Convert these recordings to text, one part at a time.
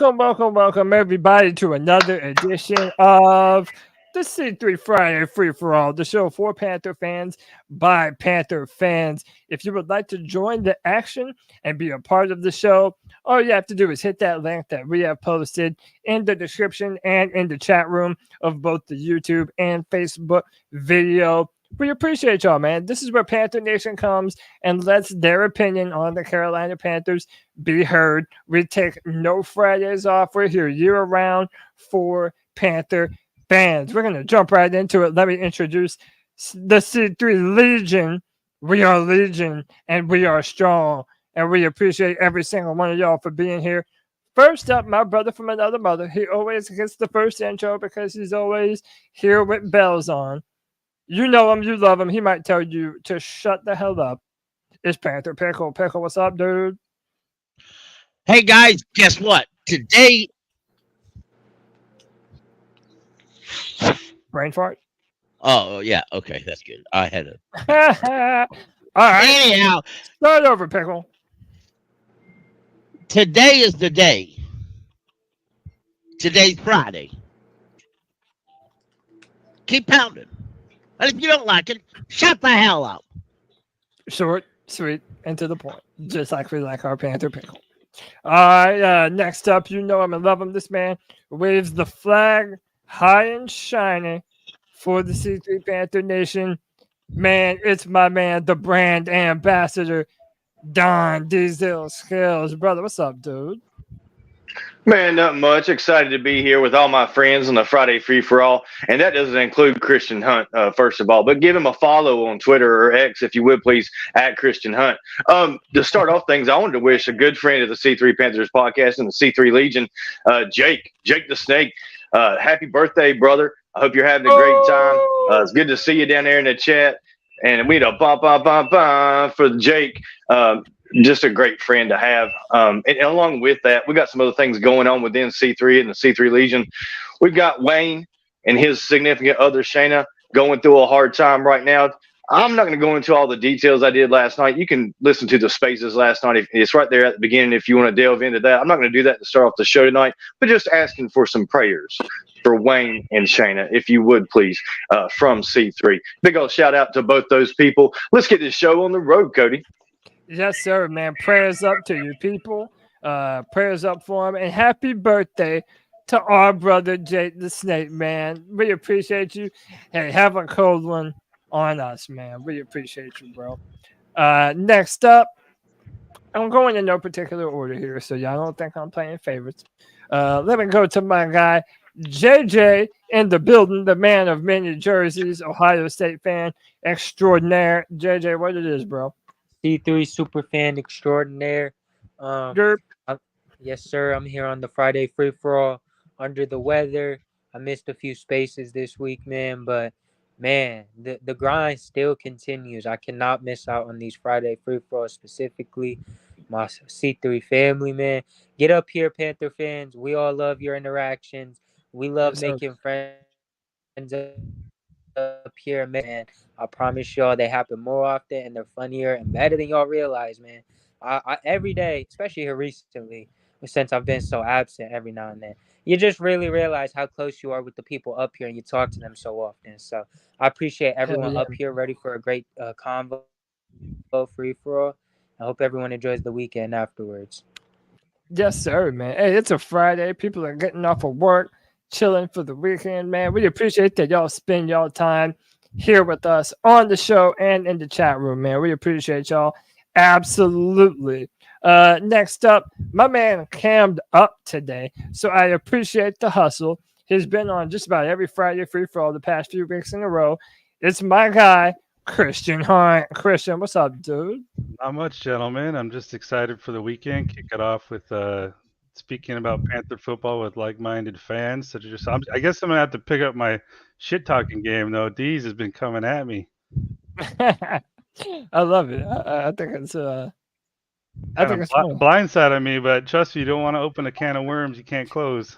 welcome, everybody, to another edition of the C3 Friday Free for All, the show for Panther fans by Panther fans. If you would like to join the action and be a part of the show, all you have to do is hit that link that we have posted in the description and in the chat room of both the YouTube and Facebook video. We appreciate y'all, man. This is where Panther Nation comes and lets their opinion on the Carolina Panthers be heard. We take no Fridays off. We're here year-round for Panther fans. We're going to jump right into it. Let me introduce the C3 Legion. We are Legion, and we are strong, and we appreciate every single one of y'all for being here. First up, my brother from another mother. He always gets the first intro because he's always here with bells on. You know him, you love him. He might tell you to shut the hell up. It's Panther Pickle. Pickle, what's up, dude? Hey, guys, guess what? Today... Brain fart? Oh, yeah. Okay, that's good. I had it. All right. Anyhow. Start over, Pickle. Today is the day. Today's Friday. Keep pounding. And if you don't like it, shut the hell up. Short, sweet, and to the point. Just like we like our Panther Pickle. All right, next up, you know him and love him. This man waves the flag high and shiny for the C3 Panther Nation. Man, it's my man, the brand ambassador, Don Diesel Skills. Brother, what's up, dude? Man, not much. Excited to be here with all my friends on the Friday Free for All, and that doesn't include Christian Hunt, first of all. But give him a follow on Twitter or X, if you would, please, at Christian Hunt. To start off things, I wanted to wish a good friend of the C3 Panthers podcast and the C3 Legion, Jake the Snake, happy birthday, brother. I hope you're having a great time. It's good to see you down there in the chat, and we need a for Jake. Just a great friend to have. And along with that, we got some other things going on within C3 and the C3 Legion. We've got Wayne and his significant other, Shayna, going through a hard time right now. I'm not going to go into all the details I did last night. You can listen to the spaces last night. It's right there at the beginning if you want to delve into that. I'm not going to do that to start off the show tonight, but just asking for some prayers for Wayne and Shayna, if you would, please, from C3. Big old shout out to both those people. Let's get this show on the road, Cody. Yes, sir, man. Prayers up to you, people. Prayers up for him. And happy birthday to our brother, Jake the Snake, man. We appreciate you. Hey, have a cold one on us, man. We appreciate you, bro. Next up, I'm going in no particular order here, so y'all don't think I'm playing favorites. Let me go to my guy, JJ, in the building, the man of many jerseys, Ohio State fan extraordinaire. JJ, what it is, bro? C3 super fan extraordinaire. Yes, sir. I'm here on the Friday Free for All. Under the weather. I missed a few spaces this week, man. But, man, the grind still continues. I cannot miss out on these Friday Free for All, specifically my C3 family, man. Get up here, Panther fans. We all love your interactions. We love making friends up here, man. I promise y'all they happen more often and they're funnier and better than y'all realize, man. I every day, especially here recently, since I've been so absent every now and then, you just really realize how close you are with the people up here and you talk to them so often. So I appreciate everyone up here ready for a great convo free for all. I hope everyone enjoys the weekend afterwards. Yes, sir, man. Hey, it's a Friday. People are getting off of work, chilling for the weekend, man. We appreciate that y'all spend y'all time here with us on the show and in the chat room, man. We appreciate y'all. Absolutely. Next up, my man cammed up today, so I appreciate the hustle. He's been on just about every Friday Free for All the past few weeks in a row. It's my guy, Christian Hunt. Christian, what's up, dude? Not much, gentlemen. I'm just excited for the weekend. Kick it off with speaking about Panther football with like-minded fans. So I guess I'm gonna have to pick up my shit-talking game though. Deez has been coming at me. I love it. I think it's blindsided me, but trust me, you don't want to open a can of worms you can't close.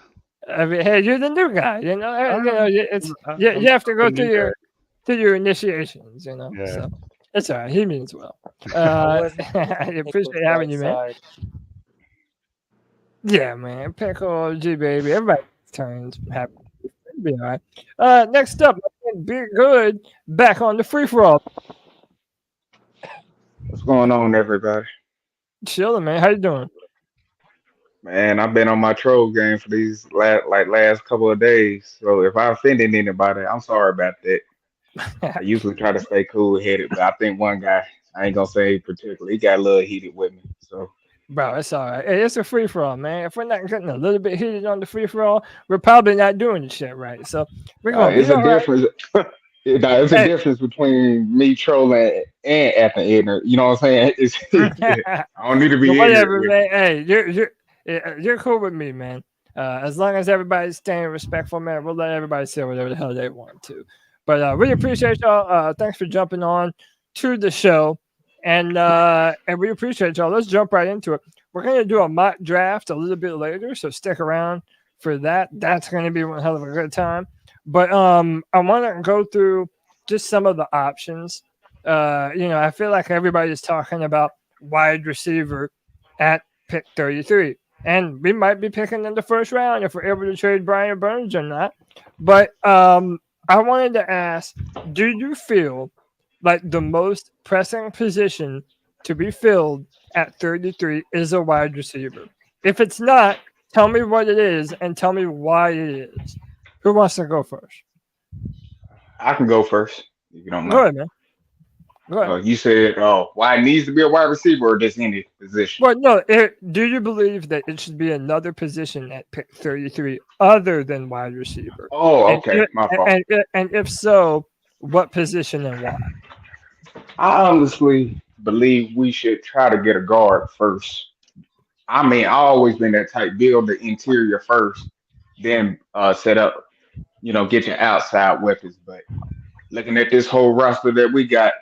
I mean, hey, you're the new guy, you know. You have to go through your initiations, you know. Yeah. So it's all right. He means well. I appreciate having you, man. Yeah, man. Pickle G baby. Everybody's turns. Happy. It'll be all right. Next up, Be Good back on the free for all. What's going on, everybody? Chilling, man. How you doing? Man, I've been on my troll game for these last couple of days. So if I offended anybody, I'm sorry about that. I usually try to stay cool headed, but I think one guy, I ain't gonna say particularly, he got a little heated with me. So Bro, it's all right. Hey, it's a free for all, man. If we're not getting a little bit heated on the free for all, we're probably not doing the shit right. So we're gonna it's be a all right. difference. It's a difference between me trolling and acting ignorant. You know what I'm saying? I don't need to be Whatever, ignorant. man. Hey, you're cool with me, man. As long as everybody's staying respectful, man, we'll let everybody say whatever the hell they want to. But really appreciate y'all. Thanks for jumping on to the show, and we appreciate y'all. Let's jump right into it. We're gonna do a mock draft a little bit later, so stick around for that. That's gonna be one hell of a good time. But I want to go through just some of the options. I feel like everybody's talking about wide receiver at pick 33. And we might be picking in the first round if we're able to trade Brian Burns or not. But I wanted to ask, do you feel like the most pressing position to be filled at 33 is a wide receiver? If it's not, tell me what it is and tell me why it is. Who wants to go first? I can go first if you don't mind. Go ahead, man. Go ahead. You said, why it needs to be a wide receiver or just any position? Well, no. Do you believe that it should be another position at pick 33 other than wide receiver? Oh, okay. My fault. And if so, what position and why? I honestly believe we should try to get a guard first. I mean, I always been that type, build the interior first, then set up, get your outside weapons. But looking at this whole roster that we got,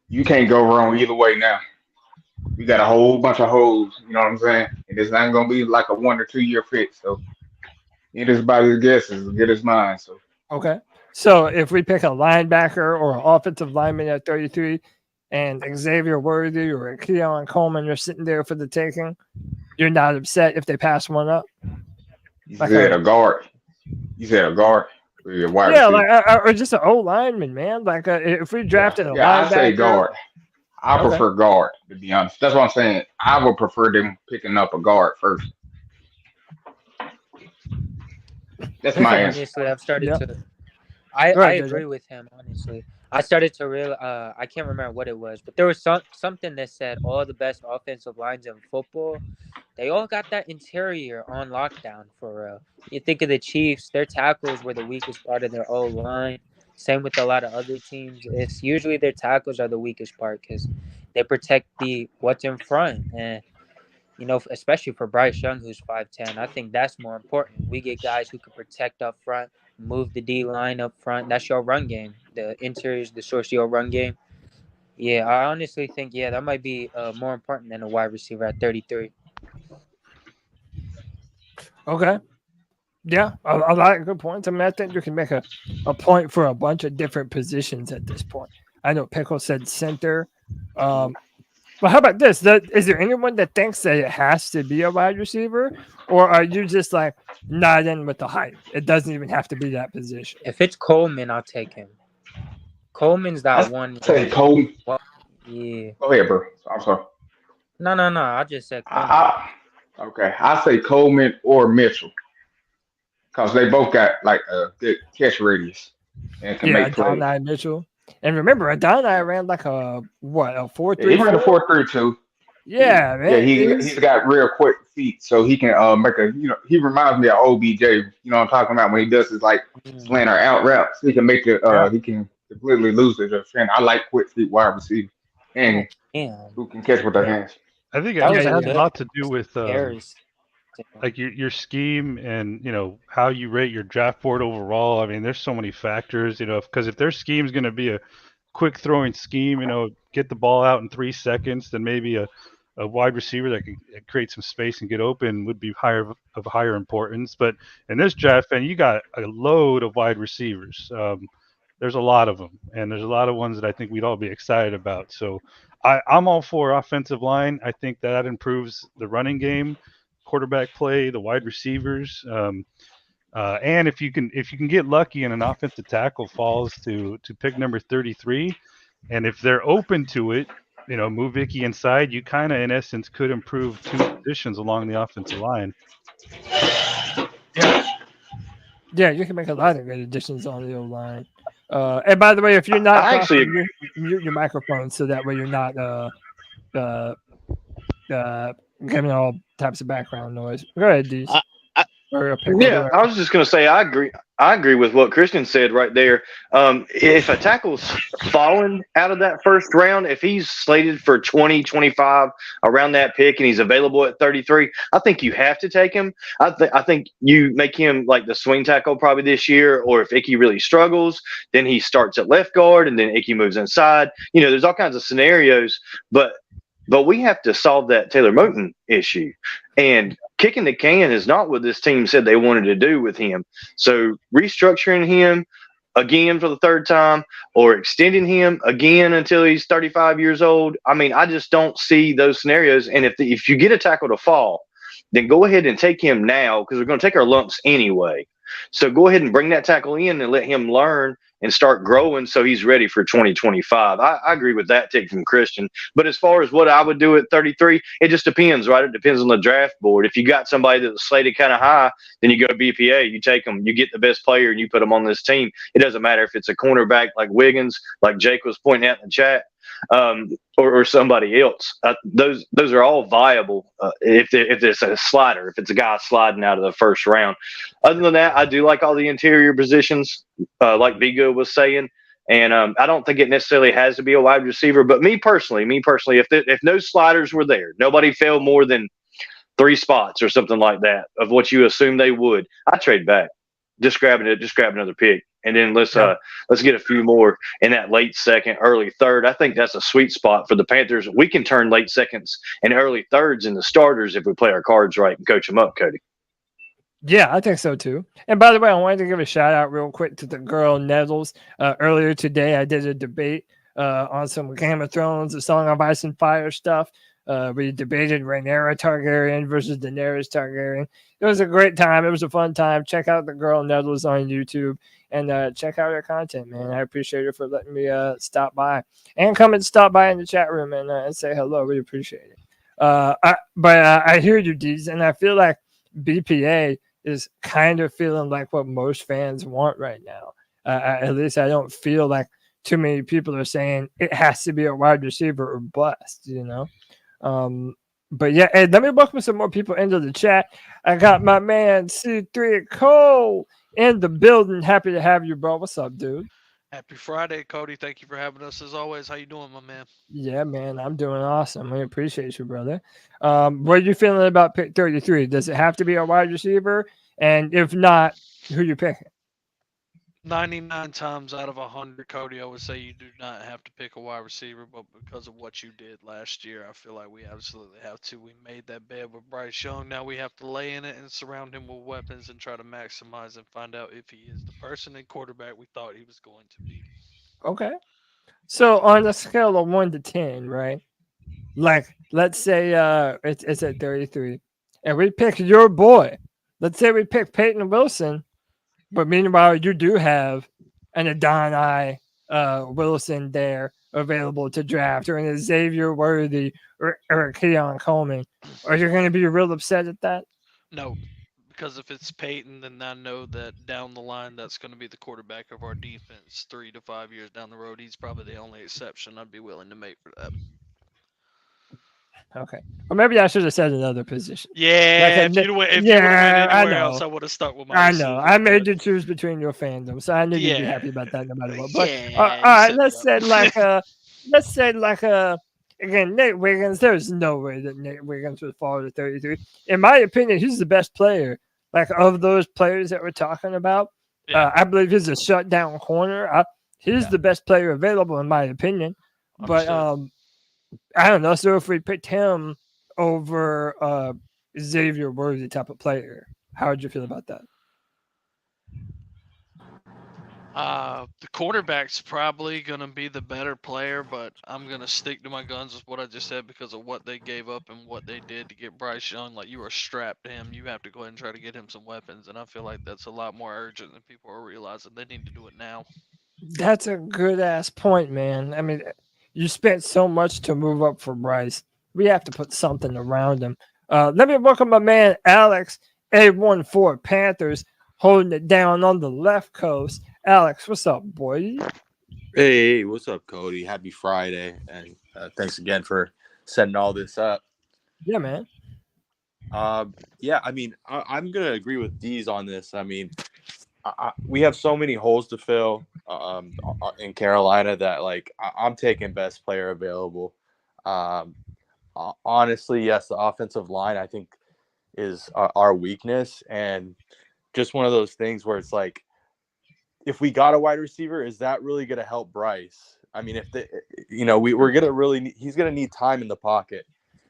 you can't go wrong either way now. We got a whole bunch of holes, you know what I'm saying? And it's not gonna be like a 1 or 2 year fix. So anybody's guess is as good as mine. So okay. So if we pick a linebacker or an offensive lineman at 33 and Xavier Worthy or Keon Coleman are sitting there for the taking, you're not upset if they pass one up? You said a guard. You said a guard. Or just an old lineman, man. Like if we drafted a linebacker. I say guard. I prefer guard, to be honest. That's what I'm saying. I would prefer them picking up a guard first. That's my answer. Honestly, I've started to. I agree with him. Honestly, I started to real. I can't remember what it was, but there was something that said all the best offensive lines in football, they all got that interior on lockdown for real. You think of the Chiefs, their tackles were the weakest part of their O line. Same with a lot of other teams. It's usually their tackles are the weakest part because they protect what's in front. And, especially for Bryce Young, who's 5'10", I think that's more important. We get guys who can protect up front, move the D line up front. That's your run game. The interior is the source of your run game. Yeah, I honestly think, that might be more important than a wide receiver at 33. Okay. Yeah, a lot of good points. I mean, I think you can make a point for a bunch of different positions at this point. I know Pickle said center. But how about this? Is there anyone that thinks that it has to be a wide receiver? Or are you just like not in with the hype? It doesn't even have to be that position. If it's Coleman, I'll take him. Coleman's that one. Say Coleman. Yeah. Go ahead, bro. I'm sorry. No. I just said Coleman. Okay. I say Coleman or Mitchell. Because they both got like a good catch radius and can make plays. Adonai Mitchell. And remember, Adonai ran like a 4.3. He ran a 4.32. Yeah, man. Yeah, he's got real quick feet, so he can make a. He reminds me of OBJ. You know what I'm talking about when he does his like slant or out routes. He can make it. He can completely lose the defender. I like quick feet wide receiver and who can catch with their hands. I think it has a lot to do with like your scheme and how you rate your draft board overall. I mean, there's so many factors, because if their scheme is going to be a quick throwing scheme, get the ball out in 3 seconds, then maybe a wide receiver that can create some space and get open would be of higher importance. But in this draft, and you got a load of wide receivers. There's a lot of them, and there's a lot of ones that I think we'd all be excited about. So I'm all for offensive line. I think that improves the running game, quarterback play, the wide receivers. And if you can get lucky and an offensive tackle falls to pick number 33, and if they're open to it, move Icky inside, you kind of in essence could improve two positions along the offensive line. Yeah, you can make a lot of good additions on the O-line. And by the way, if you're not talking, mute your microphone so that way you're not giving all types of background noise. Go ahead, Deez. Yeah, I was just going to say I agree with what Christian said right there. If a tackle's fallen out of that first round, if he's slated for 20, 25 around that pick and he's available at 33, I think you have to take him. I think you make him like the swing tackle probably this year, or if Icky really struggles, then he starts at left guard and then Icky moves inside. There's all kinds of scenarios, but we have to solve that Taylor Moton issue. And kicking the can is not what this team said they wanted to do with him. So restructuring him again for the third time or extending him again until he's 35 years old, I just don't see those scenarios. And if you get a tackle to fall, then go ahead and take him now because we're going to take our lumps anyway. So go ahead and bring that tackle in and let him learn and start growing so he's ready for 2025. I agree with that take from Christian. But as far as what I would do at 33, it just depends, right? It depends on the draft board. If you got somebody that's slated kind of high, then you go BPA. You take them, you get the best player, and you put them on this team. It doesn't matter if it's a cornerback like Wiggins, like Jake was pointing out in the chat, or somebody else. Those are all viable if it's a slider, if it's a guy sliding out of the first round. Other than that, I do like all the interior positions, like Bigo was saying, and I don't think it necessarily has to be a wide receiver. But me personally, if no sliders were there, nobody fell more than 3 spots or something like that of what you assume they would, I trade back. Just grab another pick. And then let's get a few more in that late second, early third. I think that's a sweet spot for the Panthers. We can turn late seconds and early thirds into starters if we play our cards right and coach them up, Cody. Yeah, I think so too. And by the way, I wanted to give a shout out real quick to the girl Nettles. Earlier today, I did a debate on some Game of Thrones, the Song of Ice and Fire stuff. We debated Rhaenyra Targaryen versus Daenerys Targaryen. It was a great time. It was a fun time. Check out the girl Nettles on YouTube and check out her content, man. I appreciate her for letting me stop by and come and stop by in the chat room and say hello. We appreciate it. I hear you, Deez, and I feel like BPA is kind of feeling like what most fans want right now. At least I don't feel like too many people are saying it has to be a wide receiver or bust, But yeah, hey, let me welcome some more people into the chat. I got my man C3 Cole in the building. Happy to have you, bro. What's up, dude? Happy Friday, Cody. Thank you for having us as always. How you doing, my man? Yeah, man, I'm doing awesome. I appreciate you, brother. What are you feeling about pick 33? Does it have to be a wide receiver? And if not, who you picking? 99 times out of 100, Cody, I would say you do not have to pick a wide receiver, but because of what you did last year, I feel like we absolutely have to. We made that bed with Bryce Young. Now we have to lay in it and surround him with weapons and try to maximize and find out if he is the person and quarterback we thought he was going to be. Okay. So on a scale of 1 to 10, right? Like, let's say it's at 33, and we pick your boy. Let's say we pick Peyton Wilson, but meanwhile, you do have an Adonai Wilson there available to draft, or an Xavier Worthy, or a Keon Coleman. Are you going to be real upset at that? No, because if it's Peyton, then I know that down the line, that's going to be the quarterback of our defense 3 to 5 years down the road. He's probably the only exception I'd be willing to make for that. Okay. Or maybe I should have said another position. Yeah, if you would have been anywhere else, I would have stuck with my I know. I made you choose between your fandom, so I knew you'd be happy about that no matter what. But all right, let's say again, Nate Wiggins. There's no way that Nate Wiggins would fall to 33. In my opinion, he's the best player. Like, of those players that we're talking about, I believe he's a shutdown corner. He's the best player available, in my opinion. But I don't know. So if we picked him over Xavier Worthy type of player, how would you feel about that? The quarterback's probably going to be the better player, but I'm going to stick to my guns with what I just said because of what they gave up and what they did to get Bryce Young. Like, you are strapped to him. You have to go ahead and try to get him some weapons, and I feel like that's a lot more urgent than people are realizing. They need to do it now. That's a good ass point, man. I mean, you spent so much to move up for Bryce. We have to put something around him. Let me welcome my man Alex, A14 Panthers, holding it down on the left coast. Alex, what's up, boy? Hey, what's up, Cody? Happy Friday, and thanks again for setting all this up. Yeah, man. Yeah, I mean, I'm gonna agree with D's on this. I mean, we have so many holes to fill in Carolina that, like, I'm taking best player available. Honestly, yes, the offensive line I think is our weakness, and just one of those things where it's like, if we got a wide receiver, is that really going to help Bryce? I mean, if we're going to really, he's going to need time in the pocket.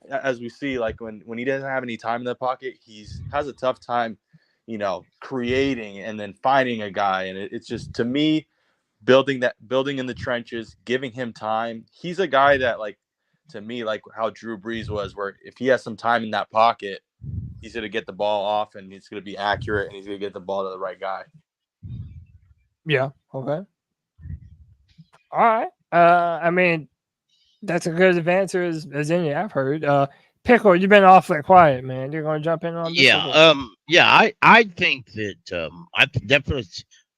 As we see, like when he doesn't have any time in the pocket, has a tough time, creating and then finding a guy. And it's just, to me, building in the trenches, giving him time. He's a guy that, like, to me, like how Drew Brees was, where if he has some time in that pocket, he's going to get the ball off and he's going to be accurate and he's going to get the ball to the right guy. Yeah. Okay. All right. I mean, that's a good answer as any I've heard. Pickle, you've been awfully quiet, man. You're gonna jump in on this? I think that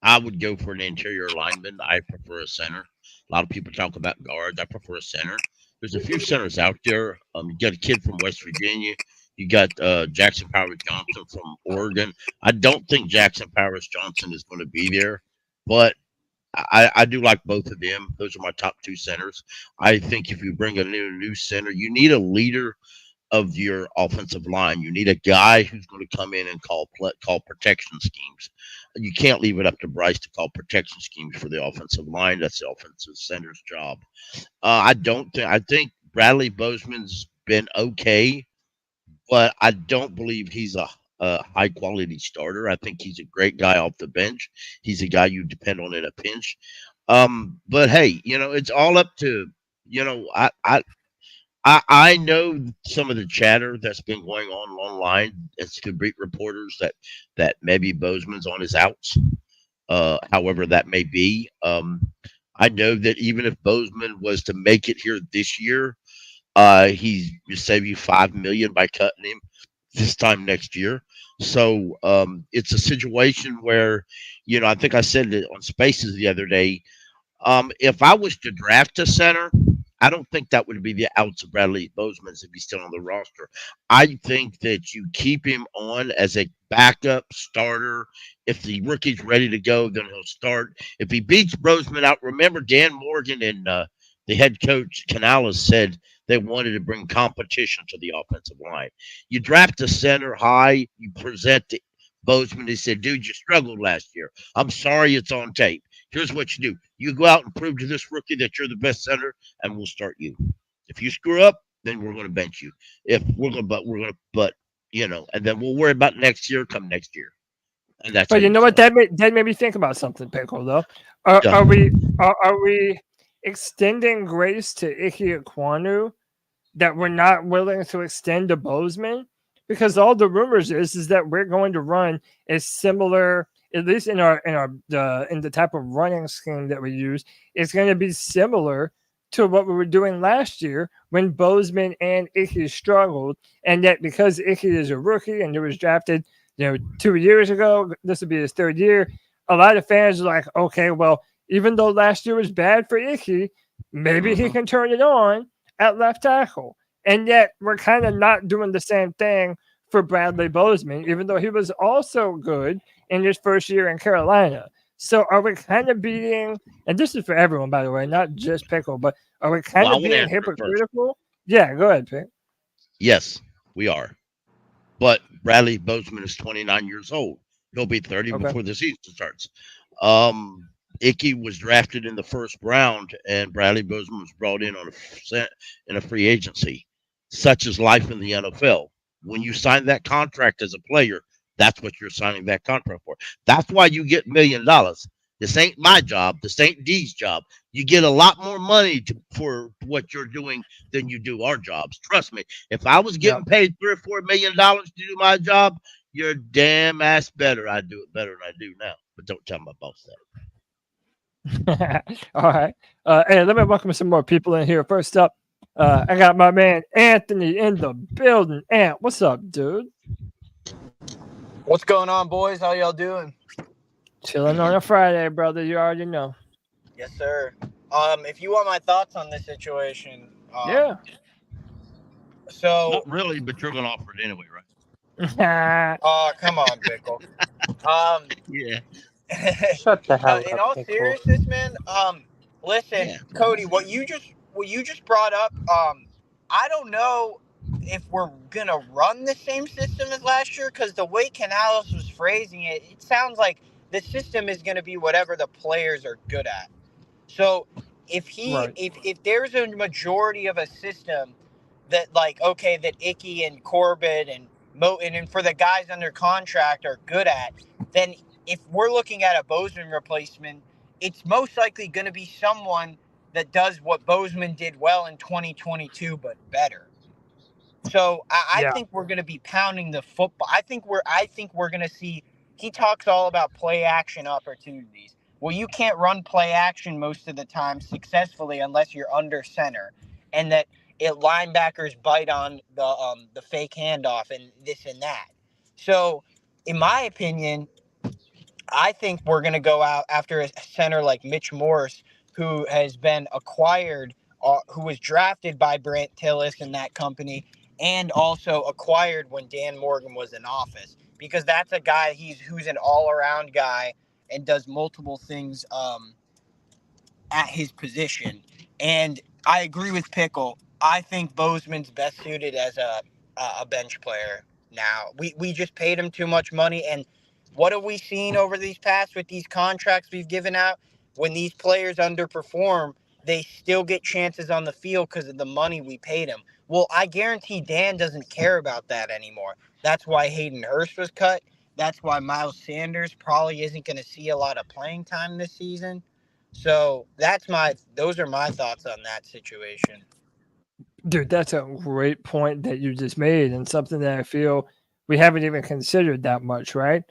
I would go for an interior lineman. I prefer a center. A lot of people talk about guards. I prefer a center. There's a few centers out there. You got a kid from West Virginia. You got Jackson Powers Johnson from Oregon. I don't think Jackson Powers Johnson is going to be there, but I do like both of them. Those are my top two centers. I think if you bring a new center, you need a leader of your offensive line. You need a guy who's going to come in and call protection schemes. You can't leave it up to Bryce to call protection schemes for the offensive line. That's the offensive center's job. I think Bradley Bozeman's been okay, but I don't believe he's a high quality starter. I think he's a great guy off the bench. He's a guy you depend on in a pinch. But hey, it's all up to, I know some of the chatter that's been going on online as to beat reporters that maybe Bozeman's on his outs. However that may be. I know that even if Bozeman was to make it here this year, he's save you $5 million by cutting him this time next year. So it's a situation where, I think I said it on Spaces the other day. If I was to draft a center, I don't think that would be the outs of Bradley Bozeman if he's still on the roster. I think that you keep him on as a backup starter. If the rookie's ready to go, then he'll start. If he beats Bozeman out, remember Dan Morgan and the head coach Canales said they wanted to bring competition to the offensive line. You draft a center high, you present to Bozeman. He said, dude, you struggled last year. I'm sorry, it's on tape. Here's what you do. You go out and prove to this rookie that you're the best center, and we'll start you. If you screw up, then we're going to bench you. And then we'll worry about next year come next year. And that's. But you know what? That made me think about something, Pickle. Though, are we extending grace to Ike Ekwonu that we're not willing to extend to Bozeman? Because all the rumors is that we're going to run a similar, at least in the type of running scheme that we use, it's going to be similar to what we were doing last year when Bozeman and Ike struggled, and that because Ike is a rookie and he was drafted, 2 years ago, this would be his third year. A lot of fans are like, okay, well, even though last year was bad for Ike, maybe he can turn it on at left tackle. And yet we're kind of not doing the same thing for Bradley Bozeman, even though he was also good in his first year in Carolina. So are we kind of being, and this is for everyone, by the way, not just Pickle, but are we kind of being hypocritical? Yeah, go ahead, Pick. Yes, we are. But Bradley Bozeman is 29 years old. He'll be 30 before the season starts. Ike was drafted in the first round, and Bradley Bozeman was brought in on a free agency. Such is life in the NFL. When you sign that contract as a player, that's what you're signing that contract for. That's why you get $1 million. This ain't my job. This ain't D's job. You get a lot more money for what you're doing than you do our jobs. Trust me. If I was getting paid $3 or $4 million to do my job, you're damn ass better. I do it better than I do now. But don't tell my boss that. All right. Hey, let me welcome some more people in here. First up, I got my man Anthony in the building. Ant, what's up, dude? What's going on, boys? How y'all doing? Chilling on a Friday, brother. You already know. Yes, sir. If you want my thoughts on this situation, yeah. So not really, but you're gonna offer it anyway, right? Oh, come on, Pickle. Yeah. Shut the hell up. In all seriousness, man. Listen, Yeah. Cody, what you just brought up. I don't know if we're gonna run the same system as last year, because the way Canales was phrasing it, it sounds like the system is gonna be whatever the players are good at. So if if there's a majority of a system that, like, okay, that Icky and Corbett and Moten and for the guys under contract are good at, then if we're looking at a Boseman replacement, it's most likely going to be someone that does what Boseman did well in 2022, but better. So I think we're going to be pounding the football. I think we're going to see. He talks all about play action opportunities. Well, you can't run play action most of the time successfully unless you're under center, and that linebackers bite on the fake handoff and this and that. So, in my opinion, I think we're going to go out after a center like Mitch Morse, who has been acquired, who was drafted by Brant Tillis and that company, and also acquired when Dan Morgan was in office, because that's a guy who's an all-around guy and does multiple things at his position. And I agree with Pickle. I think Bozeman's best suited as a bench player now. We just paid him too much money, and what have we seen over these past with these contracts we've given out? When these players underperform, they still get chances on the field because of the money we paid them. Well, I guarantee Dan doesn't care about that anymore. That's why Hayden Hurst was cut. That's why Miles Sanders probably isn't going to see a lot of playing time this season. So those are my thoughts on that situation. Dude, that's a great point that you just made, and something that I feel we haven't even considered that much, right?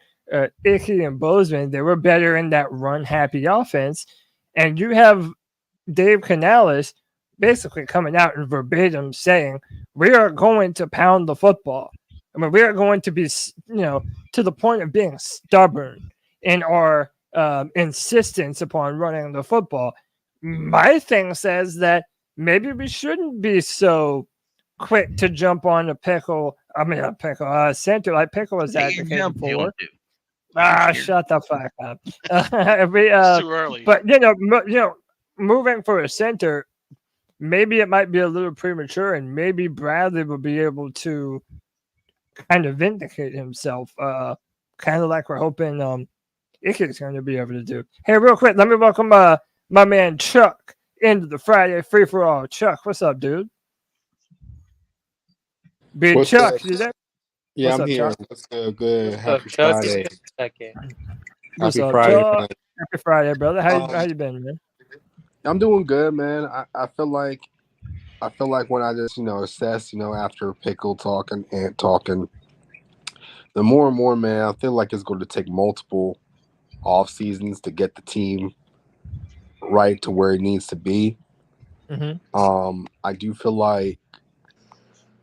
Icky and Bozeman, they were better in that run-happy offense, and you have Dave Canales basically coming out and verbatim saying, we are going to pound the football. I mean, we are going to be, to the point of being stubborn in our insistence upon running the football. My thing says that maybe we shouldn't be so quick to jump on a center like Pickle was advocating for. Shut the fuck up. It's too early. But moving for a center, maybe it might be a little premature, and maybe Bradley will be able to kind of vindicate himself, kind of like we're hoping Icky's going to be able to do. Hey, real quick, let me welcome my man Chuck into the Friday free for all. Chuck, what's up, dude? Big Chuck, you there? Yeah, what's I'm up, here. Chuck? What's good? What's Happy up, Chuck? Friday. What's Happy up, Friday, Chuck? man. Happy Friday, brother. How you been, man? I'm doing good, man. I feel like when I just assess after Pickle talking, Ant talking, the more and more, man, I feel like it's going to take multiple off seasons to get the team right to where it needs to be. Mm-hmm. I do feel like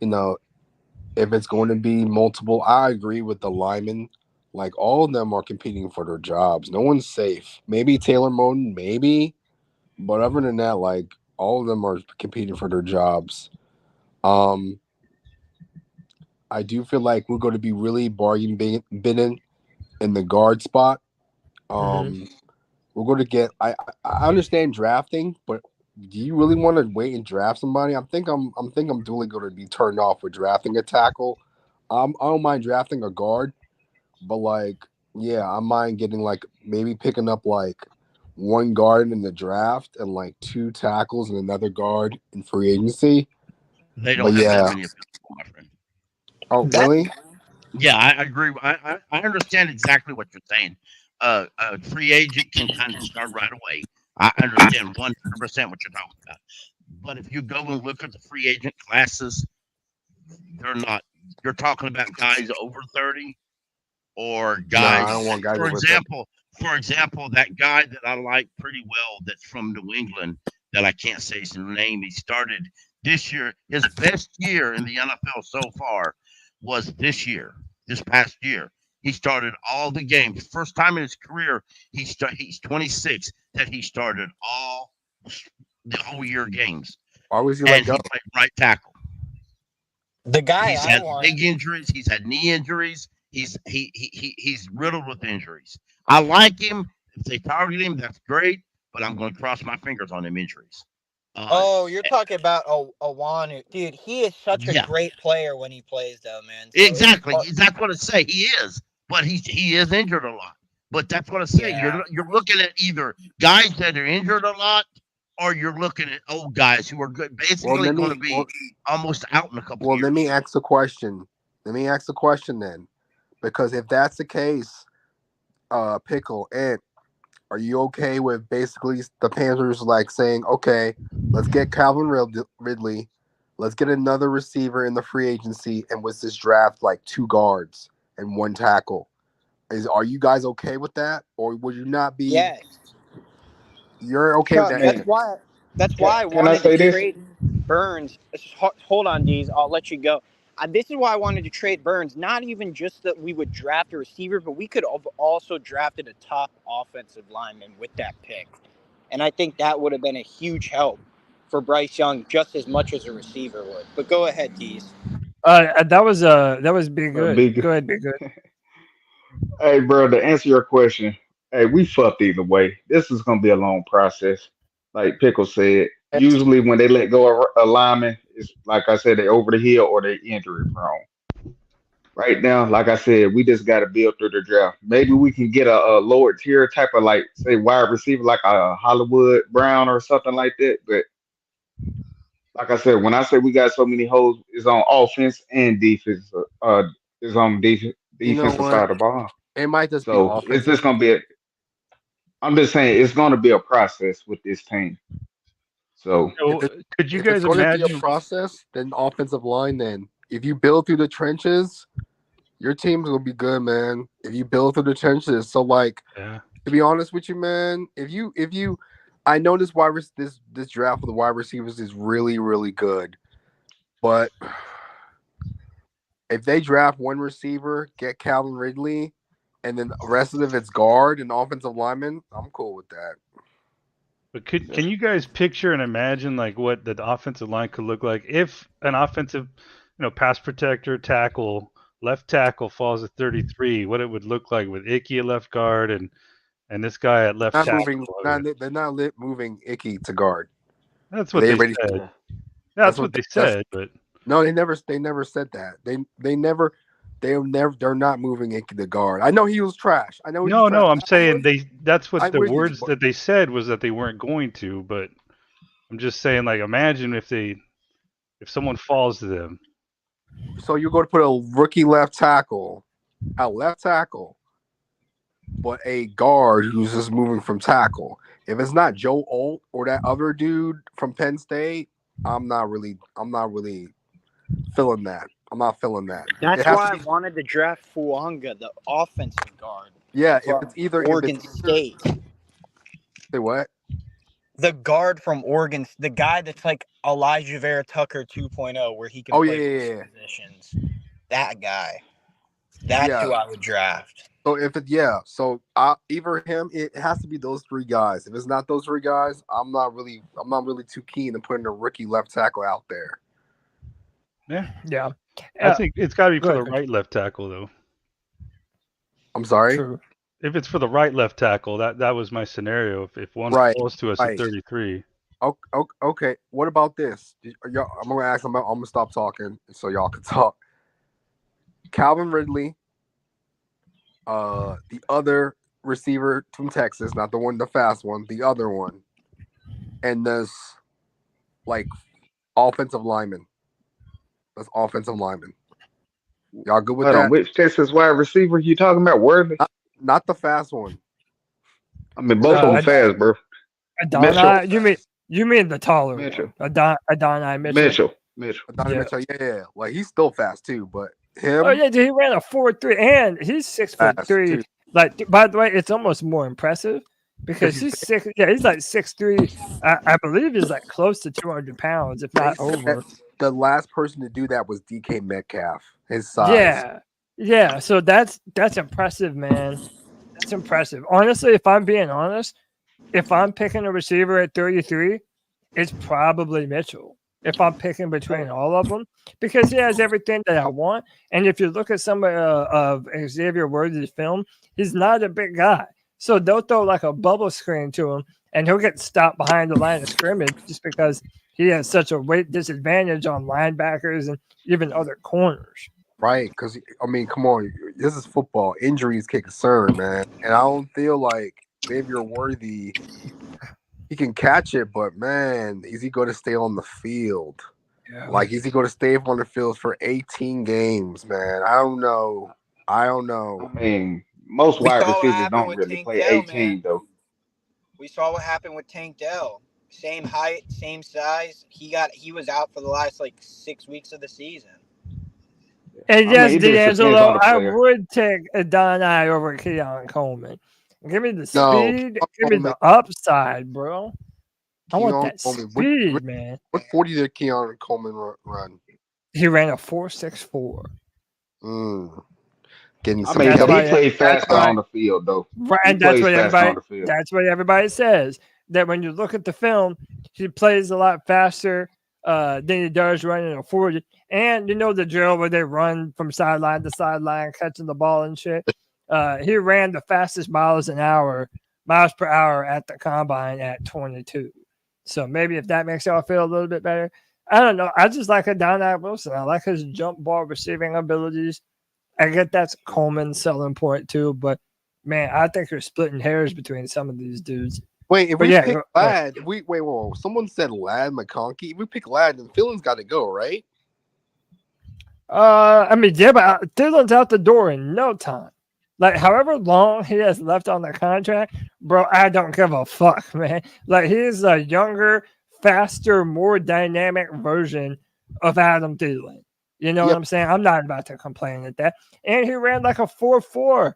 if it's going to be multiple, I agree with the linemen. Like, all of them are competing for their jobs. No one's safe. Maybe Taylor Moton, maybe. But other than that, like, all of them are competing for their jobs. I do feel like we're going to be really bargain binning in the guard spot. We're going to get. I understand drafting, but do you really want to wait and draft somebody? I'm really going to be turned off with drafting a tackle. I don't mind drafting a guard, but I mind getting maybe picking up one guard in the draft and 2 tackles and another guard in free agency. They don't have that many available, my friend. Oh, really? Yeah, I agree. I understand exactly what you're saying, a free agent can kind of start right away. I understand 100% what you're talking about. But if you go and look at the free agent classes, they're not. You're talking about guys over 30 or Nah, guys. I don't want guys For over 30. example, that guy that I like pretty well that's from New England that I can't say his name. He started this year. His best year in the NFL so far was this past year. He started all the games. First time in his career, he's 26 that he started all the whole year games. Why was he And let he go? played right tackle. The guy He's I had want. big injuries. He's had knee injuries. He's riddled with injuries. I like him. If they target him, that's great. But I'm going to cross my fingers on them injuries. Oh, you're talking about Awanu. Dude, he is such a Yeah. great player when he plays, though, man. So Exactly. That's what I say. He is, but he is injured a lot. But that's what I say. Yeah. You're looking at either guys that are injured a lot, or you're looking at old guys who are good, basically going to be almost out in a couple years. Let me ask a question. Then, because if that's the case, Pickle, Ant, are you okay with basically the Panthers like saying, okay, let's get Calvin Ridley, let's get another receiver in the free agency, and with this draft, like 2 guards and 1 tackle? Are you guys okay with that, or would you not be? Yes. You're okay Chuck, with that. that's why I wanted to trade Burns. Hold on, Deez. I'll let you go. This is why I wanted to trade Burns. Not even just that we would draft a receiver, but we could have also drafted a top offensive lineman with that pick. And I think that would have been a huge help for Bryce Young just as much as a receiver would. But go ahead, Deez. That was Be Good. Go ahead, Be Good. Hey, bro, to answer your question, hey, we fucked either way. This is gonna be a long process. Like Pickle said, usually when they let go of a lineman, it's like I said, they over the hill or they injury prone. Right now, like I said, we just got to build through the draft. Maybe we can get a lower tier type of like say wide receiver, like a Hollywood Brown or something like that. But like I said, when I say we got so many holes, it's on offense and defense. It's on defensive side of the ball. It might just be So offensive. it's just gonna be. I'm just saying it's gonna be a process with this team. So could you guys imagine? If it's going to be a process, then offensive line. Then if you build through the trenches, your team's gonna be good, man. If you build through the trenches, so like, to be honest with you, man, if you, I know this draft for the wide receivers is really, really good, but if they draft 1 receiver, get Calvin Ridley, and then the rest of it's guard and offensive lineman, I'm cool with that. But can you guys picture and imagine like what the offensive line could look like if an offensive, pass protector, tackle, left tackle falls at 33? What it would look like with Icky at left guard and this guy at left tackle. They're not moving Icky to guard. That's what they said. That's what they said. But no, they never said that. They're not moving Icky to guard. I know he was trash. I know. No, I'm saying that's what the words that they said was that they weren't going to. But I'm just saying, like, imagine if someone falls to them. So you're going to put a rookie left tackle, but a guard who's just moving from tackle. If it's not Joe Alt or that other dude from Penn State, I'm not really feeling that. I'm not feeling that. That's why I wanted to draft Fuanga, the offensive guard. Yeah, if it's either Oregon State. Say what? The guard from Oregon, the guy that's like Elijah Vera Tucker 2.0, where he can play positions. That guy. That's who I would draft. So either him, it has to be those 3 guys. If it's not those 3 guys, I'm not really too keen to putting a rookie left tackle out there. Yeah. I think it's got to be for the right left tackle, though. I'm sorry? True. If it's for the right left tackle, that was my scenario. If one falls to us at 33. Okay. What about this? I'm going to ask them. I'm going to stop talking so y'all can talk. Calvin Ridley, the other receiver from Texas, not the fast one, the other one, and this like offensive lineman. That's offensive lineman. Y'all good with that? Which Texas wide receiver you talking about? Worthy? Not the fast one. I mean, both of them fast, bro. Adonai, you mean the taller Mitchell. one? Adonai Mitchell. Adonai Yeah. Mitchell, yeah. Like he's still fast too, but him. Oh yeah, dude, he ran a 4.3, and he's 6'3". Too. Like, by the way, it's almost more impressive because he's six. Yeah, he's like 6'3". I believe he's like close to 200 pounds, if not over. The last person to do that was DK Metcalf. His size. Yeah. So that's impressive, man. That's impressive. Honestly, if I'm being honest, if I'm picking a receiver at 33, it's probably Mitchell. If I'm picking between all of them, because he has everything that I want. And if you look at some of Xavier Worthy's film, he's not a big guy. So they'll throw like a bubble screen to him, and he'll get stopped behind the line of scrimmage just because he has such a weight disadvantage on linebackers and even other corners. Right, because I mean, come on, this is football. Injuries can concern, man, and I don't feel like Xavier Worthy. He can catch it, but man, is he going to stay on the field? Yeah. Like, is he going to stay on the field for 18 games, man? I don't know. I mean, most wide receivers don't really play 18, though. We saw what happened with Tank Dell. Same height, same size. He was out for the last 6 weeks of the season. And yes, D'Angelo, I would take Adonai over Keon Coleman. Give me the speed. Give me the upside, bro. I want that speed, man. What 40 did Keon Coleman run? He ran a 4.64. Getting he played faster on the field, though. Right, and that's what everybody says. That when you look at the film, he plays a lot faster than he does running a 40. And you know the drill where they run from sideline to sideline, catching the ball and shit. He ran the fastest miles per hour at the combine at 22. So maybe if that makes y'all feel a little bit better. I don't know. I just like Adonai Wilson. I like his jump ball receiving abilities. I get that's Coleman's selling point too, but man, I think you're splitting hairs between some of these dudes. Wait, if we pick Ladd, wait, someone said Ladd McConkey. If we pick Ladd, then Phillin's got to go, right? I mean, yeah, but Dylan's out the door in no time. Like, however long he has left on the contract, bro, I don't give a fuck, man. Like, he's a younger, faster, more dynamic version of Adam Thielen. You know what I'm saying? I'm not about to complain at that. And he ran like a 4.4,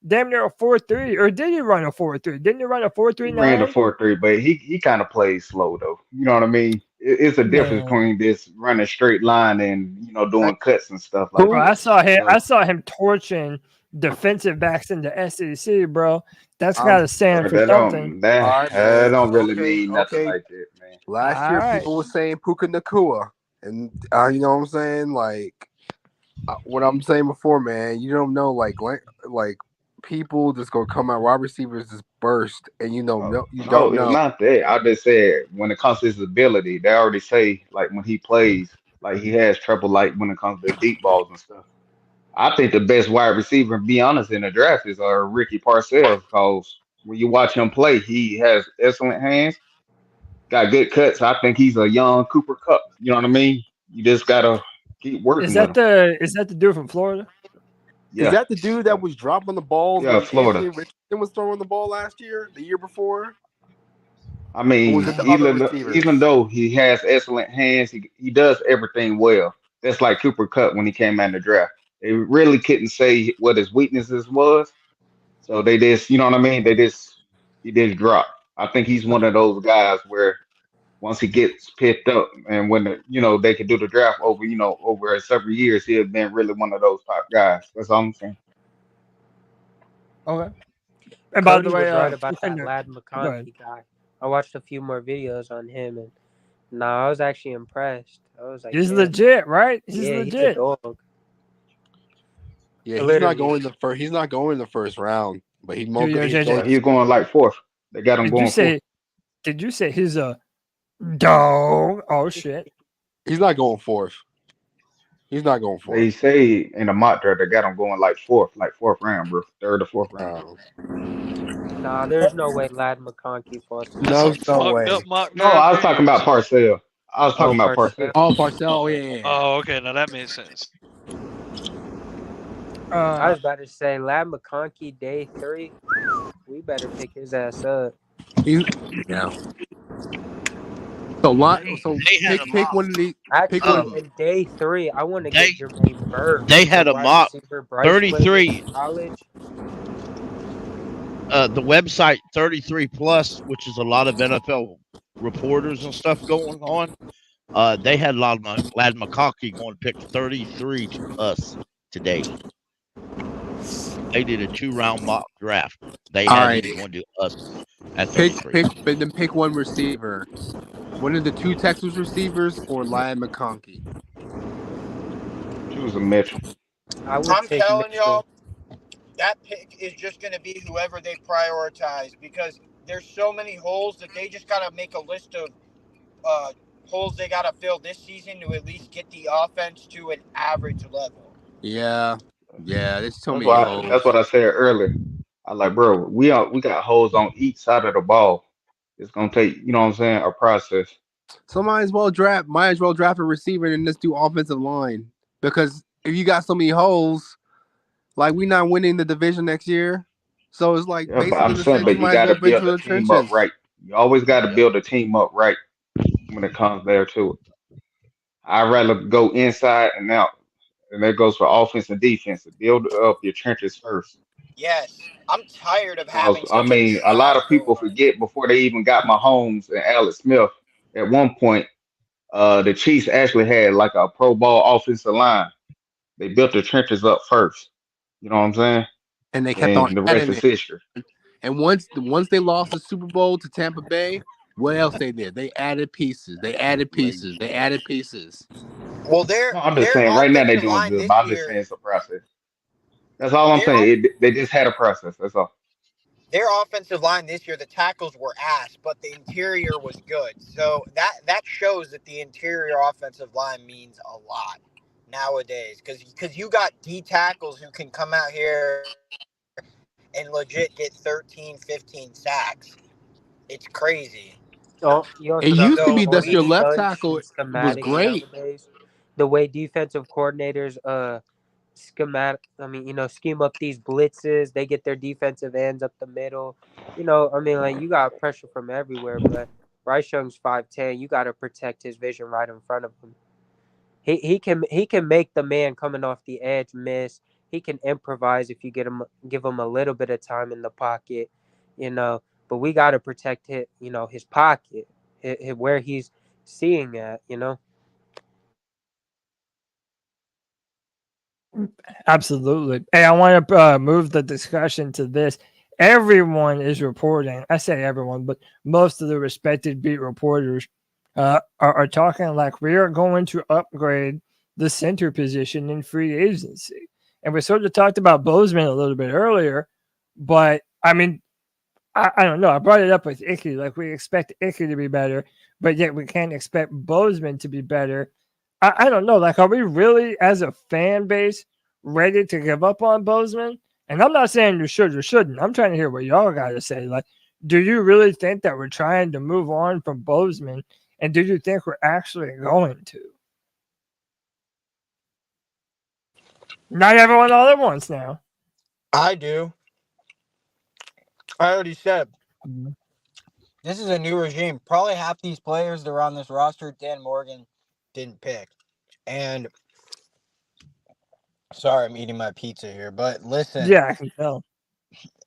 damn near a 4.3. Or did he run a 4.3? Didn't he run a 4.3? He ran a 4.3, but he kind of plays slow, though. You know what I mean? It's a difference between this running straight line and, doing cuts and stuff like that. I saw him torching defensive backs in the SEC, bro. That's got to stand for something. That don't really mean nothing like that, man. Last year, people were saying Puka Nacua. And you know what I'm saying? Like, what I'm saying before, man, you don't know, like people just gonna come out, wide receivers just burst, and you don't know. It's not that. I just said when it comes to his ability, they already say like when he plays, like he has trouble, like when it comes to deep balls and stuff. I think the best wide receiver, to be honest, in the draft is Ricky Parcells, because when you watch him play, he has excellent hands, got good cuts. I think he's a young Cooper Kupp. You know what I mean? You just gotta keep working. Is that the dude from Florida? Yeah. Is that the dude that was dropping the ball? Yeah, Florida. Anthony Richardson was throwing the ball last year, the year before. I mean, even though he has excellent hands, he does everything well. That's like Cooper Kupp when he came out in the draft. They really couldn't say what his weaknesses was, so they just, you know what I mean? He just dropped. I think he's one of those guys where once he gets picked up and when they could do the draft over several years, he'll been really one of those top guys. That's all I'm saying. Okay. And by the way, right about that Ladd McConkey guy. I watched a few more videos on him, and I was actually impressed. I was like, he's legit, right? He's legit. He's a dog. Yeah, he's not going the first round, but he's going like fourth. They got him going fourth. Did you say he's a dog? Oh shit. He's not going fourth. They say in the mock draft they got him going like fourth round, bro. Third or fourth round. Nah, there's no way Ladd McConkey falls. No way. No, I was talking about Parcells. Parcells. Oh, Parcells, yeah. Oh, okay. Now that makes sense. I was about to say Ladd McConkey day 3. We better pick his ass up. Yeah. So They had a pick mock. one of the pick Actually, one. in day 3, I want to They get Jermaine Burke, they had the a wide mock receiver Bryce played with 33. in college. The website 33 plus, which is a lot of NFL reporters and stuff going on. They had Lad McConkey going to pick 33 to us today. They did a 2-round mock draft. They All had right. him going to us at 33. Pick one receiver. One of the 2 Texas receivers or Lion McConkey. Choose a Mitchell. I'm telling y'all, that pick is just going to be whoever they prioritize because there's so many holes that they just got to make a list of holes they got to fill this season to at least get the offense to an average level. Yeah, there's so many That's holes. what I said earlier. I like, bro, we got holes on each side of the ball. It's gonna take, you know what I'm saying, a process. So might as well draft a receiver and just do offensive line. Because if you got so many holes, like we not winning the division next year. So it's like Yeah, but I'm saying, you but you might as gotta well bring build to the the team up trenches. right. You always gotta build the team up right when it comes there to it. I'd rather go inside and out. And that goes for offense and defense. Build up your trenches first. Yes, I'm tired of having I such mean, a lot of people line. forget before they even got Mahomes and Alex Smith. At one point, the Chiefs actually had like a Pro Bowl offensive line. They built the trenches up first. You know what I'm saying? And they kept on And the rest adding is it. history. And once they lost the Super Bowl to Tampa Bay, what else they did? They added pieces. Well, No, I'm just saying right now they're doing good, but I'm just saying it's a process. That's all I'm saying. They just had a process. That's all. Their offensive line this year, the tackles were ass, but the interior was good. So that shows that the interior offensive line means a lot nowadays because you got D tackles who can come out here and legit get 13, 15 sacks. It's crazy. Oh, It used to be that your left tackle was great. Nowadays. The way defensive coordinators scheme up these blitzes. They get their defensive ends up the middle. Like you got pressure from everywhere, but Bryce Young's 5'10". You got to protect his vision right in front of him. He can make the man coming off the edge miss. He can improvise if you give him a little bit of time in the pocket, But we got to protect his pocket, where he's seeing at. Absolutely. Hey, I want to move the discussion to this. Everyone is reporting. I say everyone, but most of the respected beat reporters are talking like we are going to upgrade the center position in free agency. And we sort of talked about Boseman a little bit earlier, but I mean, I don't know. I brought it up with Icky. Like we expect Icky to be better, but yet we can't expect Boseman to be better. I don't know. Like, are we really, as a fan base, ready to give up on Boseman? And I'm not saying you should or shouldn't. I'm trying to hear what y'all got to say. Like, do you really think that we're trying to move on from Boseman? And do you think we're actually going to? Not everyone all at once now. I do. I already said. This is a new regime. Probably half these players that are on this roster, Dan Morgan didn't pick. And sorry, I'm eating my pizza here, but listen. Yeah, I can tell.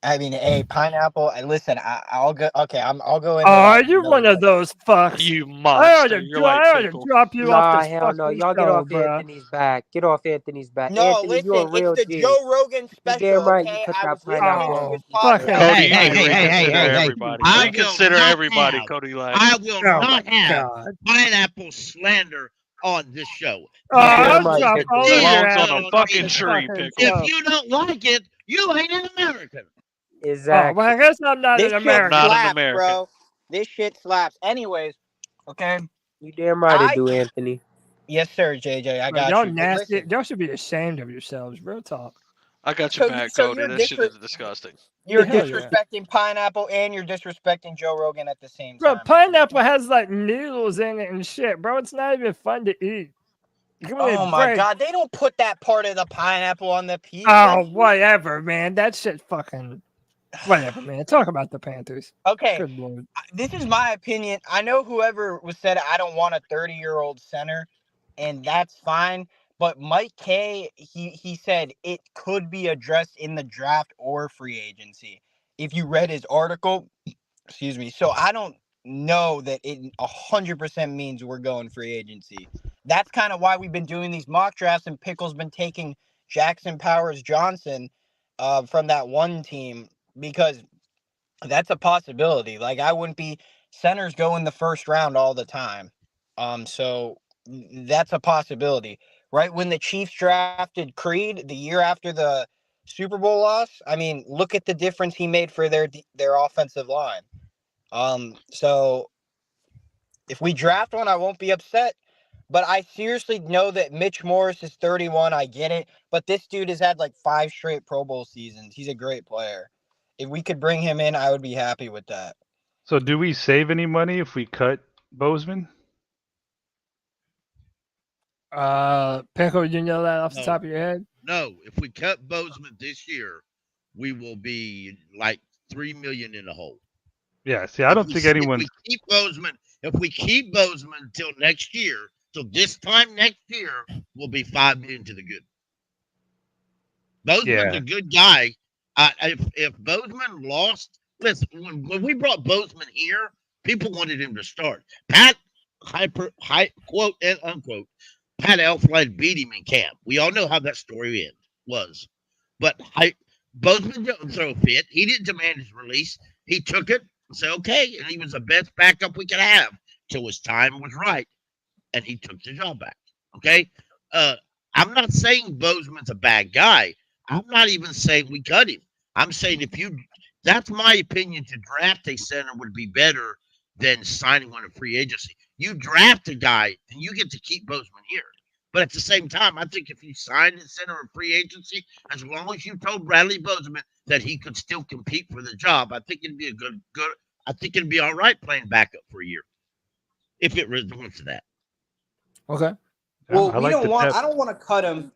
I mean, hey, pineapple. Listen, I'll go. Okay, I'll go in. Oh, are you one of those fucks? You monster! You're I ought to drop you off this hell no. Y'all get off Anthony's back. Get off Anthony's back. No, Anthony, listen, you're a real it's the G. Joe Rogan special. You damn right. Okay, You put I that was listening pineapple to on. his Cody, podcast. you need to reconsider everybody. Reconsider everybody, Cody. I will not have pineapple slander on this show. I'll drop all of belongs your on a fucking tree, Pickle. If you don't like it, you ain't an American. Exactly. Oh, well, I guess I'm not This an shit American. slaps, bro. This shit slaps. Anyways, okay. You damn right I do, Anthony. Yes, sir, JJ. I got y'all you. nasty. Y'all should be ashamed of yourselves. Real talk. I got your back, Cody. That shit is disgusting. You're disrespecting pineapple and you're disrespecting Joe Rogan at the same Bro, time. pineapple has like noodles in it and shit, bro. It's not even fun to eat. Oh my god, they don't put that part of the pineapple on the pizza. Oh, whatever, man. That shit fucking. Whatever, man. Talk about the Panthers. Okay, Good Lord. this is my opinion. I know whoever was said I don't want a 30-year-old center, and that's fine. But Mike K, he said it could be addressed in the draft or free agency. If you read his article, excuse me. So I don't know that it 100% means we're going free agency. That's kind of why we've been doing these mock drafts, and Pickle's been taking Jackson Powers Johnson from that one team because that's a possibility. Like, I wouldn't be centers go in the first round all the time. So that's a possibility. Right when the Chiefs drafted Creed the year after the Super Bowl loss, I mean, look at the difference he made for their offensive line. So if we draft one, I won't be upset. But I seriously know that Mitch Morris is 31. I get it. But this dude has had like 5 straight Pro Bowl seasons. He's a great player. If we could bring him in, I would be happy with that. So do we save any money if we cut Bozeman? Pickle, you know that off the top of your head? No, if we cut Bozeman this year, we will be like $3 million in the hole. Yeah, see, I don't think anyone. If we keep Bozeman until next year, till this time next year, we'll be $5 million to the good. Bozeman's a good guy. If Bozeman lost, listen, when we brought Bozeman here, people wanted him to start. Pat, quote and unquote, Pat Elflein beat him in camp. We all know how that story was. But Bozeman didn't throw a fit. He didn't demand his release. He took it and said, okay, and he was the best backup we could have till his time was right. And he took the job back. Okay? I'm not saying Bozeman's a bad guy. I'm not even saying we cut him. I'm saying that's my opinion, to draft a center would be better than signing one in free agency. You draft a guy and you get to keep Bozeman here. But at the same time, I think if you sign a center in free agency, as long as you told Bradley Bozeman that he could still compete for the job, I think it'd be I think it'd be all right playing backup for a year. If it really went to that. Okay. Well, I don't want to cut him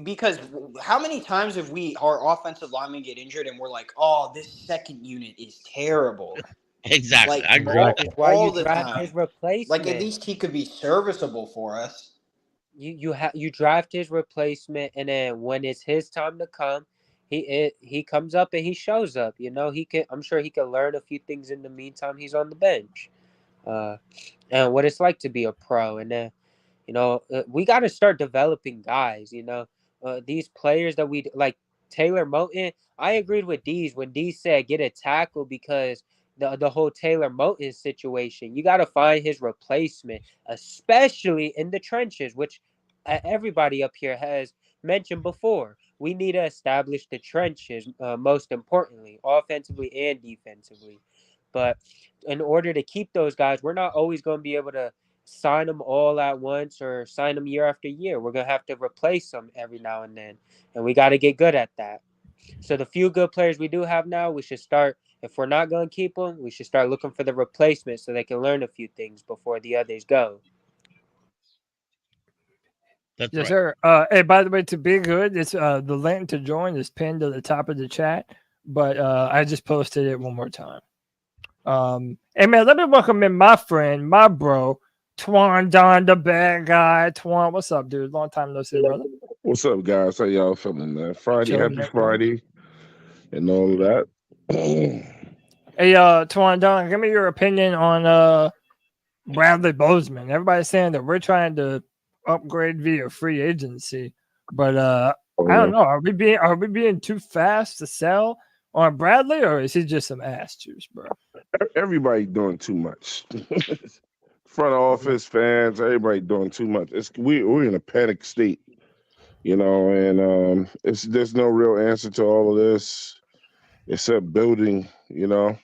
because how many times have our offensive linemen get injured and we're like, oh, this second unit is terrible. Exactly. Like, I agree. Why all you the draft time. his replacement? Like, at least he could be serviceable for us. You draft his replacement, and then when it's his time to come, he comes up and he shows up. You know, I'm sure he can learn a few things in the meantime. He's on the bench, and what it's like to be a pro. And then, you know, we got to start developing guys. You know, these players that we like, Taylor Moton. I agreed with Deez when Deez said get a tackle because the whole Taylor Moton situation. You got to find his replacement, especially in the trenches, which everybody up here has mentioned before. We need to establish the trenches, most importantly, offensively and defensively. But in order to keep those guys, we're not always going to be able to sign them all at once or sign them year after year. We're going to have to replace them every now and then, and we got to get good at that. So the few good players we do have now, we should start. If we're not going to keep them, we should start looking for the replacement so they can learn a few things before the others go. That's yes, right. sir. Hey, by the way, to be good, it's the link to join is pinned at the top of the chat, but I just posted it one more time. Hey, man, let me welcome in my friend, my bro, Twan Don, the bad guy. Twan, what's up, dude? Long time no see, brother. What's up, guys? How y'all feeling, man? Friday, Chilling, happy Friday, and all of that. Hey, Twan Don, give me your opinion on Bradley Bozeman. Everybody's saying that we're trying to upgrade via free agency, but I don't know. Are we being too fast to sell on Bradley, or is he just some ass juice, bro? Everybody doing too much. Front office, fans, everybody doing too much. We're in a panic state, you know, and there's no real answer to all of this except building, you know.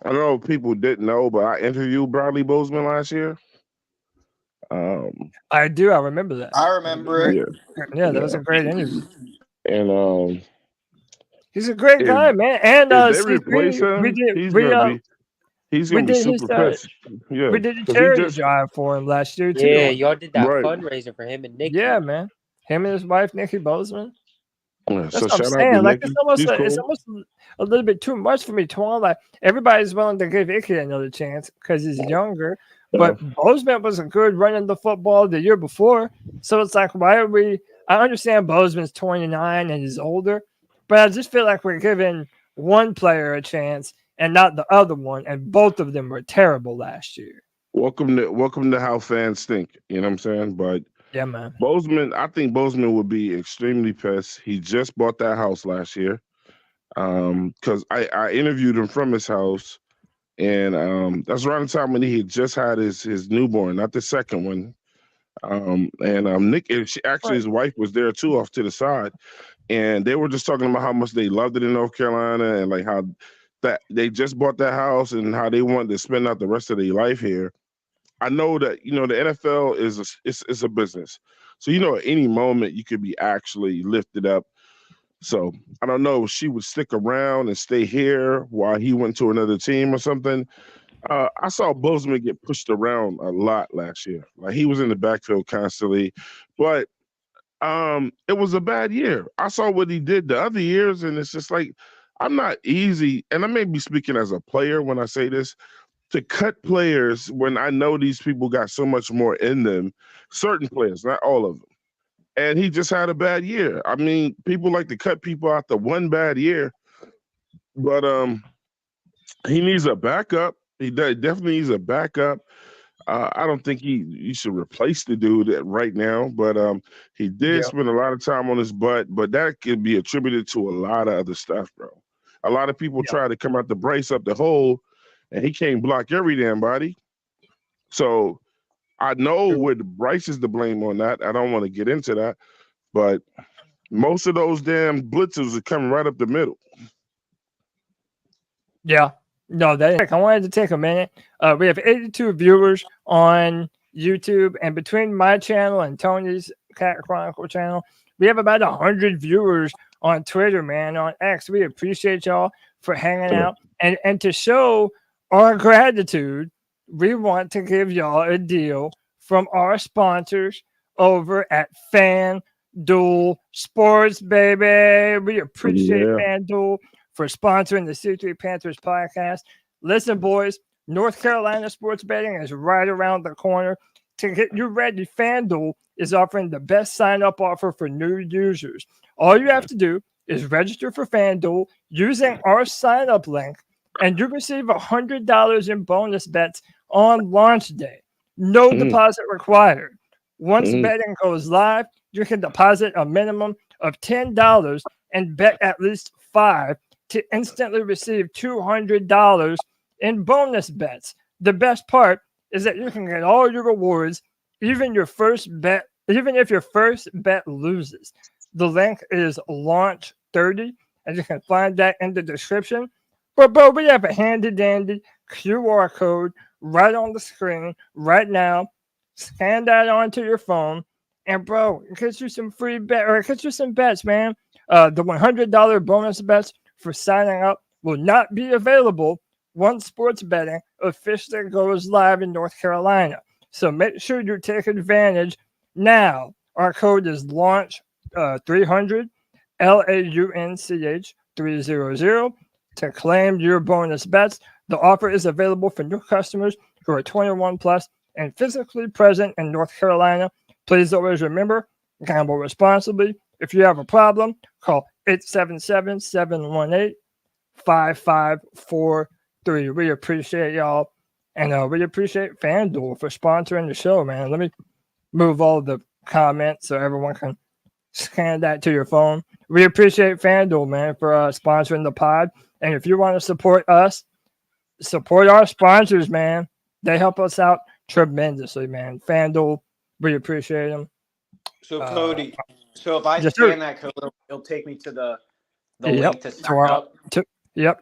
I don't know if people didn't know, but I interviewed Bradley Bozeman last year. I do. I remember that. I remember it. Yeah, that was a great interview. And he's a great guy, man. And if they replace him, he's gonna be super pissed. Yeah, we did a charity drive for him last year too. Yeah, y'all did that fundraiser for him and Nikki. Yeah, man. Him and his wife Nikki Boseman. That's So what I'm shout out to saying. Like Nikki. it's She's almost cool. a little bit too much for me. Like everybody's willing to give Icky another chance because he's younger. But Boseman was a good running the football the year before. So it's like, why are we? I understand Bozeman's 29 and he's older, but I just feel like we're giving one player a chance and not the other one. And both of them were terrible last year. Welcome to how fans think. You know what I'm saying? But Yeah, man. Bozeman, I think Bozeman would be extremely pissed. He just bought that house last year. Because I interviewed him from his house, and that's around the time when he had just had his newborn, not the second one. Nick, and his wife was there too, off to the side, and they were just talking about how much they loved it in North Carolina, and like how that they just bought that house and how they wanted to spend out the rest of their life here. I know that the NFL is a business, so at any moment you could be actually lifted up. So I don't know if she would stick around and stay here while he went to another team or something. I saw Bozeman get pushed around a lot last year. Like he was in the backfield constantly, but it was a bad year. I saw what he did the other years, and it's just like I'm not easy, and I may be speaking as a player when I say this, to cut players when I know these people got so much more in them. Certain players, not all of them. And he just had a bad year. I mean, people like to cut people after one bad year, but he needs a backup. He definitely needs a backup. I don't think you should replace the dude right now, but he did spend a lot of time on his butt, but that could be attributed to a lot of other stuff, bro. A lot of people try to come out the Bryce up the hole, and he can't block every damn body. So I know what Bryce is to blame on that. I don't want to get into that, but most of those damn blitzers are coming right up the middle. Yeah. No, I wanted to take a minute. We have 82 viewers on YouTube, and between my channel and Tony's Cat Chronicle channel, we have about 100 viewers on Twitter, man, on X. We appreciate y'all for hanging out. And to show our gratitude, we want to give y'all a deal from our sponsors over at FanDuel Sports, baby. We appreciate FanDuel for sponsoring the C3 Panthers podcast. Listen, boys, North Carolina sports betting is right around the corner. To get you ready, FanDuel is offering the best sign-up offer for new users. All you have to do is register for FanDuel using our sign-up link, and you receive $100 in bonus bets on launch day. No deposit required. Once betting goes live, you can deposit a minimum of $10 and bet at least $5 to instantly receive $200 in bonus bets. The best part is that you can get all your rewards, even if your first bet loses. The link is launch30, and you can find that in the description. But bro, we have a handy dandy QR code right on the screen right now. Scan that onto your phone, and bro, it gets you some free bet, or it gets you some bets, man. The $100 bonus bets for signing up will not be available once sports betting officially goes live in North Carolina. So make sure you take advantage now. Our code is launch300, LAUNCH 300, to claim your bonus bets. The offer is available for new customers who are 21 plus and physically present in North Carolina. Please always remember, gamble responsibly. If you have a problem, call 877-718-5543. We appreciate y'all, and we appreciate FanDuel for sponsoring the show, man. Let me move all the comments so everyone can scan that to your phone. We appreciate FanDuel, man, for sponsoring the pod. And if you want to support us, support our sponsors, man. They help us out tremendously, man. FanDuel, we appreciate them. So Cody, so if I scan that code, it'll take me to the link to sign up.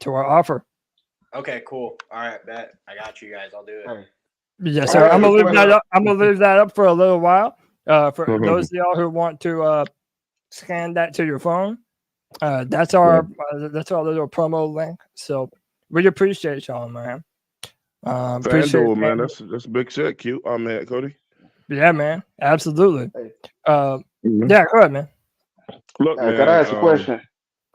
To our offer. Okay, cool. All right, bet. I got you guys. I'll do it. Yes, sir. I'm gonna leave that up. I'm gonna leave that up for a little while. For those of y'all who want to scan that to your phone, that's our little promo link. So we appreciate y'all, man. FanDuel, man, that's big shit. Cute. Oh man, Cody. Yeah, man. Absolutely. Yeah, go ahead, man. Look, Could I man. ask a question?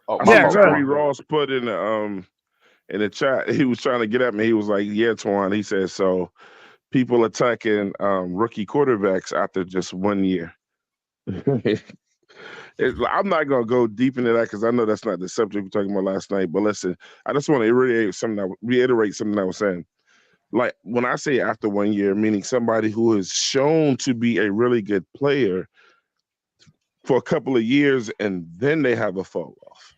Oh, I my see Yeah, fault. go ahead. Terry Ross put in the chat. He was trying to get at me. He was like, "Yeah, Twan." He said, "So people attacking rookie quarterbacks after just 1 year." I'm not gonna go deep into that because I know that's not the subject we're talking about last night. But listen, I just want to reiterate something I was saying. Like when I say after 1 year, meaning somebody who is shown to be a really good player for a couple of years and then they have a fall off.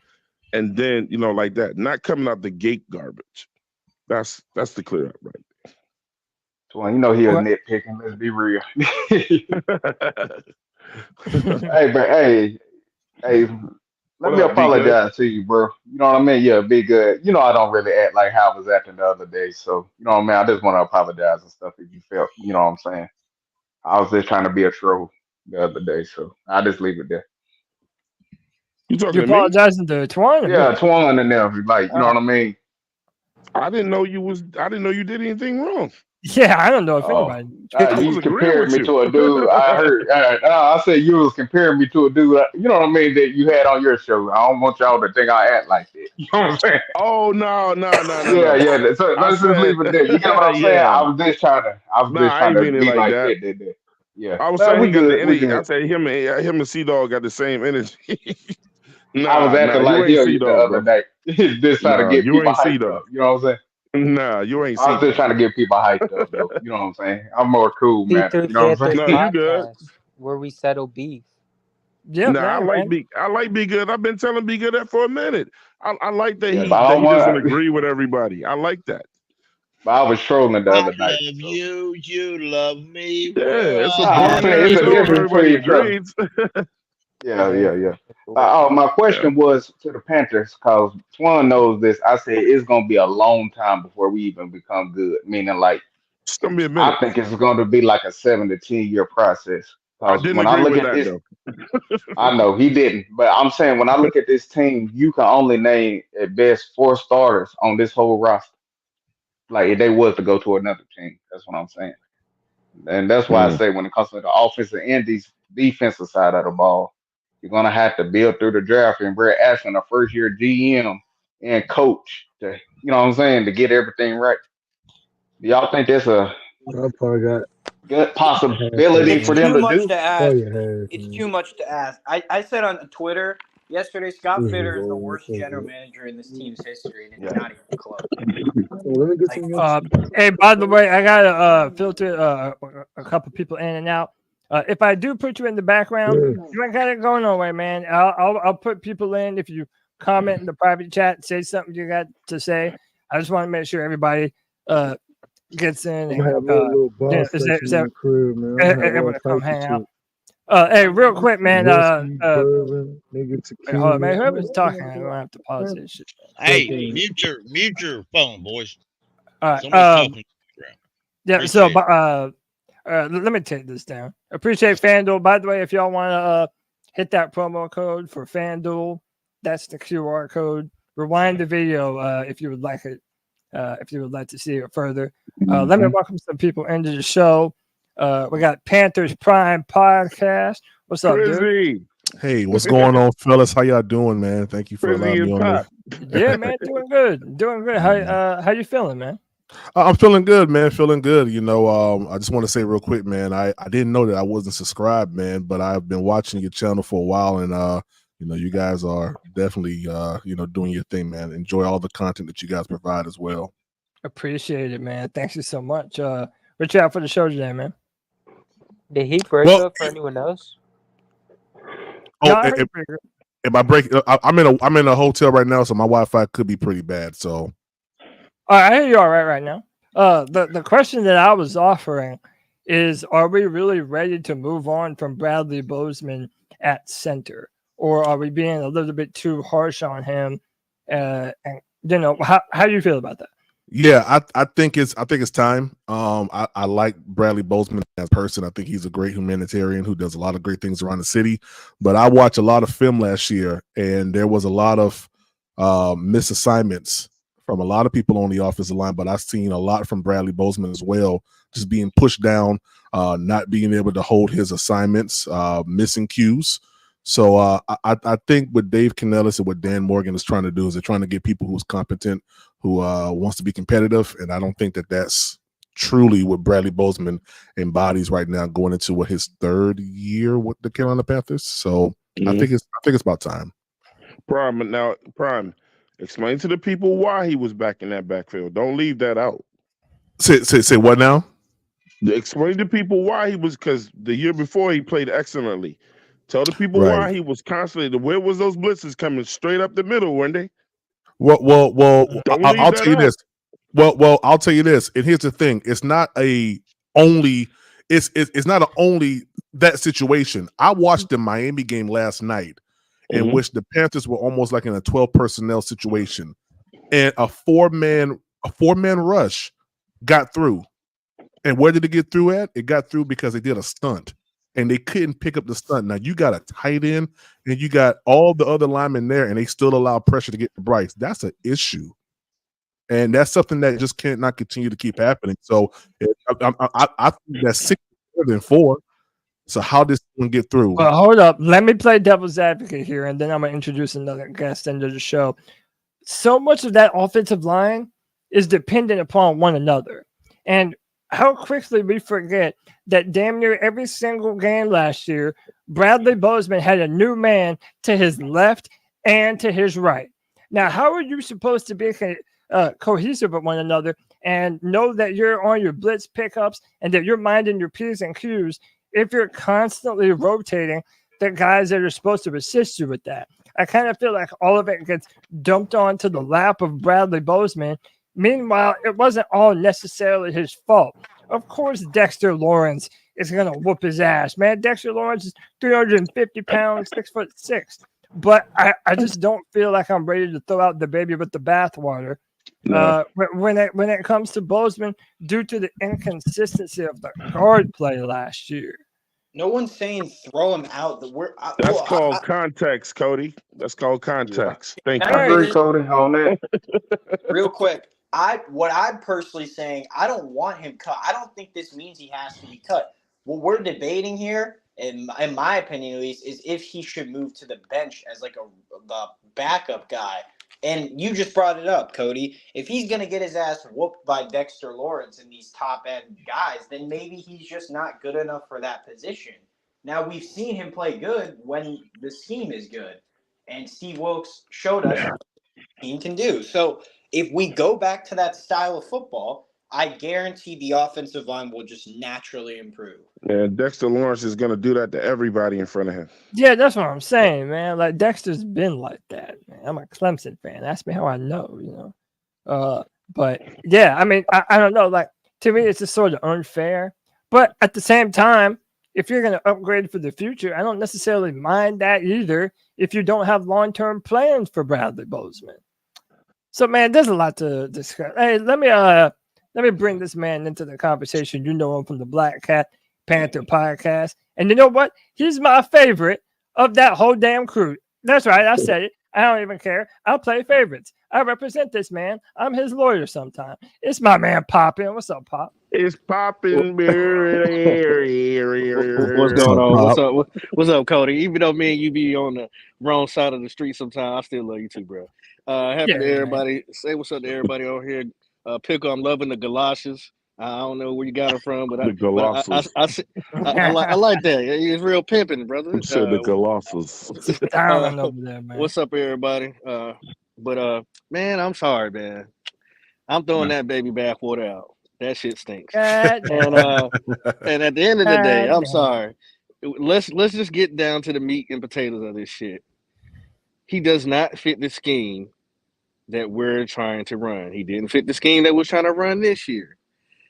And then, like that, not coming out the gate garbage. That's the clear up, right? Well, he was What? nitpicking. Let's be real. Hey, but hey, let What me up, Be Good? apologize to you, bro. You know what I mean? Yeah, be good. I don't really act like how I was acting the other day. So, you know what I mean? I just want to apologize and stuff if you felt, you know what I'm saying? I was just trying to be a troll the other day. So I'll just leave it there. You talking You to me? apologizing to Twan? Yeah, Twan and them, like, you know what I mean? I didn't know you did anything wrong. Yeah, I don't know if Oh, anybody. I was you agreeing compared with me you. to a dude. I heard. I said you was comparing me to a dude. You know what I mean? That you had on your show. I don't want y'all to think I act like that. You know what I'm saying? Oh no. Yeah. So let's just leave it there. You get what I'm saying? Yeah. I was just trying I ain't to mean it be like like that. that. Yeah. I was Well, saying we he got the good. We energy. I good. said him and C-Dog got the same energy. I was acting you like ain't you the C-Dog, other bro. day. Just trying to No, get you people ain't hyped C-Dog. up. You know what I'm saying? Nah, you ain't I was just C-Dog. trying to get people hyped up, though. You know what I'm saying? I'm more cool, man. C3 You know what I'm Panthers saying? No, you good. podcast where we settle beef. Yep, Nah, man, man. I like Be Good. I've been telling Be Good that for a minute. I like that Yeah, but he doesn't agree with everybody. I like that. But I was trolling the I other night. love So. you. You love me. Yeah, We're it's a a I'm grown saying ass it's a show if difference everybody between trolling. agrees. Yeah. My question was to the Panthers because Twan knows this. I said it's gonna be a long time before we even become good. Meaning, like It's gonna be a I minute. think it's going to be like a 7 to 10 year process. I Because didn't when I agree look with at that this, though. I know he didn't, but I'm saying when I look at this team, you can only name at best 4 starters on this whole roster. Like if they was to go to another team, that's what I'm saying. And that's why I say when it comes to the offensive and defensive side of the ball, you're gonna have to build through the draft. And we're asking a first year GM and coach to, you know what I'm saying, to get everything right. Do y'all think that's a I probably got good possibility It's for them too to much do? to ask. probably half. It's too much to ask. I said on Twitter yesterday, Scott Fitter is the worst general manager in this team's history, and it's not even close. Let me get some. Hey, by the way, I gotta filter a couple people in and out. If I do put you in the background, you ain't gotta go nowhere, man. I'll put people in if you comment in the private chat, say something you got to say. I just want to make sure everybody gets in. I'm gonna have a little bar section in the crib, man. I'm gonna have all come types hang of out. shit. Hey, real quick, man. Whiskey, bourbon, nigga, Wait, tequila. hold on, man. Whoever's talking, I'm gonna have to pause this shit. Hey, mute your phone, boys. All right. Somebody's talking. Yeah. Appreciate So, let me take this down. Appreciate FanDuel. By the way, if y'all want to hit that promo code for FanDuel, that's the QR code. Rewind the video if you would like it. If you would like to see it further. Let me welcome some people into the show. We got Panthers Prime Podcast. What's up, dude? Hey, what's going on, fellas? How y'all doing, man? Thank you for allowing me on there. Yeah, man, doing good. How you feeling, man? I'm feeling good, man. Feeling good. I just want to say real quick, man. I didn't know that I wasn't subscribed, man, but I've been watching your channel for a while, and you guys are definitely doing your thing, man. Enjoy all the content that you guys provide as well. Appreciate it, man. Thanks you so much. What you out for the show today, man? Did he break up for anyone else? Oh, if I break, I'm in a hotel right now, so my Wi-Fi could be pretty bad. So, I hear you all right now. The question that I was offering is: are we really ready to move on from Bradley Bozeman at center, or are we being a little bit too harsh on him? And how do you feel about that? Yeah, I think it's time. I like Bradley Bozeman as a person. I think he's a great humanitarian who does a lot of great things around the city. But I watched a lot of film last year, and there was a lot of misassignments from a lot of people on the offensive line. But I've seen a lot from Bradley Bozeman as well, just being pushed down, not being able to hold his assignments, missing cues. So I think what Dave Canellis and what Dan Morgan is trying to do is they're trying to get people who's competent, who wants to be competitive, and I don't think that that's truly what Bradley Bozeman embodies right now, going into his third year with the Carolina Panthers. So I think it's about time. Prime, explain to the people why he was back in that backfield. Don't leave that out. Say what now? Explain to people why he was, because the year before he played excellently. Tell the people why he was constantly. Where was those blitzes coming straight up the middle, weren't they? Well, I'll tell you this. Well, I'll tell you this. And here's the thing: it's not only that situation. I watched the Miami game last night, in which the Panthers were almost like in a 12 personnel situation, and a four man rush got through. And where did it get through at? It got through because they did a stunt. And they couldn't pick up the stunt. Now you got a tight end and you got all the other linemen there, and they still allow pressure to get to Bryce. That's an issue, and that's something that just cannot continue to keep happening. So I think that's 6 more than 4. So how does one get through? Well, hold up. Let me play devil's advocate here, and then I'm gonna introduce another guest into the show. So much of that offensive line is dependent upon one another, and how quickly we forget that damn near every single game last year, Bradley Bozeman had a new man to his left and to his right. Now, how are you supposed to be cohesive with one another and know that you're on your blitz pickups and that you're minding your P's and Q's if you're constantly rotating the guys that are supposed to assist you with that? I kind of feel like all of it gets dumped onto the lap of Bradley Bozeman. Meanwhile, it wasn't all necessarily his fault. Of course, Dexter Lawrence is going to whoop his ass, man. Dexter Lawrence is 350 pounds, 6'6". But I just don't feel like I'm ready to throw out the baby with the bathwater. No. When it comes to Bozeman, due to the inconsistency of the guard play last year. No one's saying throw him out. That's called context, Cody. That's called context. Thank you. I agree, Cody, on that. Real quick, what I'm personally saying, I don't want him cut. I don't think this means he has to be cut. What we're debating here, in my opinion at least, is if he should move to the bench as like the backup guy. And you just brought it up, Cody. If he's going to get his ass whooped by Dexter Lawrence and these top-end guys, then maybe he's just not good enough for that position. Now, we've seen him play good when the scheme is good. And Steve Wilkes showed us what the team can do. So if we go back to that style of football, I guarantee the offensive line will just naturally improve. Yeah, Dexter Lawrence is going to do that to everybody in front of him. Yeah, that's what I'm saying, man. Like, Dexter's been like that, man. I'm a Clemson fan. Ask me how I know, you know. But, yeah, I mean, I don't know. Like, to me, it's just sort of unfair. But at the same time, if you're going to upgrade for the future, I don't necessarily mind that either if you don't have long-term plans for Bradley Bozeman. So, man, there's a lot to discuss. Hey, let me bring this man into the conversation. You know him from the Black Cat Panther podcast. And you know what? He's my favorite of that whole damn crew. That's right. I said it. I don't even care. I'll play favorites. I represent this man. I'm his lawyer sometime. It's my man Poppin'. What's up, Pop? It's popping. What's going on? What's up, Cody? Even though me and you be on the wrong side of the street sometimes, I still love you too, bro. Happy to everybody. Man. Say what's up to everybody on here. Pickle, I'm loving the galoshes. I don't know where you got it from, but I like that. It's real pimping, brother. You said the galoshes. What's up, everybody? Man, I'm sorry, man. I'm throwing that baby bathwater out. That shit stinks. And at the end of the day, I'm sorry. Let's just get down to the meat and potatoes of this shit. He does not fit the scheme that we're trying to run. He didn't fit the scheme that we're trying to run this year.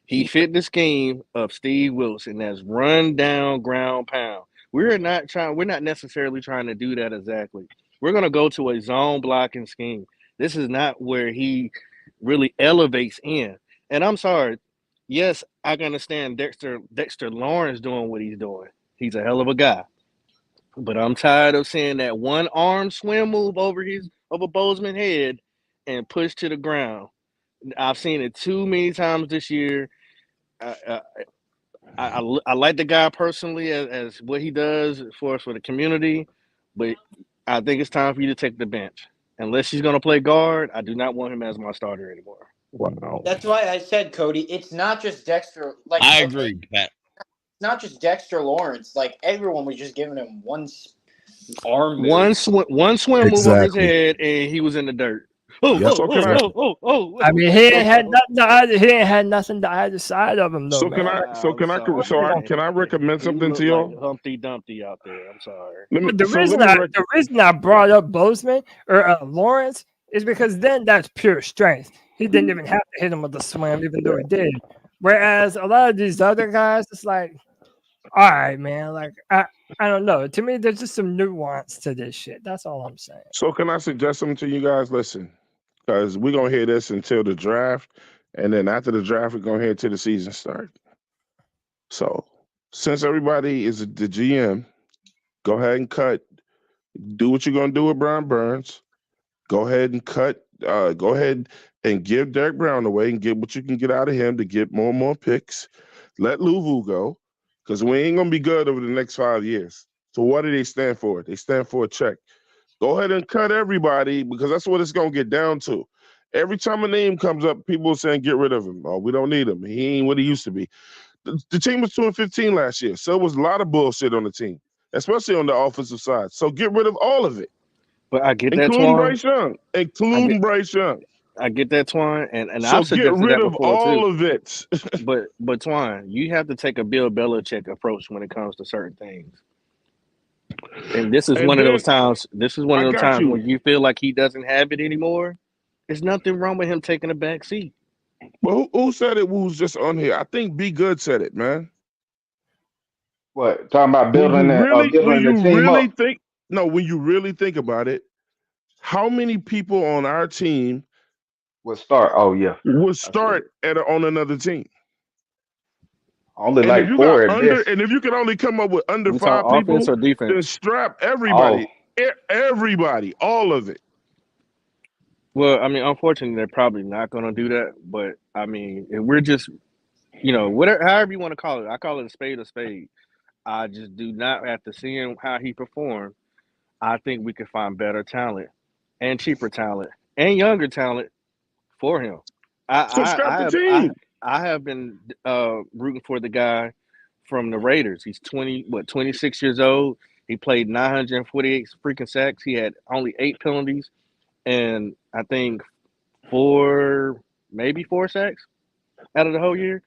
He fit the scheme of Steve Wilson. That's run down, ground pound. We're not necessarily trying to do that exactly. We're going to go to a zone blocking scheme. This is not where he really elevates in. And I'm sorry. Yes, I can understand Dexter Lawrence doing what he's doing. He's a hell of a guy. But I'm tired of seeing that one arm swim move over Bozeman's head and push to the ground. I've seen it too many times this year. I like the guy personally as what he does for us for the community, but I think it's time for you to take the bench. Unless he's going to play guard, I do not want him as my starter anymore. Wow. That's why I said, Cody, it's not just Dexter. Like, I okay, agree, Pat. it's not just Dexter Lawrence. Like, everyone was just giving him one arm move. One swim move over his Exactly. head, and he was in the dirt. Oh, Yep. So can I? I mean, he ain't had nothing. He ain't had nothing to either side of him, though, So man. can I recommend something to y'all? Like Humpty Dumpty out there. I'm sorry. The reason I brought up Bozeman or Lawrence is because then that's pure strength. He didn't even have to hit him with the swim, even though he did. Whereas a lot of these other guys, it's like, all right, man. Like I don't know. To me, there's just some nuance to this shit. That's all I'm saying. So can I suggest something to you guys? Listen, because we're gonna hear this until the draft, and then after the draft, we're gonna hear till the season start. So since everybody is the GM, go ahead and cut. Do what you're gonna do with Brian Burns. Go ahead and cut. Go ahead and give Derrick Brown away and get what you can get out of him to get more and more picks. Let Louvu go, because we ain't gonna be good over the next 5 years. So what do they stand for? They stand for a check. Go ahead and cut everybody, because that's what it's gonna get down to. Every time a name comes up, people are saying get rid of him. Oh, we don't need him. He ain't what he used to be. The team was 2-15 last year, so it was a lot of bullshit on the team, especially on the offensive side. So get rid of all of it. But I get that, including Twan. Bryce Young. Including Bryce Young. I get that, Twan, and So I've suggested get rid that of before all too. of it. but Twan, you have to take a Bill Belichick approach when it comes to certain things. And this is And one of then- those times. This is one I of those got times you. when you feel like he doesn't have it anymore. There's nothing wrong with him taking a back seat. But who said it was just on here? I think Be Good said it, man. What, talking about When building you the team really up? think, no, when you really think about it, how many people on our team Would start. Oh yeah, would start on another team? only And like if you 4 got at under, best. and if you can only come up with under We talk 5 people, offense or defense? then strap everybody, everybody, all of it. Well, I mean, unfortunately, they're probably not going to do that. But I mean, if we're just, whatever, however you want to call it, I call it a spade. I just do not, after seeing how he performed, I think we could find better talent and cheaper talent and younger talent for him. So scrap the team. I have been rooting for the guy from the Raiders. He's 26 years old. He played 948 freaking sacks. He had only 8 penalties, and I think 4 sacks out of the whole year.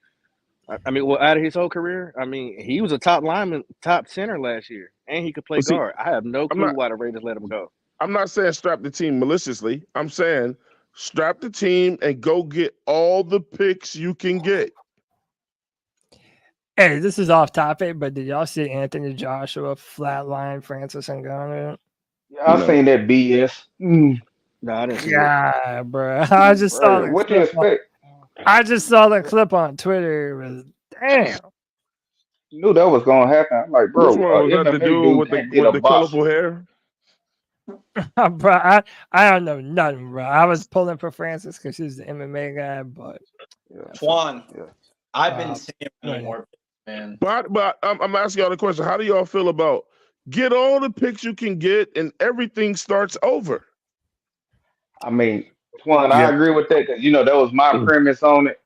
I mean, out of his whole career. I mean, he was a top lineman, top center last year, and he could play guard. I have no clue why the Raiders let him go. I'm not saying strap the team maliciously. I'm saying strap the team and go get all the picks you can get. Hey, this is off topic, but did y'all see Anthony Joshua flatline Francis Ngannou? Yeah, I seen that BS. No, I didn't see it. Yeah, bro. I just saw the What you expect? I just saw the clip on Twitter. It was damn. Knew that was gonna happen. I'm like, bro, Which one was that the MMA dude with did the a box. colorful hair? Bro, I don't know nothing, bro. I was pulling for Francis because she's the MMA guy, but Twan, I've been seeing more, man. But I'm asking y'all the question: how do y'all feel about get all the picks you can get and everything starts over? I mean, Twan, I agree with that because that was my premise on it.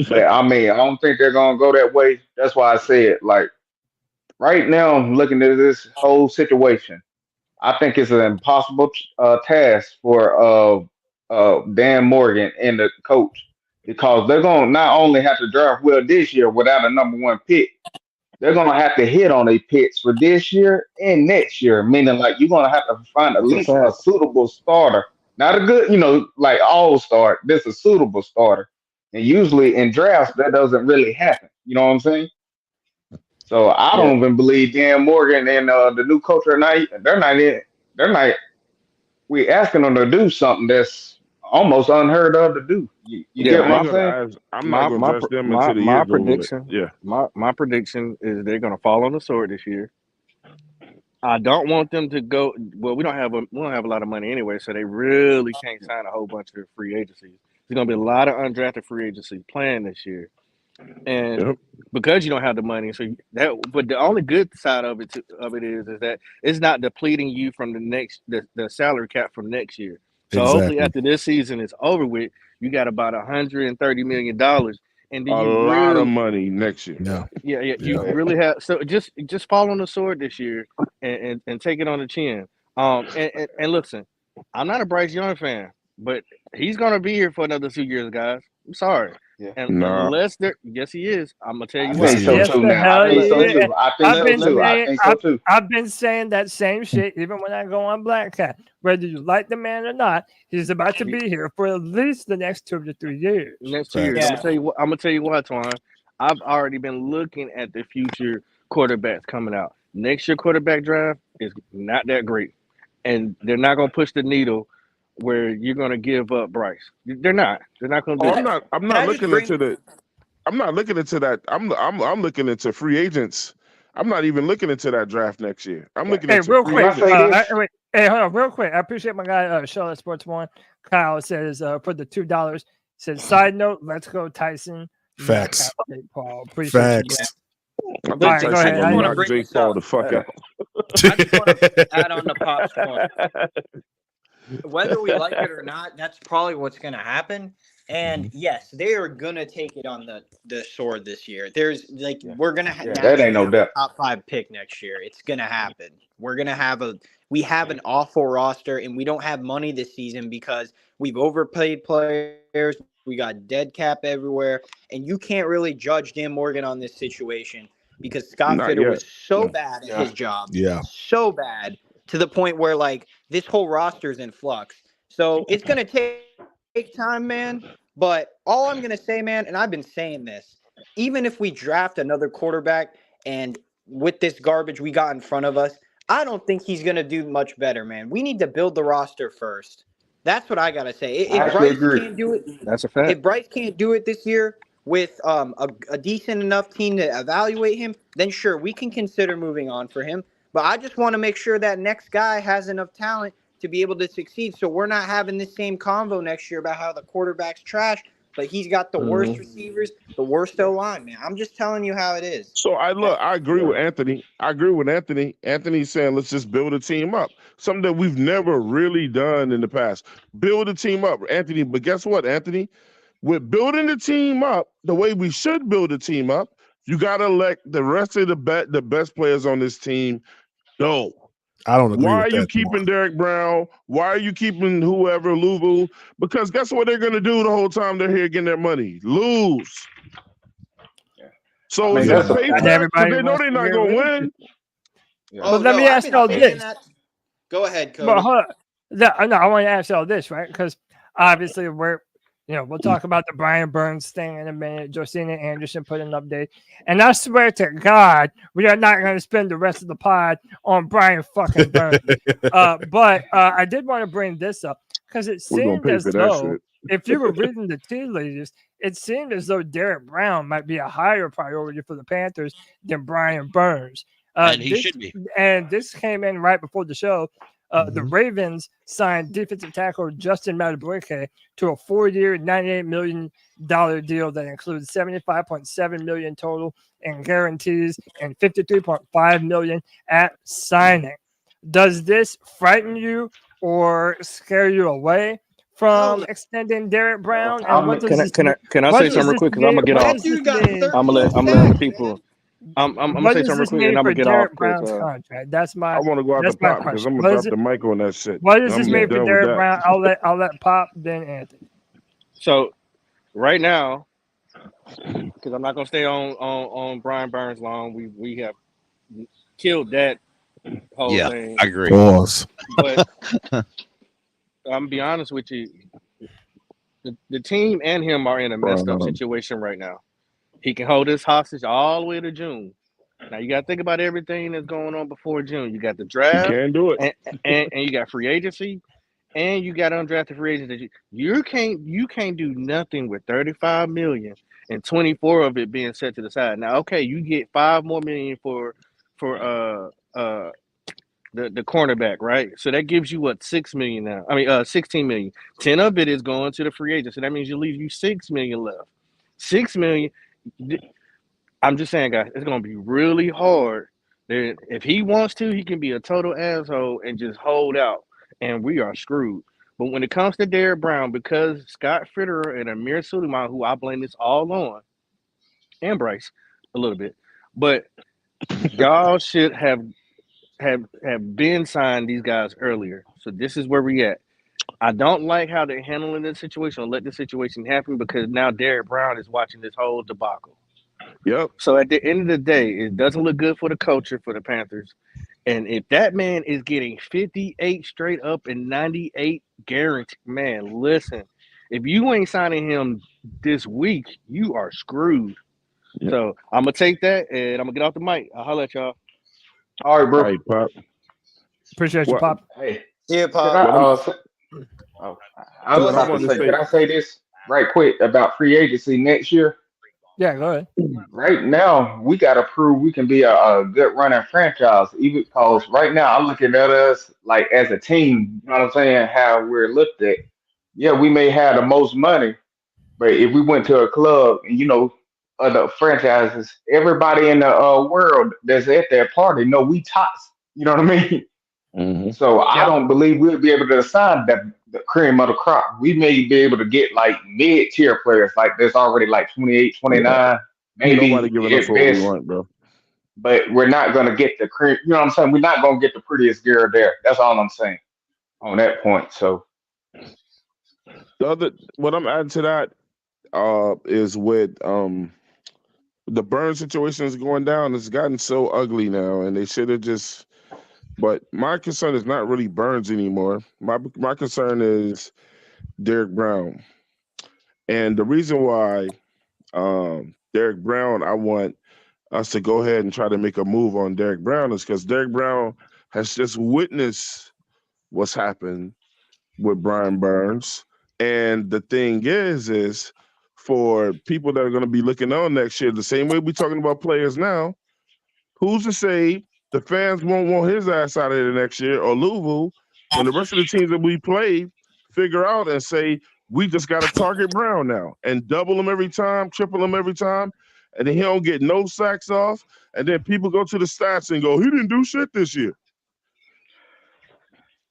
But I mean, I don't think they're gonna go that way. That's why I said, like, right now, I'm looking at this whole situation. I think it's an impossible task for Dan Morgan and the coach because they're gonna not only have to draft well this year without a number 1 pick, they're gonna have to hit on their picks for this year and next year. Meaning, like, you're gonna have to find at least a suitable starter, not a good, like all star. This is a suitable starter, and usually in drafts that doesn't really happen. You know what I'm saying? So I don't even believe Dan Morgan and the new coach are not. They're not. We asking them to do something that's almost unheard of to do. You get what I'm saying? I'm not going to judge them until the year's over with. Yeah. My prediction is they're going to fall on the sword this year. I don't want them to go. Well, we don't have a lot of money anyway, so they really can't sign a whole bunch of free agencies. There's going to be a lot of undrafted free agency playing this year. and because you don't have the money, so that. But the only good side of it is that it's not depleting you from the salary cap from next year. So hopefully after this season is over with, you got about $130 million, and then A lot of money next year. Yeah. You really have. So just fall on the sword this year and take it on the chin. And listen, I'm not a Bryce Young fan, but he's gonna be here for another 2 years, guys. I'm sorry. Yeah. And unless yes, he is. I'm gonna tell you I why. think so too. Now I think so too. I think so too. I've been saying that same shit even when I go on Black Cat. Whether you like the man or not, he's about to be here for at least the next 2 to 3 years. Next 2 years. I'm gonna tell you what, Twan. I've already been looking at the future quarterbacks coming out. Next year quarterback draft is not that great, and they're not gonna push the needle where you're gonna give up Bryce. They're not. They're not gonna do that. I'm not looking into the. I'm not looking into that. I'm looking into free agents. I'm not even looking into that draft next year. I'm looking into real free quick. agents. Hey, hold on, real quick. I appreciate my guy Charlotte Sports One. Kyle says for the $2. Says side note. Let's go Tyson. Facts. Paul. Facts. I think Tyson gonna knock Jake Paul the fuck out. I just want to add on to Pop's point. Whether we like it or not, that's probably what's going to happen. And yes, they are going to take it on the sword this year. There's we're going to have that ain't no doubt. Top 5 pick next year. It's going to happen. We're going to have we have an awful roster, and we don't have money this season because we've overpaid players. We got dead cap everywhere, and you can't really judge Dan Morgan on this situation because Scott Fitter was so bad at his job. Yeah. So bad to the point where this whole roster is in flux. So it's going to take time, man. But all I'm going to say, man, and I've been saying this, even if we draft another quarterback and with this garbage we got in front of us, I don't think he's going to do much better, man. We need to build the roster first. That's what I got to say. If Bryce can't do it, that's a fact. If Bryce can't do it this year with a decent enough team to evaluate him, then sure, we can consider moving on for him. But I just want to make sure that next guy has enough talent to be able to succeed. So we're not having the same convo next year about how the quarterback's trash, but he's got the worst receivers, the worst O-line, man. I'm just telling you how it is. So I agree with Anthony. Anthony's saying let's just build a team up. Something that we've never really done in the past. Build a team up, Anthony. But guess what, Anthony? With building the team up the way we should build a team up, you got to let the rest of the best players on this team go. I don't agree. Why are you keeping Derrick Brown? Why are you keeping whoever, Louisville? Because guess what they're going to do the whole time they're here getting their money? Lose. So I mean, it's a paycheck, but they know they're not going to win. But let me ask y'all this. Go ahead, Cody. But hold on. No, I want to ask y'all this, right? Because obviously we'll talk about the Brian Burns thing in a minute. Josina Anderson put an update. And I swear to God, we are not going to spend the rest of the pod on Brian fucking Burns. But I did want to bring this up because it seemed as though, if you were reading the tea leaves, it seemed as though Derrick Brown might be a higher priority for the Panthers than Brian Burns. And he should be. And this came in right before the show. The Ravens signed defensive tackle Justin Madubuike to a 4-year, $98 million deal that includes $75.7 million total in guarantees and $53.5 million at signing. Does this frighten you or scare you away from extending Derrick Brown? And can I say something real quick? Because I'm gonna get off. I'm gonna let people. I'm gonna say something real quick, and I'm gonna get off. Contract. That's my. I want to go out the Pop because I'm gonna drop the mic on that shit. What does this mean for Derrick Brown? I'll let Pop then Anthony. So, right now, because I'm not gonna stay on Brian Burns long. We have killed that whole thing. I agree. But I'm gonna be honest with you. The team and him are in a messed up situation right now. He can hold his hostage all the way to June. Now you got to think about everything that's going on before June. You got the draft, you can't do it, and you got free agency, and you got undrafted free agents. That you can't do nothing with $35 million and 24 of it being set to the side. Now, okay, you get $5 more million for the cornerback, right? So that gives you what, $6 million now? I mean, $16 million. 10 of it is going to the free agent, so that means you leave you $6 million left. $6 million. I'm just saying, guys, it's gonna be really hard. If he wants to, he can be a total asshole and just hold out, and we are screwed. But when it comes to Derrick Brown, because Scott Fitterer and Amir Suleiman, who I blame this all on, and Bryce a little bit, but y'all should have been signed these guys earlier. So this is where we at. I don't like how they're handling this situation or let the situation happen because now Derrick Brown is watching this whole debacle. Yep. So at the end of the day, it doesn't look good for the culture for the Panthers. And if that man is getting 58 straight up and 98 guaranteed, man, listen, if you ain't signing him this week, you are screwed. Yep. So I'm going to take that and I'm going to get off the mic. I'll holler at y'all. All right, bro. Hey, Pop. Appreciate you, Pop. Hey. Yeah, Pop. I was about to say, can I say this right quick about free agency next year? Yeah, go ahead. Right now, we got to prove we can be a good running franchise. Even because right now, I'm looking at us like as a team, you know what I'm saying, how we're looked at. Yeah, we may have the most money, but if we went to a club and, other franchises, everybody in the world that's at that party know we tops. You know what I mean? Mm-hmm. So I don't believe we'll be able to assign the cream of the crop. We may be able to get like mid-tier players, like there's already like 28, 29, maybe nobody giving us what we want, bro. But we're not gonna get the cream. You know what I'm saying? We're not gonna get the prettiest girl there. That's all I'm saying on that point. So what I'm adding to that is with the burn situation is going down. It's gotten so ugly now, and they should have just. But my concern is not really Burns anymore. My concern is Derrick Brown. And the reason why Derrick Brown, I want us to go ahead and try to make a move on Derrick Brown is because Derrick Brown has just witnessed what's happened with Brian Burns. And the thing is for people that are going to be looking on next year, the same way we're talking about players now, who's to say the fans won't want his ass out of there next year or Louisville when the rest of the teams that we play figure out and say, we just got to target Brown now and double him every time, triple him every time, and then he don't get no sacks off. And then people go to the stats and go, he didn't do shit this year.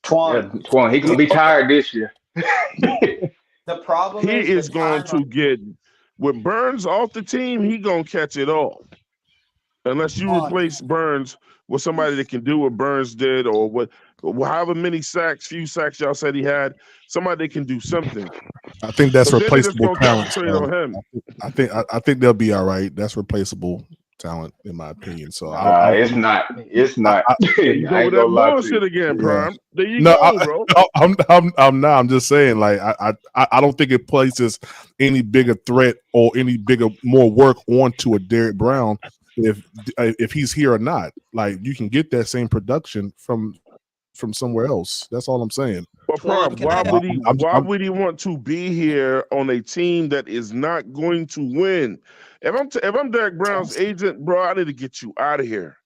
Twan, he gonna be tired this year. The problem is going to get with Burns off the team, he gonna catch it all. Unless you replace Burns with somebody that can do what Burns did, or however many few sacks y'all said he had, somebody that can do something. I think that's replaceable talent. On him. I think they'll be all right. That's replaceable talent, in my opinion. So it's not. You go with that bullshit again, Prime. There you go, bro. I'm not. I'm just saying, like I don't think it places any bigger threat or any more work onto a Derrick Brown if he's here or not. Like you can get that same production from somewhere else. That's all I'm saying. But Prime, why would he want to be here on a team that is not going to win? If I'm Derrick Brown's agent, bro, I need to get you out of here.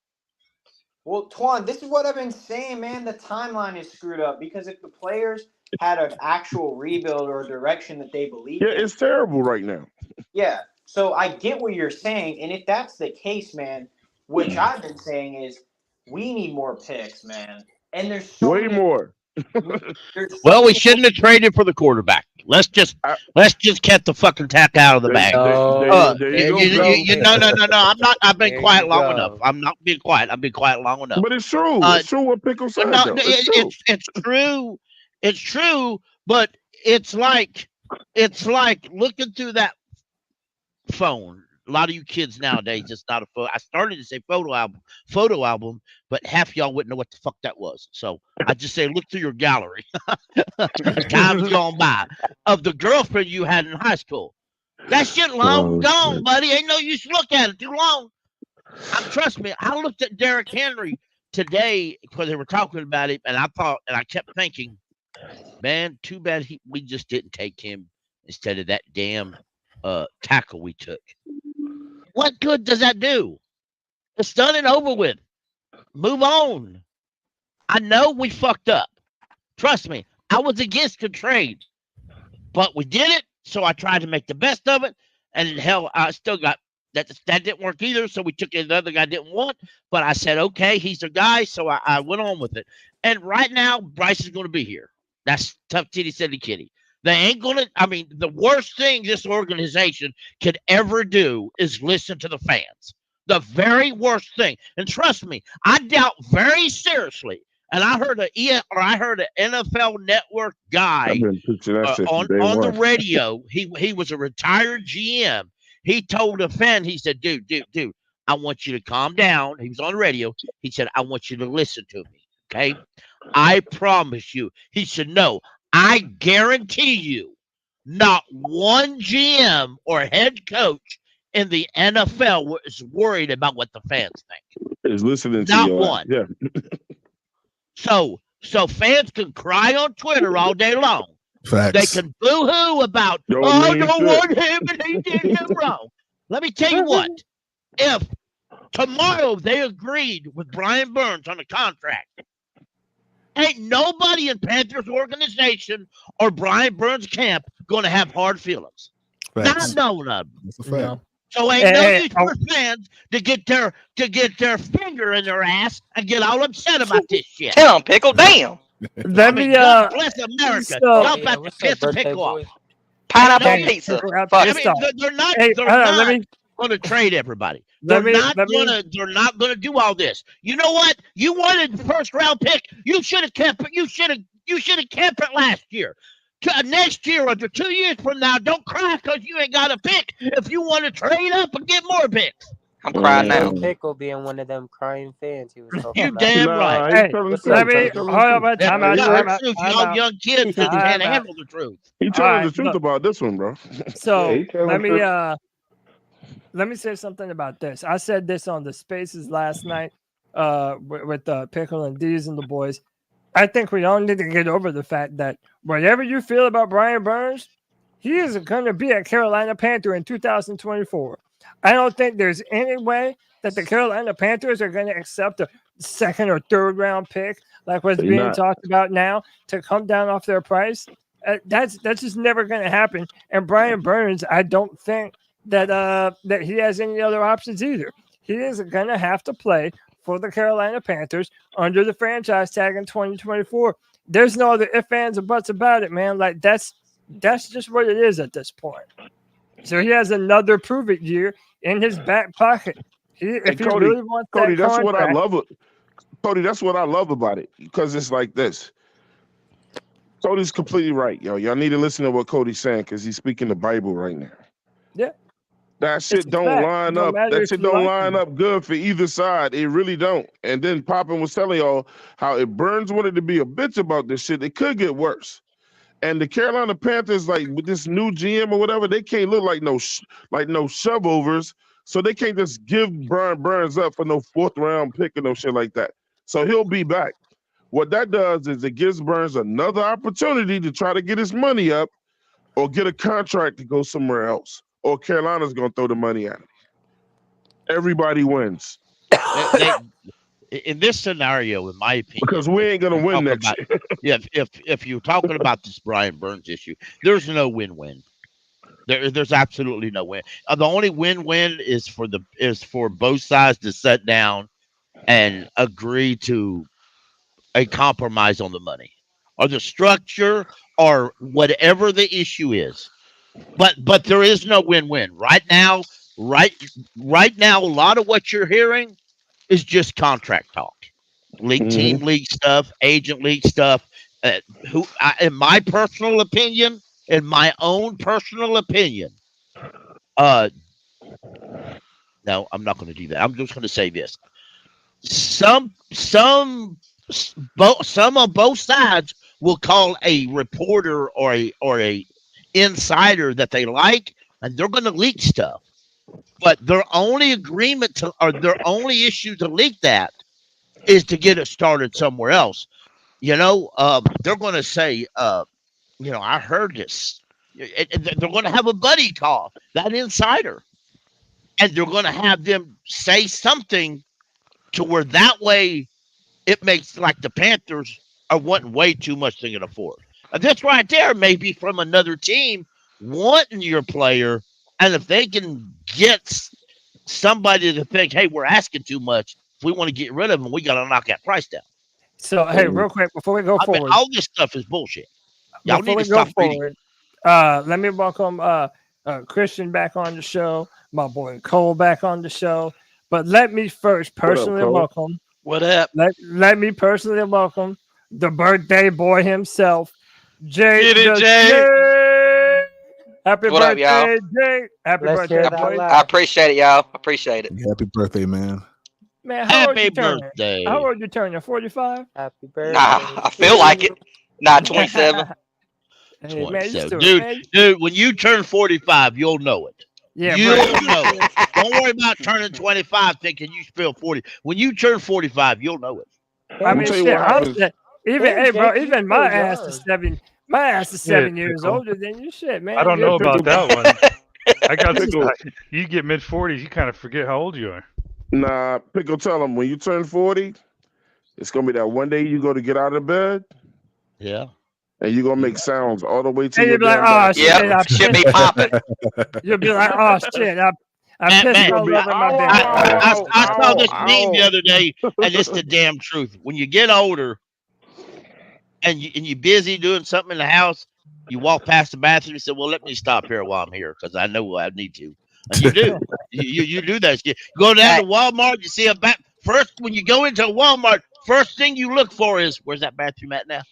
Well, Twan, this is what I've been saying, man. The timeline is screwed up because if the players had an actual rebuild or a direction that they believe in, it's terrible right now. Yeah. So I get what you're saying, and if that's the case, man, which I've been saying is we need more picks, man. And there's so way more. Well, we shouldn't have traded for the quarterback. Let's just get the fucking tack out of the bag. No. I'm not. I've been quiet long enough. I'm not being quiet. I've been quiet long enough. But it's true. It's true what Pickle said. It's true. It's true. But it's like looking through that phone. A lot of you kids nowadays, it's not a photo. I started to say photo album, but half y'all wouldn't know what the fuck that was. So I just say, look through your gallery. Time's gone by of the girlfriend you had in high school. That shit long gone, buddy. Ain't no use to look at it too long. Trust me. I looked at Derrick Henry today because they were talking about him, and I kept thinking, man, too bad we just didn't take him instead of that damn tackle we took. What good does that do? It's done and over with. Move on. I know we fucked up. Trust me, I was against the trade, but we did it, so I tried to make the best of it. And hell, I still got That didn't work either, so we took another guy I didn't want. But I said, okay, he's the guy, so I went on with it. And right now, Bryce is going to be here. That's tough titty city kitty. They ain't going to. I mean, the worst thing this organization could ever do is listen to the fans. The very worst thing. And trust me, I doubt very seriously. And I heard an NFL Network guy on the radio. He was a retired GM. He told a fan, he said, dude, I want you to calm down. He was on the radio. He said, I want you to listen to me. Okay. I promise you. He said, no, I guarantee you not one GM or head coach in the NFL is worried about what the fans think. Is listening to not you. One. Yeah. So fans can cry on Twitter all day long. Facts. They can boo-hoo about, I don't want him and he did him wrong. Let me tell you what. If tomorrow they agreed with Brian Burns on a contract, ain't nobody in Panthers organization or Brian Burns camp going to have hard feelings. Facts. Not none of them. That's a fact. So ain't no need for fans to get their finger in their ass and get all upset about this shit. Tell them, Pickle, damn. Let me God bless America. Y'all about to piss a pickle off. Pineapple pizza. I mean, they're not going to trade everybody. They're not going to do all this. You know what? You wanted the first round pick. You should have kept it. You should have kept it last year. Next year or 2 years from now, don't cry because you ain't got a pick. If you want to trade up and get more picks. I'm crying now. Pickle being one of them crying fans. He was talking you about. damn right. Hey, let me hold on. Time out. Y'all young kids that can't handle the truth. He telling the truth about this one, bro. So let me say something about this. I said this on the Spaces last night with Pickle and D's and the boys. I think we all need to get over the fact that whatever you feel about Brian Burns, he is going to be a Carolina Panther in 2024. I don't think there's any way that the Carolina Panthers are going to accept a second or third round pick like what's being talked about now to come down off their price. That's just never going to happen. And Brian Burns, I don't think that he has any other options either. He is going to have to play for the Carolina Panthers under the franchise tag in 2024. There's no other ifs, ands, or buts about it, man. Like that's just what it is at this point. So he has another prove it year in his back pocket. If he really wants Cody, that that's contract, what I love. Cody, that's what I love about it because it's like this. Cody's completely right, yo. Y'all need to listen to what Cody's saying because he's speaking the Bible right now. Yeah. That shit don't line up. That shit don't line up good for either side. It really don't. And then Poppin was telling y'all how if Burns wanted to be a bitch about this shit, it could get worse. And the Carolina Panthers, like with this new GM or whatever, they can't look like no shove-overs. So they can't just give Brian Burns up for no fourth round pick or no shit like that. So he'll be back. What that does is it gives Burns another opportunity to try to get his money up or get a contract to go somewhere else. Or Carolina's going to throw the money at him. Everybody wins. In this scenario, in my opinion, because we ain't going to win that shit. If you're talking about this Brian Burns issue, there's no win-win. There's absolutely no win. The only win-win is for both sides to sit down and agree to a compromise on the money or the structure or whatever the issue is. But there is no win-win right now. Right now, a lot of what you're hearing is just contract talk, team league stuff, agent league stuff. In my personal opinion, no, I'm not going to do that. I'm just going to say this: some on both sides will call a reporter or a insider that they like, and they're going to leak stuff. But their only agreement their only issue to leak that is to get it started somewhere else. They're going to say, I heard this. They're going to have a buddy call that insider, and they're going to have them say something to where that way it makes like the Panthers are wanting way too much they can afford. This right there may be from another team wanting your player, and if they can get somebody to think, hey, we're asking too much. If we want to get rid of them, we got to knock that price down. So, hey, real quick, before we go forward. All this stuff is bullshit. Y'all need to stop reading. Let me welcome Christian back on the show, my boy Cole back on the show. But let me first personally welcome. What up? Let me personally welcome the birthday boy himself, Jay. Get it, Jay. Happy What birthday, up, y'all? Jay. Happy birthday, boy. I appreciate it, y'all. Appreciate it. Happy birthday, man. Man, how old Happy you turning? birthday. How old you turning? 45? Happy birthday. Nah, I feel like it. Nah, 27. Hey, man, you still, dude, when you turn 45, you'll know it. Yeah, you'll know it. Don't worry about turning 25 thinking you spell 40. When you turn 45, you'll know it. I mean, shit. Even my ass is 7. My ass is 7 years older than you. Shit, man. I don't know about that one. I got you get mid-40s, you kind of forget how old you are. Nah, Pickle, tell them when you turn 40, it's gonna be that one day you go to get out of bed. Yeah. And you're gonna make sounds all the way to your you'll be like, oh shit, yep, should be popping. You'll be like, oh shit, I pissed all over my bed. I saw this meme the other day, and it's the damn truth. When you get older and you're busy doing something in the house, you walk past the bathroom and say, well, let me stop here while I'm here because I know I need to. And you do. you do that shit. You go down to Walmart, you see a first when you go into a Walmart, first thing you look for is where's that bathroom at now?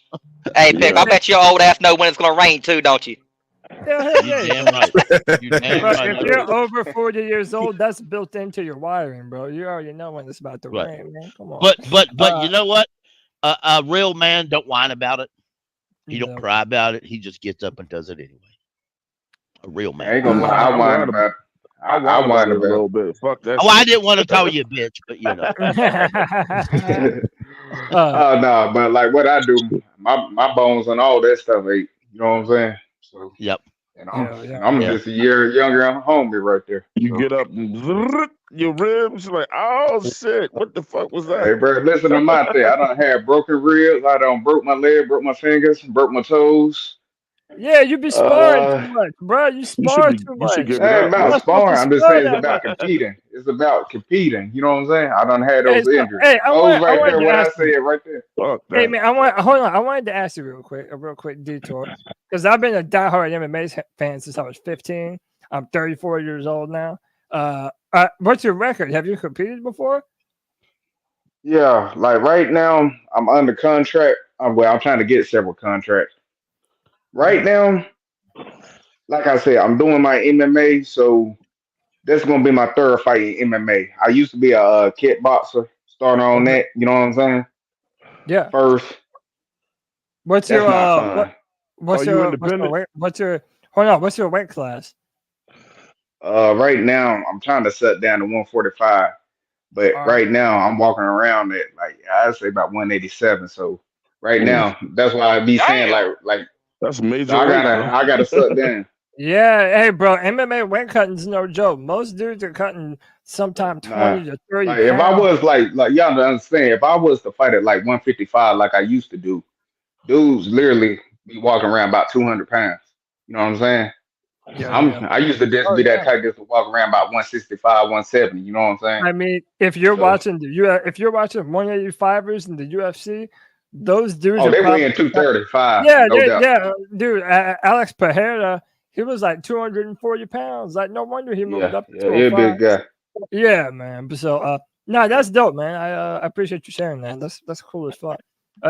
Hey, Pick, I bet your old ass know when it's gonna rain too, don't you? Yeah. Damn right. If you're over 40 years old, that's built into your wiring, bro. You already know when it's about to rain, man. Come on. But you know what? A real man don't whine about it. He don't cry about it. He just gets up and does it anyway. A real man. I ain't gonna lie. I whine about it. I whine about it a little bit. Fuck that. I didn't want to call you a bitch, but you know. No, but like what I do, my bones and all that stuff ain't. You know what I'm saying? So yep. And I'm just a year younger. I'm homie right there. You get up and your ribs like, oh shit, what the fuck was that? Hey, bro, listen to my thing. I done had broken ribs. I done broke my leg, broke my fingers, broke my toes. Yeah, you be sparring too much, bro. You spar too much. It ain't about sparring. I'm just saying it's about competing. It's about competing. You know what I'm saying? I done had those injuries. Hey, I wanted to ask you a real quick detour, because I've been a diehard MMA fan since I was 15. I'm 34 years old now. What's your record? Have you competed before? Yeah, like right now I'm under contract. I'm trying to get several contracts. Right now, like I said, I'm doing my MMA, so that's gonna be my third fight in MMA. I used to be a kickboxer, starting on that. You know what I'm saying? Yeah. First. What's your weight class? Right now I'm trying to set down to 145, but right now I'm walking around at I'd say about 187. So right now that's why I be saying like. That's major. So I gotta suck down. Yeah, hey, bro, MMA weight cutting's no joke. Most dudes are cutting sometime 20 to 30 pounds. If I was like y'all don't understand, if I was to fight at like 155 like I used to do, dudes literally be walking around about 200 pounds. You know what I'm saying? I used to just be that type just to walk around about 165, 170. You know what I'm saying? I mean, if you're watching 185ers in the UFC, those dudes they weigh 235. Yeah, dude. Alex Pereira, he was like 240 pounds. Like, no wonder he moved up to 205. He's a big guy. Yeah, man. So, no, that's dope, man. I appreciate you sharing that. That's cool as fuck.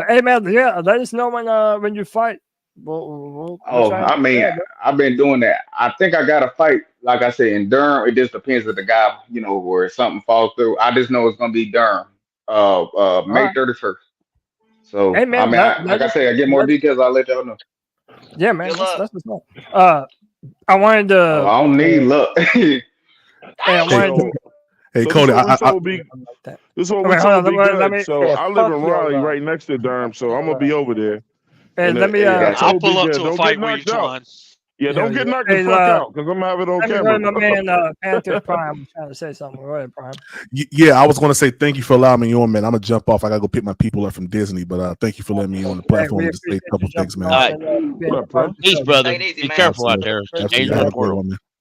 Hey, man, let us know when you fight. I've been doing that. I think I got to fight. Like I said, in Durham, it just depends if the guy, where something falls through. I just know it's gonna be Durham, May 31st. So, hey, man, like I say, I get more details, I'll let y'all know. Yeah, man. That's what's up. I wanted to. I don't need luck. Hey, Cody, this one we told be good. So I live in Raleigh, right next to Durham, so I'm gonna be over there. And let me. I'll pull up to a fight with you, John. Yeah, don't get knocked the fuck out because I'm gonna have it on camera. My man, Panther Prime, was trying to say something. Go ahead, Prime. Yeah, I was going to say thank you for allowing me on, man. I'm gonna jump off. I gotta go pick my people up from Disney, but thank you for letting me on the platform to say a couple things, man. All right. Peace, brother. Be careful out there.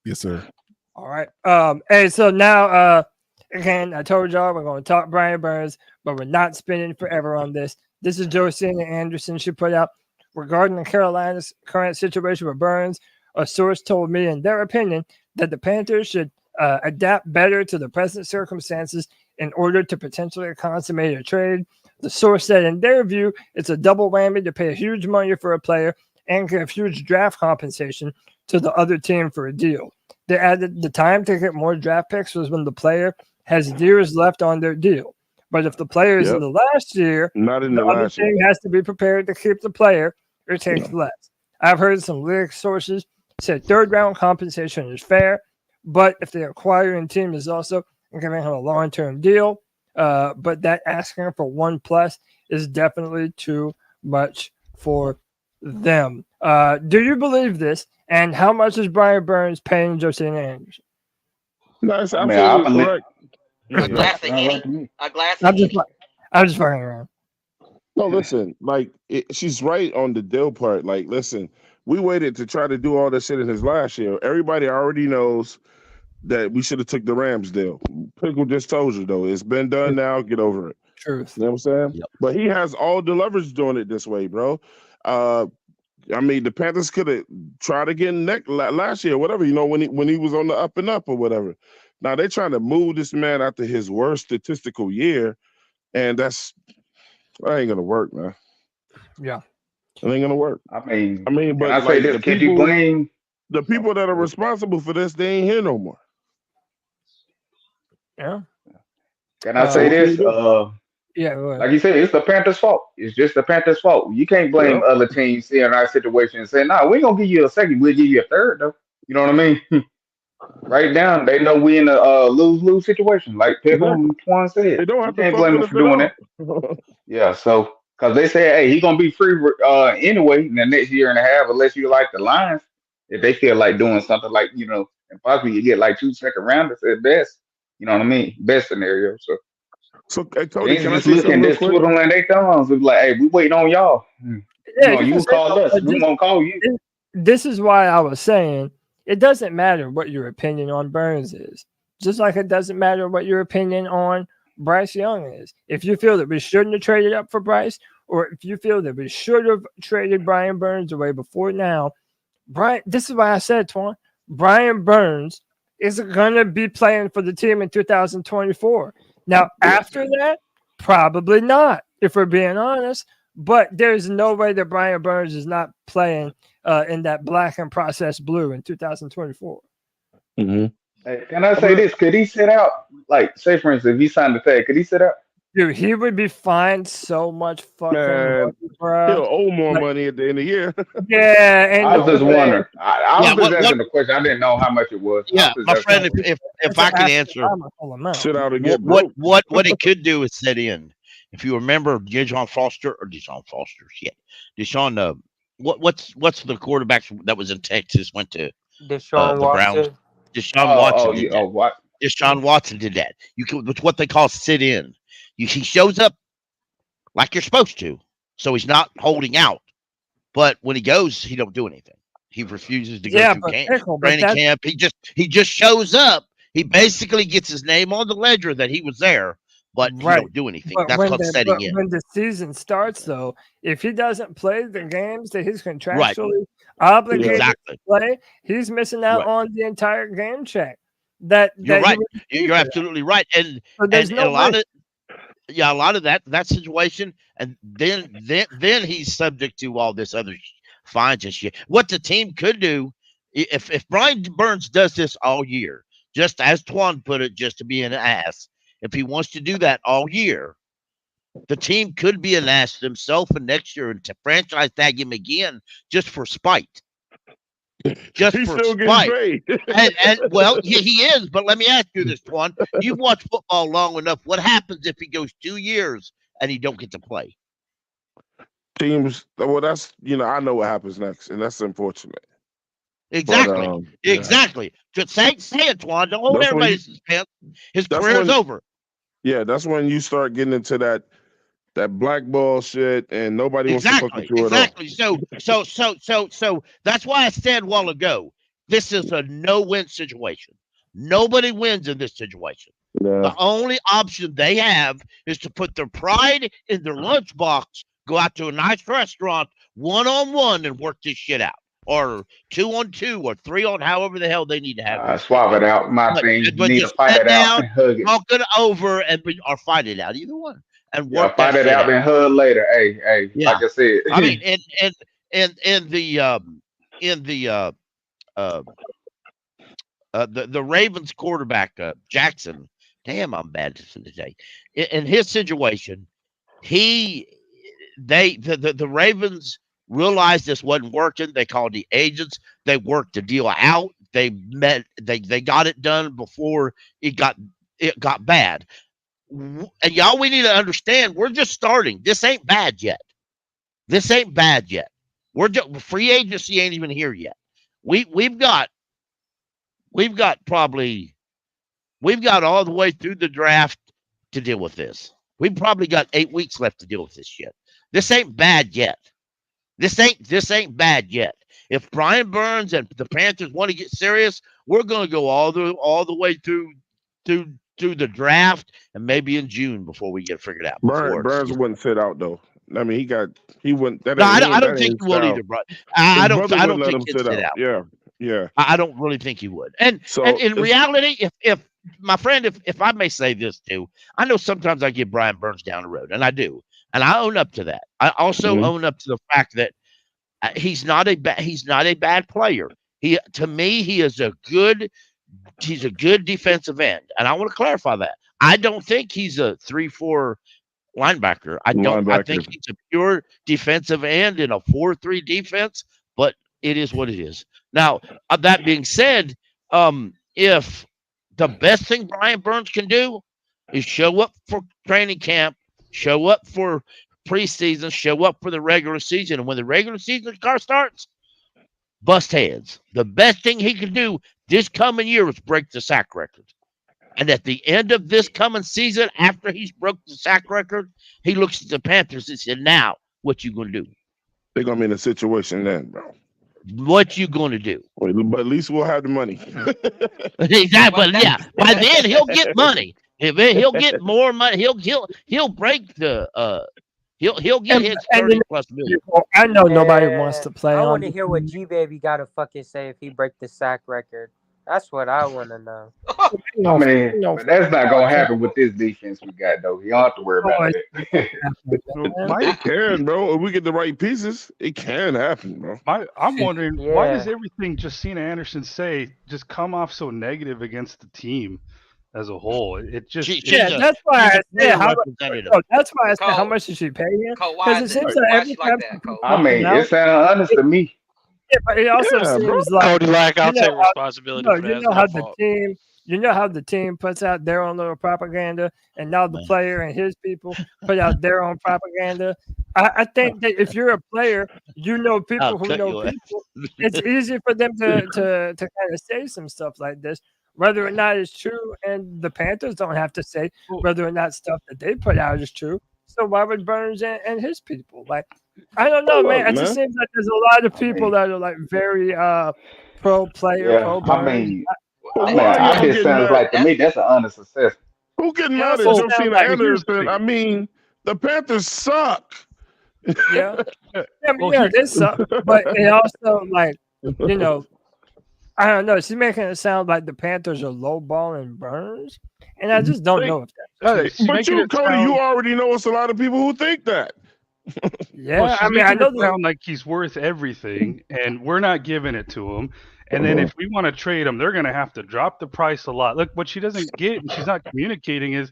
Yes, sir. All right. And so now, again, I told y'all we're going to talk Brian Burns, but we're not spending forever on this. This is Josina Anderson. She put out regarding the Carolina's current situation with Burns. A source told me, in their opinion, that the Panthers should adapt better to the present circumstances in order to potentially consummate a trade. The source said, in their view, it's a double whammy to pay huge money for a player and give huge draft compensation to the other team for a deal. They added the time to get more draft picks was when the player has years left on their deal. But if the player is in the last year, not in the other last team has to be prepared to keep the player or take less. I've heard some lyric sources say third round compensation is fair, but if the acquiring team is also giving him a long-term deal, but that asking for 1+ is definitely too much for them. Do you believe this? And how much is Brian Burns paying Josina Anderson? That's absolutely correct. A glass of Henny. A glass of I'm just fucking around. No, listen, like she's right on the deal part. Like, listen, we waited to try to do all this shit in his last year. Everybody already knows that we should have took the Rams deal. Pickle just told you though, it's been done now. Get over it. Truth. You know what I'm saying? Yep. But he has all the leverage doing it this way, bro. I mean, the Panthers could have tried again last year, whatever. You know, when he was on the up and up or whatever. Now they're trying to move this man after his worst statistical year, and that ain't gonna work, man. Yeah, it ain't gonna work. I mean, but I say this: can you blame the people that are responsible for this? They ain't here no more. Yeah. Can I say this? Yeah, like you said, it's the Panthers' fault. It's just the Panthers' fault. You can't blame other teams seeing our situation and say, "Nah, we ain't gonna give you a second. We'll give you a third, though." You know what I mean? Right down, they know we in a lose-lose situation, like Pickle and Twan said. They don't have you to can't blame them for doing that. Yeah, so because they say, hey, he's gonna be free anyway in the next year and a half, unless you like the Lions. If they feel like doing something like and possibly you get like 2 second rounders at best. You know what I mean? Best scenario. So Cody, they can I just say looking, something real they're quick? twiddling their thumbs. It's like, hey, we waiting on y'all. Yeah, you call us, we won't call you. This is why I was saying it doesn't matter what your opinion on Burns is. Just like it doesn't matter what your opinion on Bryce Young is. If you feel that we shouldn't have traded up for Bryce, or if you feel that we should have traded Brian Burns away before now, this is why I said, Twan, Brian Burns is going to be playing for the team in 2024. Now, after that, probably not, if we're being honest. But there's no way that Brian Burns is not playing in that black and processed blue in 2024. Mm-hmm. Hey, can I say this? Could he sit out? Like, say for instance, if he signed the tag, could he sit out? Dude, he would be fined so much fucking money, bro. He'll owe more money at the end of the year. Yeah, and I was just wondering. I was just asking the question. I didn't know how much it was. Yeah, my friend, if I can answer, sit out and get what it could do is set in. If you remember Deshaun Foster, what's the quarterbacks that was in Texas went to Deshaun the Browns? Deshaun Watson did that. What? Deshaun Watson did that. You could, with what they call sit in. He shows up like you're supposed to, so he's not holding out. But when he goes, he don't do anything. He refuses to go to training camp. He just shows up. He basically gets his name on the ledger that he was there, but he don't do anything. But that's called setting in. When the season starts, though, if he doesn't play the games that he's contractually obligated to play, he's missing out on the entire game check. You're right. You're absolutely right. And a lot of that situation, and then he's subject to all this other fines and shit. What the team could do, if Brian Burns does this all year, just as Twan put it, just to be an ass, if he wants to do that all year, the team could be an ass themselves and next year and to franchise tag him again just for spite. Just He's for still spite. getting and well, he is. But let me ask you this, Twan. You've watched football long enough. What happens if he goes 2 years and he don't get to play? Teams. Well, that's I know what happens next, and that's unfortunate. Exactly. But, exactly. Just say it, Twan. Don't hold everybody in suspense. His career's over. Yeah, that's when you start getting into that blackball shit, and nobody wants to fuck with you at all. Exactly. So that's why I said a while ago, this is a no-win situation. Nobody wins in this situation. Yeah. The only option they have is to put their pride in their lunchbox, go out to a nice restaurant, 1-on-1, and work this shit out. Or 2-on-2 or 3-on, however the hell they need to have it. Swap it out. My thing. You need to just fight sit it out down, and hug it. talk it over, or fight it out. Either one. And Yeah, work fight that it shit out and hug later. Hey, Yeah. like I said. I mean, the Ravens quarterback Jackson. Damn, I'm bad today. In his situation, the Ravens realized this wasn't working. They called the agents. They worked the deal out. They got it done before it got bad. And y'all, we need to understand, we're just starting. This ain't bad yet. We're just, free agency ain't even here yet. We've got all the way through the draft to deal with this. We've probably got 8 weeks left to deal with this shit. This ain't bad yet. This ain't bad yet. If Brian Burns and the Panthers want to get serious, we're going to go all the way through the draft and maybe in June before we get figured out. Burns wouldn't sit out though. I mean, he wouldn't. No, I don't think he will either, bro. I don't think he'd sit out. Yeah. I don't really think he would. And in reality, if my friend, if I may say this too, I know sometimes I give Brian Burns down the road, and I do, and I own up to that. I also own up to the fact that he's not a bad player. To me, he's a good defensive end, and I want to clarify that. I don't think he's a 3-4 linebacker. I think he's a pure defensive end in a 4-3 defense, but it is what it is. Now, that being said, if the best thing Brian Burns can do is show up for training camp, show up for preseason, show up for the regular season, and when the regular season starts, bust heads. The best thing he can do this coming year is break the sack record. And at the end of this coming season, after he's broke the sack record, he looks at the Panthers and said, now, what you going to do? They're going to be in a situation then, bro. What you going to do? But at least we'll have the money. Exactly. Yeah. By then, he'll get money. He'll get more money. He'll break the He'll get his 30+ million. I know nobody wants to play. I want to hear what G Baby got to fucking say if he break the sack record. That's what I want to know. I mean, but that's not gonna happen with this defense we got though. You don't have to worry about it. It can, bro. If we get the right pieces, it can happen, bro. I'm wondering why does everything Justina Anderson say just come off so negative against the team as a whole? It just that's why I said that's why I said how much did she pay him? Because it seems like every time I mean, it sounds honest to me. Yeah, but it also seems like Cody, I'll take responsibility for that. You know how the team puts out their own little propaganda, and now the player and his people put out their own propaganda. I think that if you're a player, you know people who know people. It's easy for them to kind of say some stuff like this, whether or not it's true. And the Panthers don't have to say whether or not stuff that they put out is true. So why would Burns and his people I don't know, man. It just seems like there's a lot of people that are very pro player, pro Burns. I just sounds like to me that's an honest assessment. Who getting mad at Justina Anderson? I mean, the Panthers suck. Yeah, they suck. But it also I don't know. She's making it sound like the Panthers are lowballing Burns, and I just don't know if that's but you, Cody, you already know it's a lot of people who think that. Yeah, I mean, I know it sound like he's worth everything, and we're not giving it to him. And then if we want to trade him, they're going to have to drop the price a lot. Look, what she doesn't get, and she's not communicating, is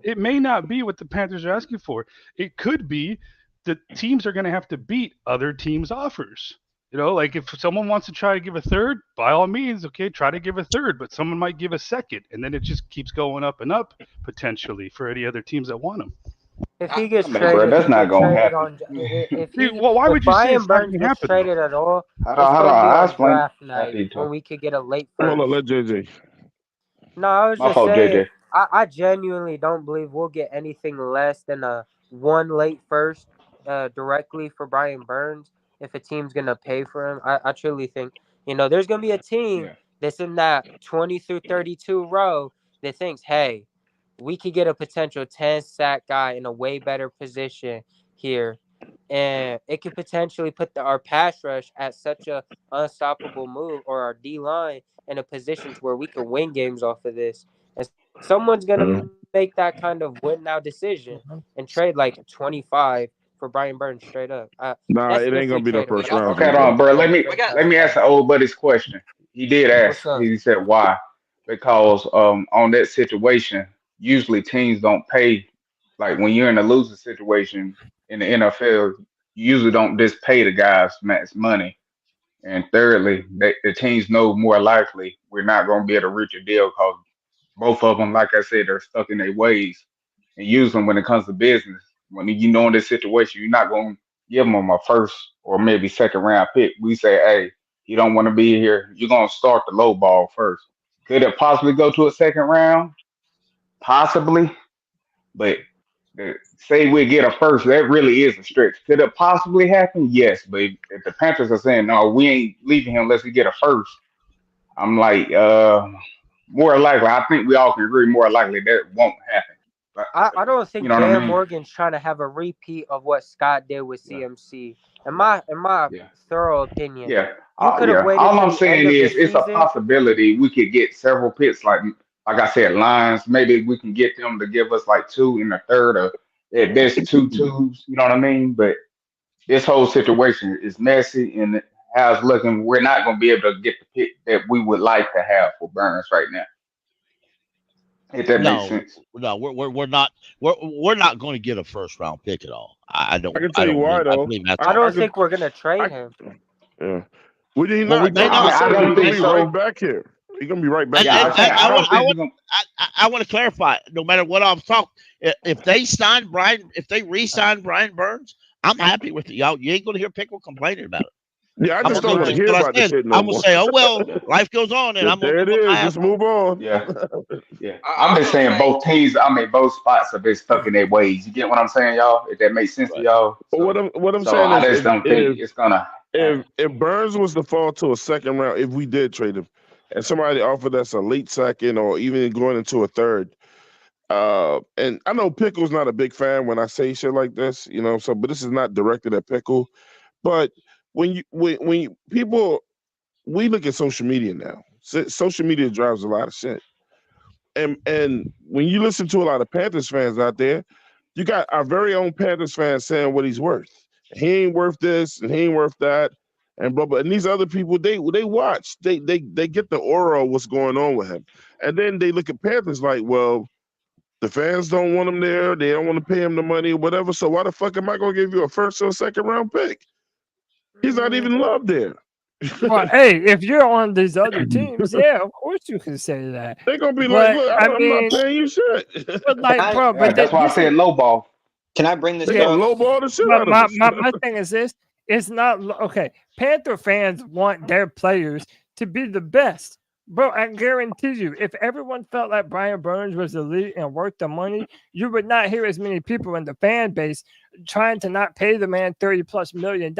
it may not be what the Panthers are asking for. It could be the teams are going to have to beat other teams' offers. If someone wants to try to give a third, by all means, okay, try to give a third, but someone might give a second, and then it just keeps going up and up potentially for any other teams that want him. If he gets traded, that's not going to happen. Why would you say Brian Burns gets traded at all? Hold on. Draft night when we could get a late first. Hold on, let JJ. No, I was just saying. I genuinely don't believe we'll get anything less than a one late first directly for Brian Burns if a team's gonna pay for him. I truly think there's gonna be a team that's in that 20 through 32 row that thinks, hey, we could get a potential 10-sack guy in a way better position here. And it could potentially put our pass rush at such a unstoppable move, or our D-line in a position to where we can win games off of this. And someone's going to make that kind of win now decision and trade like 25 for Brian Burns straight up. Nah, That's it ain't if we gonna be no trade him. first But I round. Okay, G-Bo. bro. Let me ask the old buddy's question. He did ask. What's up? He said why? Because on that situation, usually teams don't pay. Like when you're in a losing situation in the NFL, you usually don't just pay the guys max money. And thirdly, the teams know more likely we're not going to be able to reach a deal because both of them, like I said, they're stuck in their ways. And usually when it comes to business, when you know in this situation, you're not going to give them a first or maybe second round pick. We say, hey, you don't want to be here. You're going to start the low ball first. Could it possibly go to a second round? Possibly. But say we get a first, that really is a stretch. Could it possibly happen? Yes. But if the Panthers are saying, no, we ain't leaving him unless we get a first, I'm like, more likely, I think we all can agree more likely that won't happen. But, I don't think you know what I Dan mean? Morgan's trying to have a repeat of what Scott did with CMC. In my thorough opinion, Yeah. you could have waited All to I'm the end saying of the is it's a season. possibility we could get several picks like I said, Lions. Maybe we can get them to give us like two in the third or at best two twos, you know what I mean? But this whole situation is messy and how it's looking, we're not gonna be able to get the pick that we would like to have for Burns right now. If that makes sense. No, we're not going to get a first round pick at all. I don't. I can tell you why though. I don't think we're gonna trade him. Yeah. We did Well, not. we may I not. I don't he's gonna think be so. right back here. He's gonna be right back. I want to clarify. No matter what I'm talking, if they re-sign Brian Burns, I'm happy with it. Y'all, you ain't gonna hear Pickle complaining about it. Yeah, I just don't want to hear about the shit no I'm gonna more. say, oh well, life goes on, and I'm there gonna it is. Just move on. Yeah. I'm just saying both teams, both spots have been stuck in their ways. You get what I'm saying, y'all? If that makes sense to y'all. But what I'm So saying I is, just don't think it's gonna. If Burns was to fall to a second round, if we did trade him, and somebody offered us a late second or even going into a third, and I know Pickle's not a big fan when I say shit like this, you know. So, but this is not directed at Pickle. But when people, we look at social media now. Social media drives a lot of shit. And when you listen to a lot of Panthers fans out there, you got our very own Panthers fans saying what he's worth. He ain't worth this and he ain't worth that, and blah blah. And these other people, they watch, they get the aura of what's going on with him, and then they look at Panthers like, well, the fans don't want him there, they don't want to pay him the money or whatever. So why the fuck am I gonna give you a first or second round pick? He's not even loved there. Well, hey, if you're on these other teams, yeah, of course you can say that. They're gonna be like, look, I'm not paying you shit. But like, bro, but that's why I said low ball. Can I bring this up? Low ball the shit out of us. My thing is this: it's not okay. Panther fans want their players to be the best, bro. I guarantee you, if everyone felt like Brian Burns was elite and worth the money, you would not hear as many people in the fan base trying to not pay the man $30+ million.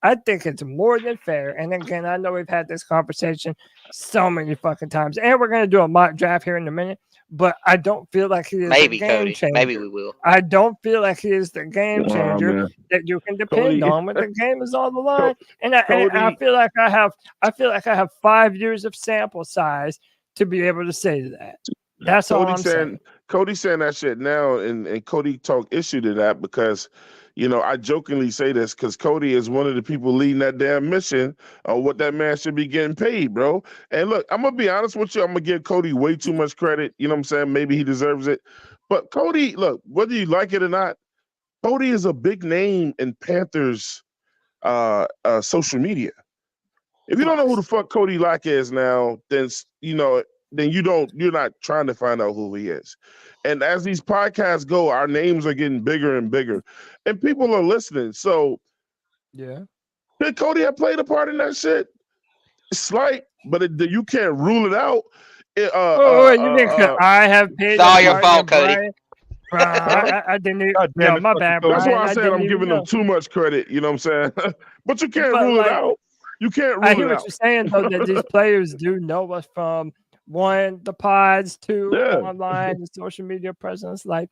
I think it's more than fair. And again, I know we've had this conversation so many fucking times, and we're gonna do a mock draft here in a minute. But I don't feel like he is Maybe, the game Cody. changer. Maybe we will. I don't feel like he is the game changer that you can depend on when the game is on the line. And I feel like I have 5 years of sample size to be able to say that. That's all I'm saying. Cody's saying that shit now, and Cody took issue to that because, you know, I jokingly say this because Cody is one of the people leading that damn mission on what that man should be getting paid, bro. And look, I'm gonna be honest with you, I'm gonna give Cody way too much credit. You know what I'm saying? Maybe he deserves it. But Cody, look, whether you like it or not, Cody is a big name in Panthers social media. If you don't know who the fuck Cody Lack is now, then you're not trying to find out who he is. And as these podcasts go, our names are getting bigger and bigger, and people are listening. So, yeah, did Cody have played a part in that shit? Slight, but you can't rule it out. You think I have paid? It's all your fault, Cody. Bro, I didn't. My bad, bro. That's why I said I'm giving them too much credit. You know what I'm saying? But you can't rule it out. You can't I rule hear it what out. you're saying though, that these players do know us from one, the pods, two, Yeah. online, the social media presence. Like,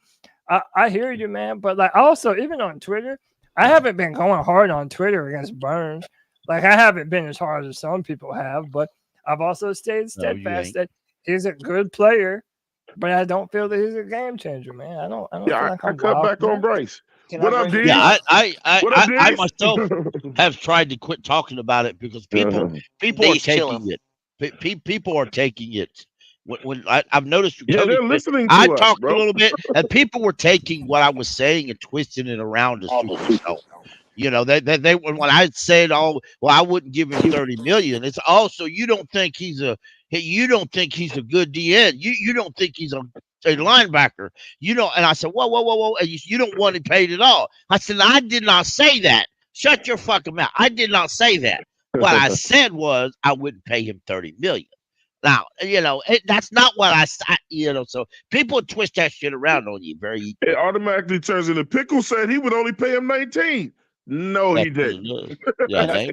I hear you, man. But like, also even on Twitter, I haven't been going hard on Twitter against Burns. Like, I haven't been as hard as some people have, but I've also stayed steadfast that he's a good player, but I don't feel that he's a game changer, man. I don't feel Yeah, like I I'm cut wild back for on that. Bryce. Can What I up, bring D? this Yeah, up? What up, I D? myself have tried to quit talking about it because people are D's chilling. taking it. People are taking it. When I've noticed Yeah, Cody, they're listening I to us, talked a bro. little bit, and people were taking what I was saying and twisting it around to suit themselves. You know, they when I said, "Oh, well, I wouldn't give him 30 million." It's also you don't think he's a good DN. You don't think he's a linebacker. You don't. And I said, whoa, and you don't want him paid at all. I said, I did not say that. Shut your fucking mouth. I did not say that. What I said was I wouldn't pay him 30 million. Now, that's not what I said. So people twist that shit around on you very easily. It automatically turns into Pickle said he would only pay him 19. No, he didn't. Yeah,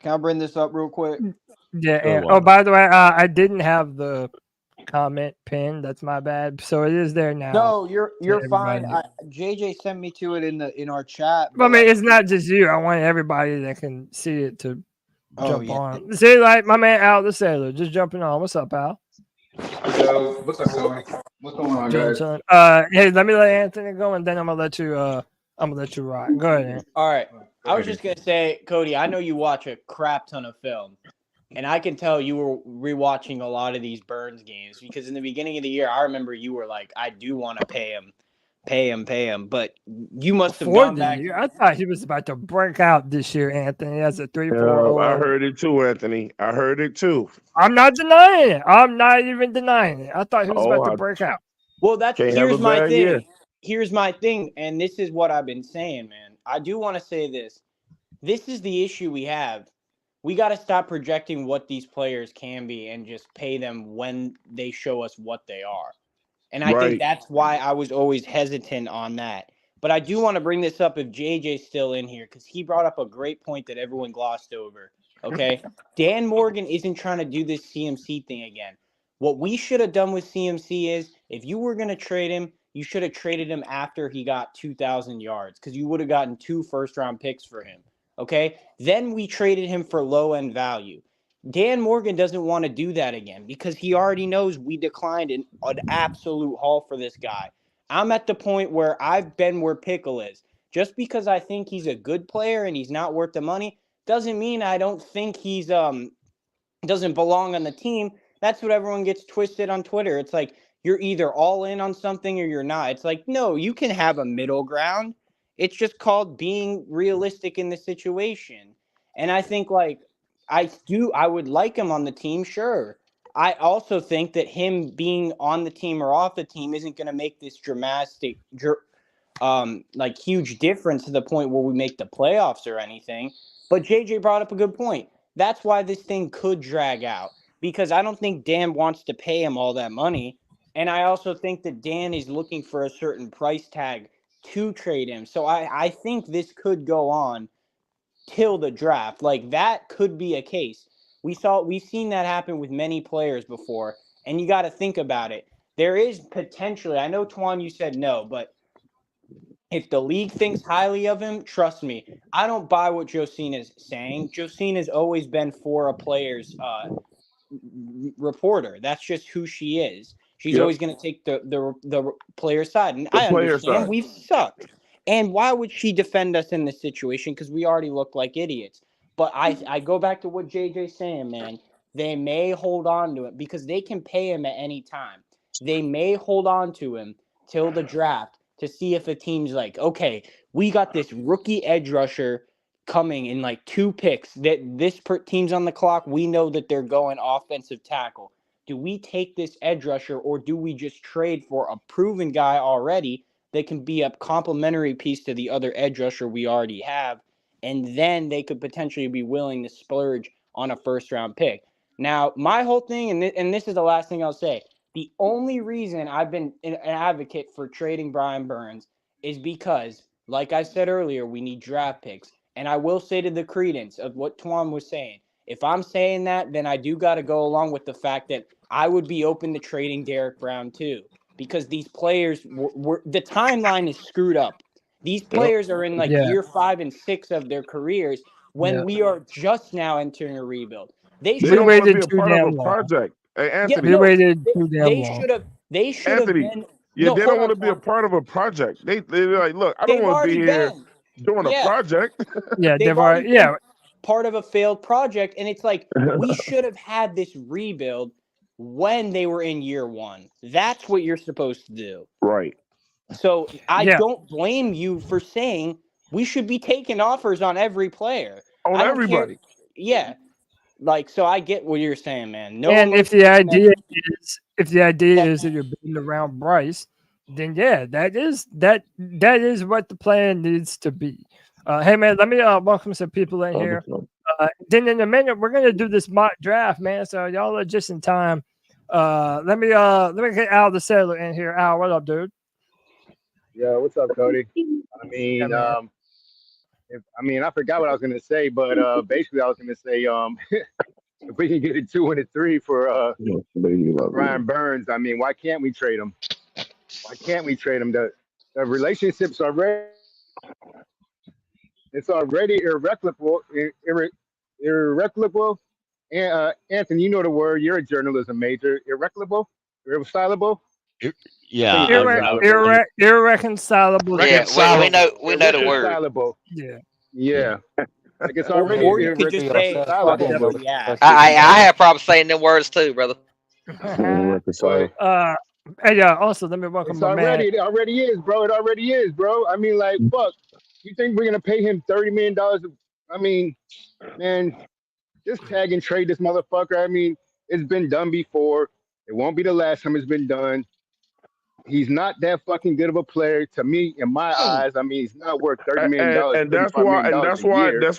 Can I bring this up real quick? Yeah. And, by the way, I didn't have the comment pinned. That's my bad. So it is there now. No, you're fine. JJ sent me to it in our chat. I mean, it's not just you. I want everybody that can see it to jump yeah. on. See, like my man Al the Sailor just jumping on. What's up, Al? So, what's up, Tony? What's going on, guys? Hey, let me let Anthony go, and then I'm gonna let you. Rock. Go ahead. Anthony. All right. I was just gonna say, Cody, I know you watch a crap ton of film, and I can tell you were rewatching a lot of these Burns games because in the beginning of the year, I remember you were like, "I do want to pay him," but you must have gone back. I thought he was about to break out this year, Anthony. That's a 3-4. I heard it too, Anthony. I heard it too. I'm not denying it. I'm not even denying it. I thought he was about to break out. Well, here's my thing. Year. Here's my thing, and this is what I've been saying, man. I do want to say this. This is the issue we have. We got to stop projecting what these players can be and just pay them when they show us what they are. And I think that's why I was always hesitant on that. But I do want to bring this up if JJ's still in here because he brought up a great point that everyone glossed over. Okay? Dan Morgan isn't trying to do this CMC thing again. What we should have done with CMC is if you were going to trade him, you should have traded him after he got 2,000 yards because you would have gotten 2 first-round picks for him. Okay? Then we traded him for low-end value. Dan Morgan doesn't want to do that again because he already knows we declined an absolute haul for this guy. I'm at the point where I've been where Pickle is. Just because I think he's a good player and he's not worth the money doesn't mean I don't think he's doesn't belong on the team. That's what everyone gets twisted on Twitter. It's like you're either all in on something or you're not. It's like, no, you can have a middle ground. It's just called being realistic in the situation. And I think I would like him on the team, sure. I also think that him being on the team or off the team isn't going to make this dramatic, huge difference to the point where we make the playoffs or anything. But JJ brought up a good point. That's why this thing could drag out because I don't think Dan wants to pay him all that money. And I also think that Dan is looking for a certain price tag to trade him. So I think this could go on till the draft. Like that could be a case. We've seen that happen with many players before, and you got to think about it. There is potentially, I know Twan, you said no, but if the league thinks highly of him, trust me, I don't buy what Josine is saying. Josine has always been for a player's reporter. That's just who she is. She's always going to take the player's side, and I understand we've sucked. And why would she defend us in this situation? Because we already look like idiots. But I go back to what JJ's saying, man. They may hold on to it because they can pay him at any time. They may hold on to him till the draft to see if a team's like, okay, we got this rookie edge rusher coming in 2 picks. That this team's on the clock. We know that they're going offensive tackle. Do we take this edge rusher or do we just trade for a proven guy already that can be a complementary piece to the other edge rusher we already have? And then they could potentially be willing to splurge on a first-round pick. Now, my whole thing, and this is the last thing I'll say, the only reason I've been an advocate for trading Brian Burns is because, like I said earlier, we need draft picks. And I will say to the credence of what Twan was saying, if I'm saying that, then I do got to go along with the fact that I would be open to trading Derrick Brown too, because these players the timeline is screwed up. These players are in like year 5 and 6 of their careers when we are just now entering a rebuild. They don't want to be a part of a project. Hey, Anthony, we waited too damn long. They should have been. Yeah, No, they hold don't want to on, be a Twan. part of a project. They're like, look, I don't They've want to be already here been. doing a project. Yeah, They've already been part of a failed project, and it's like we should have had this rebuild when they were in year 1. That's what you're supposed to do. Right. So I don't blame you for saying we should be taking offers on every player. On everybody. Yeah. Like, so I get what you're saying, man. No. And if the idea is that you're building around Bryce, then that is what the plan needs to be. Hey man, let me welcome some people in here. Then in a minute we're gonna do this mock draft, man. So y'all are just in time. Let me get Al the Sailor in here. Al, what up, dude? Yeah, what's up, Cody? I mean, I forgot what I was gonna say, but basically I was gonna say, if we can get a 2 and a 3 for Brian Burns, I mean, why can't we trade him? Why can't we trade him? The relationship's already irreconcilable. Irreconcilable. And Anthony, you know the word. You're a journalism major. Irreconcilable. Yeah. Irreconcilable. Yeah, we know the word. Yeah. Like it's already or you could just say I have problems saying them words too, brother. Hey, also let me welcome my man. It already is, bro. It already is, bro. I mean, like, fuck. You think we're gonna pay him $30 million? I mean, man, just tag and trade this motherfucker. I mean, it's been done before. It won't be the last time it's been done. He's not that fucking good of a player to me, in my eyes. I mean, he's not worth $30 million. And that's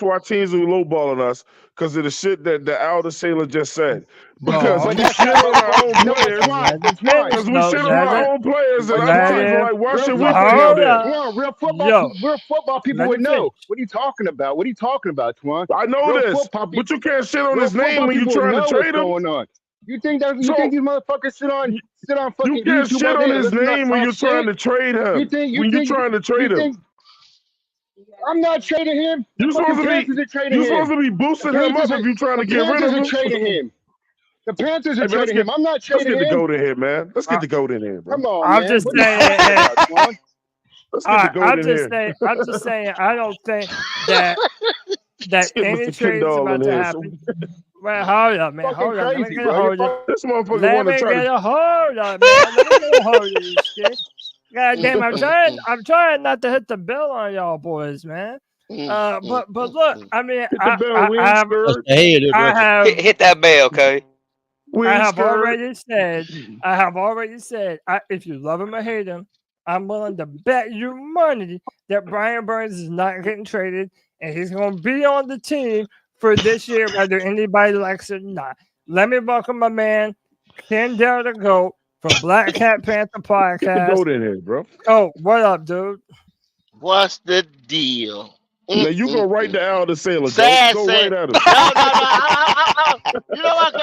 why teams are lowballing us because of the shit that the Alder Sailor just said. Because we shit on our own players. Because we shit on our own players, and other teams are like, why should we pay him then? Real football people would know. What are you talking about? What are you talking about, Twan? I know this, but you can't shit on his name when you're trying to trade him. You think these motherfuckers sit on fucking you can't YouTube shit on his name when you're trying to trade him. You're trying to trade him. I'm not trading him. You're supposed to be boosting him up if you're trying to get rid of him. The Panthers are trading him. I'm not trading him. Let's get the goat in here, man. Let's get the goat in here, bro. Come on, I'm just saying. I'm just saying. I don't think that any trade is about to happen. Well, hold up, man. Hold up. Let me get a hold of it. This motherfucker Let me get a hold of it, man. Let me get a hold of this shit. God damn, I'm trying not to hit the bell on y'all boys, man. But look, I mean, I have hit that bell, okay? I have already said, if you love him or hate him, I'm willing to bet you money that Brian Burns is not getting traded, and he's going to be on the team for this year, whether anybody likes it or not. Let me welcome my man, Kendall the Goat from Black Cat Panther Podcast. Get the goat in here, bro. Oh, what up, dude? What's the deal? Now you go right to Al the Sailor. Go right at him. No. You know what?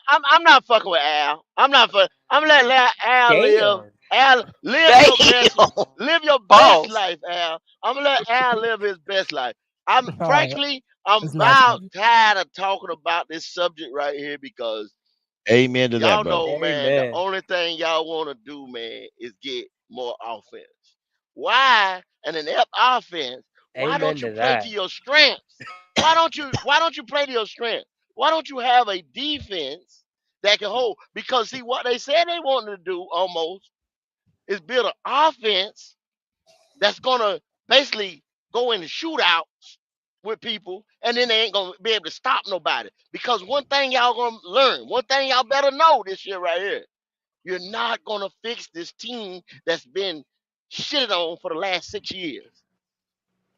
I'm not fucking with Al. I'm letting Al live. Al, live your best life, Al. I'm gonna let Al live his best life. I'm about tired of talking about this subject right here because amen to y'all that, know, man. The only thing y'all want to do, man, is get more offense. Why? And an offense. Why don't you play to your strengths? Why don't you play to your strengths? Why don't you have a defense that can hold? Because see what they said they wanted to do almost is build an offense that's gonna basically go into shootouts with people, and then they ain't gonna be able to stop nobody. Because one thing y'all gonna learn, one thing y'all better know this year right here, you're not gonna fix this team that's been shitted on for the last 6 years.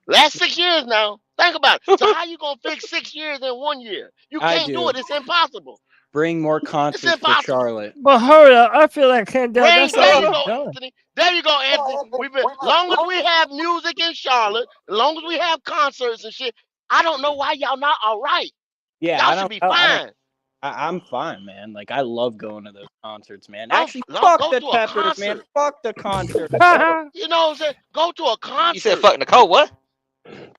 Last 6 years now. Think about it. So how you gonna fix 6 years in 1 year? You can't do it. It's impossible. Bring more concerts to Charlotte. But hold up, I feel like Kendall. There you go, Anthony. There you go, Anthony. Long as we have music in Charlotte, as long as we have concerts and shit, I don't know why y'all not all right. Yeah, Y'all should be fine. I'm fine, man. Like I love going to those concerts, man. Don't Actually, fuck go the to a Peppers, concert. man. Fuck the concert. You know what I'm saying? Go to a concert. You said fuck Nicole, what?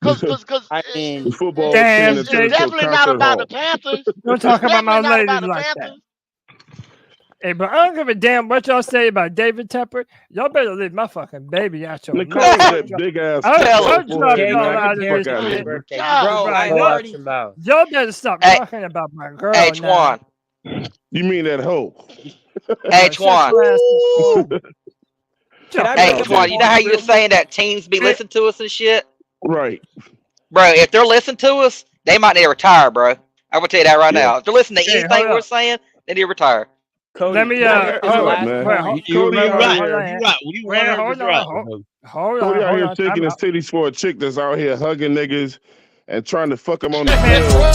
Cause I mean, The football Damn, team it's that turned into a definitely not concert about hall. the Panthers. Don't talk about my Definitely not ladies about the like that. Panthers. Hey, but I don't give a damn what y'all say about David Tepper. Y'all better leave my fucking baby out your Nicole mouth. that big ass. I'll drop Jay, y'all man. out Get of the fuck this out of shit. here. birthday. God, Bro, Bro, I y'all, already. y'all better stop Hey. talking about my girl Hey, now. Twan. You mean that hoe? Hey, Shut your Twan. ass up. Can I Hey, bring up a Twan, you know how point you were real saying that teams be listening to us and shit? Right. Bro, if they're listening to us, they might need to retire, bro. I'm gonna tell you that right Yeah. now. If they're listening to Hey, anything hold we're up. saying, they need to retire. Cody, Let me can I make this Shut up, last man. point? You Cody Remember, out hold here. on. You right. You Wait, want her to hold drop. on. Hold Cody on. out here Hold shaking on. his titties for a chick that's out here hugging niggas and trying to fuck them on the Man, field.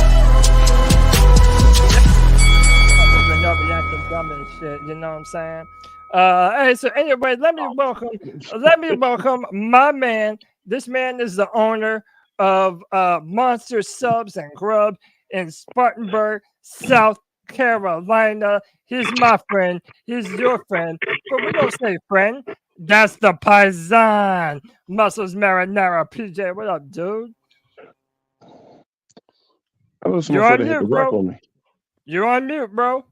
y'all be acting dumb and shit. You know what I'm saying? Hey, so anyway, let me welcome my man. This man is the owner of Monster Subs and Grub in Spartanburg, South Carolina. He's my friend. He's your friend. But we don't say friend. That's the Paisan. Muscles Marinara. PJ, what up, dude? I know You're someone on said they hit the mute, rock bro. on me. You're on mute, bro.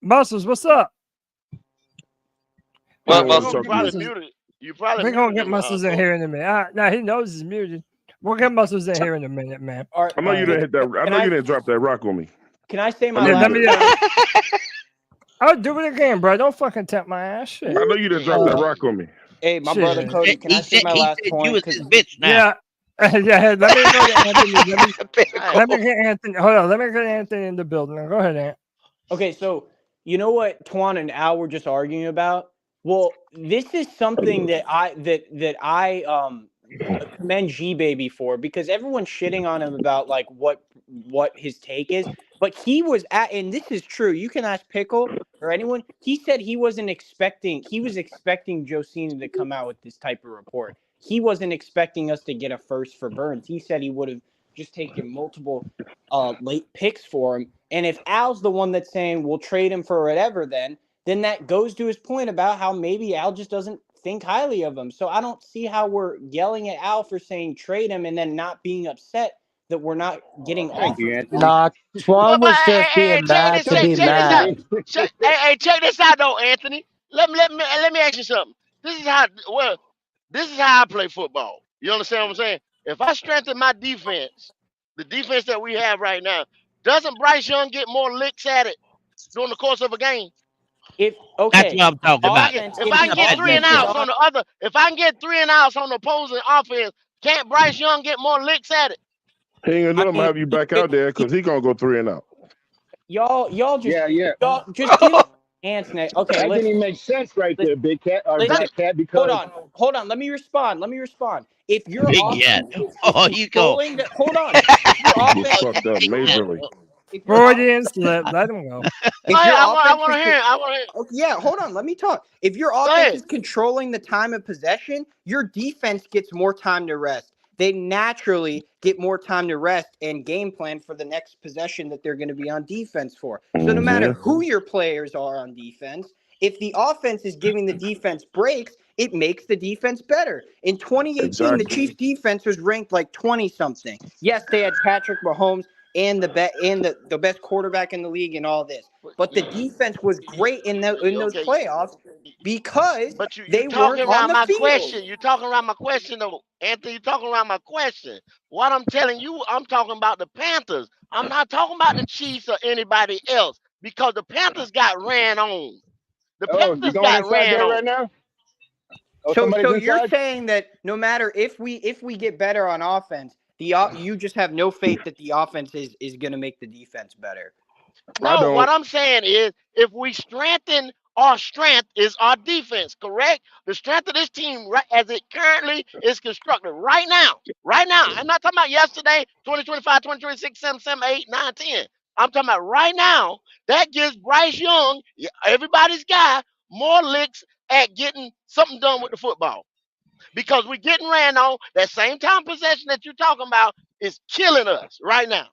Muscles, what's up? Well, You Muscles. You probably muted. You probably We're gonna muted get him. Muscles in here in a minute. Now he knows he's muted. We'll get Muscles in here in a minute, man. All right, I know you didn't hit that. I know you didn't drop that rock on me. Can I say I my know you last did. point? I'll do it again, bro. Don't fucking tap my ass. Shit. I know you didn't drop that rock on me. Hey, my brother Shit. Cody, can I say my last you point? was his bitch now. Yeah. Yeah, let me go to Anthony. Let me Hey, get Anthony. Hold on, let me get Anthony in the building. Go ahead, Ant. Okay, so you know what Twan and Al were just arguing about? Well, this is something that I commend G Baby for, because everyone's shitting on him about like what his take is, but he was at, and this is true. You can ask Pickle or anyone. He said he was expecting Josina to come out with this type of report. He wasn't expecting us to get a first for Burns. He said he would have just taken multiple late picks for him. And if Al's the one that's saying we'll trade him for whatever, then that goes to his point about how maybe Al just doesn't think highly of him. So I don't see how we're yelling at Al for saying trade him and then not being upset that we're not getting Thank you, offers. Anthony. Nah, Well, Twan but was just being mad to be check this out. mad. Hey, check this out though, Anthony. Let me ask you something. This is how I play football. You understand what I'm saying? If I strengthen my defense, the defense that we have right now, doesn't Bryce Young get more licks at it during the course of a game? If That's okay, what I'm talking about. If I can get 3 and outs on the other, if I can get 3 and outs on the opposing offense, can't Bryce Young get more licks at it? He ain't gonna let him have you back out there because he gonna go 3 and out. y'all just Yeah. y'all just give me Anthony. Okay, That listen. didn't make sense right there, Big Cat or Listen, Black Cat, because hold on. Let me respond. If your Big offense yet. is Oh, you go. controlling the, hold on. If your He offense gets fucked up majorly. if your Freudian slip. Let him go. if your I offense want to is hear it. I want to hear it. okay, yeah, hold on. Let me talk. If your Go offense ahead. is controlling the time of possession, your defense gets more time to rest. They naturally get more time to rest and game plan for the next possession that they're going to be on defense for. So no matter who your players are on defense, if the offense is giving the defense breaks, it makes the defense better. In 2018, the Chiefs defense was ranked like 20 something. Yes, they had Patrick Mahomes and the best quarterback in the league and all this. But the defense was great in those playoffs because But you they weren't talking on around the my field. question. You talking around my question though, Anthony. You talking around my question. What I'm telling you, I'm talking about the Panthers. I'm not talking about the Chiefs or anybody else because the Panthers got ran on. The oh, you Panthers going got inside ran there on. right now? Oh, So somebody's you're inside? saying that no matter if we get better on offense, you just have no faith that the offense is going to make the defense better. No, what I'm saying is if we strengthen our strength is our defense, correct? The strength of this team, right, as it currently is constructed right now. Right now. I'm not talking about yesterday, 2025, 2026, 7, 7, 8, 9, 10. I'm talking about right now. That gives Bryce Young, everybody's guy, more licks at getting something done with the football. because we're getting ran on. That same time possession that you're talking about is killing us right now.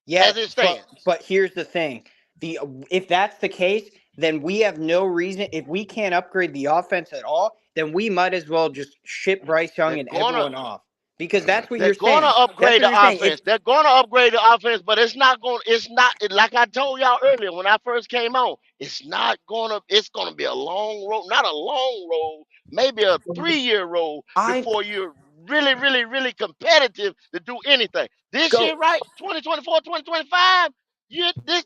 Yes, as it stands. but here's the thing: if that's the case, then we have no reason. If we can't upgrade the offense at all, then we might as well just ship Bryce Young and everyone off, because that's what you're saying. They're going to upgrade the offense. They're going to upgrade the offense, but it's not going. It's not like I told y'all earlier when I first came on. It's not going to. It's going to be a long road, not a long road, maybe a 3-year road before you're really, really, really competitive to do anything. This year, right? 2024, 2025.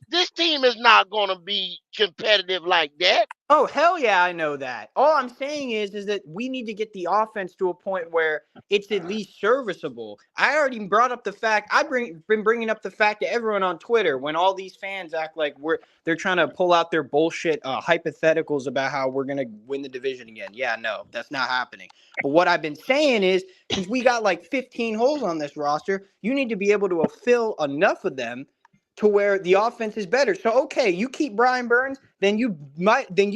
This team is not going to be competitive like that. Oh, hell yeah, I know that. All I'm saying is that we need to get the offense to a point where it's at least serviceable. I already brought up the fact, been bringing up the fact to everyone on Twitter when all these fans act like they're trying to pull out their bullshit hypotheticals about how we're going to win the division again. Yeah, no, that's not happening. But what I've been saying is, since we got like 15 holes on this roster, you need to be able to fill enough of them to where the offense is better. So, okay, you keep Brian Burns, then you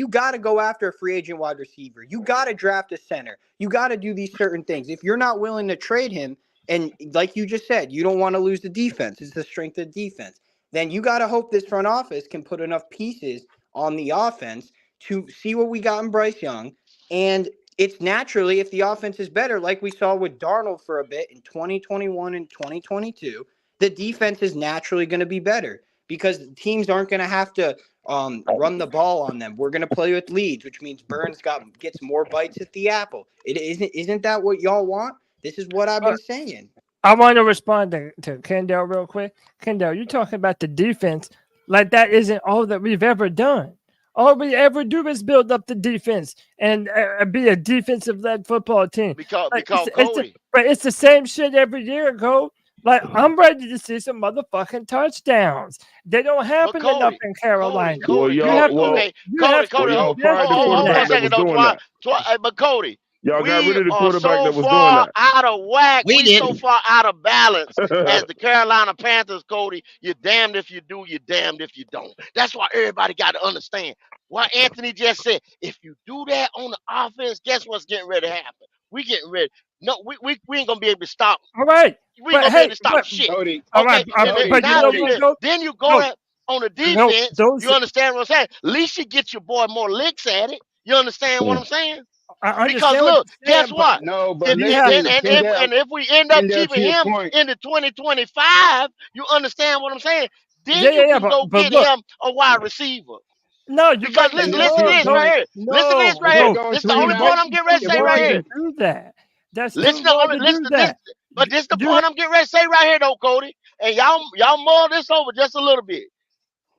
got to go after a free agent wide receiver. You got to draft a center. You got to do these certain things. If you're not willing to trade him, and like you just said, you don't want to lose the defense. It's the strength of the defense. Then you got to hope this front office can put enough pieces on the offense to see what we got in Bryce Young. And it's naturally, if the offense is better, like we saw with Darnold for a bit in 2021 and 2022, the defense is naturally going to be better because teams aren't going to have to run the ball on them. We're going to play with leads, which means Burns gets more bites at the apple. Isn't that what y'all want? This is what I've been saying. I want to respond to Kendall real quick. Kendall, you're talking about the defense like that isn't all that we've ever done. All we ever do is build up the defense and be a defensive-led football team. Because Cody. But it's the same shit every year, Go. Like, I'm ready to see some motherfucking touchdowns. They don't happen enough in Carolina. Cody, hold on a second, but Cody, y'all got rid of the quarterback that was doing that. Out of whack. We so far out of balance as the Carolina Panthers, Cody. You're damned if you do, you're damned if you don't. That's why everybody got to understand what Anthony just said. If you do that on the offense, guess what's getting ready to happen? We getting ready. No, we ain't gonna be able to stop. All right. We ain't gonna be able to stop shit. Cody, okay. Then you go on the defense. You understand what I'm saying? At least you get your boy more licks at it. You understand what I'm saying? Because look, guess what? If we end up keeping him into 2025, you understand what I'm saying? Then you can go get him a wide receiver. No, because listen to this right here. Listen to this right here. This is the only point I'm getting ready to say right here. Do that. That's listen to this. But this is the point I'm getting ready to say right here, though, Cody. And y'all mull this over just a little bit.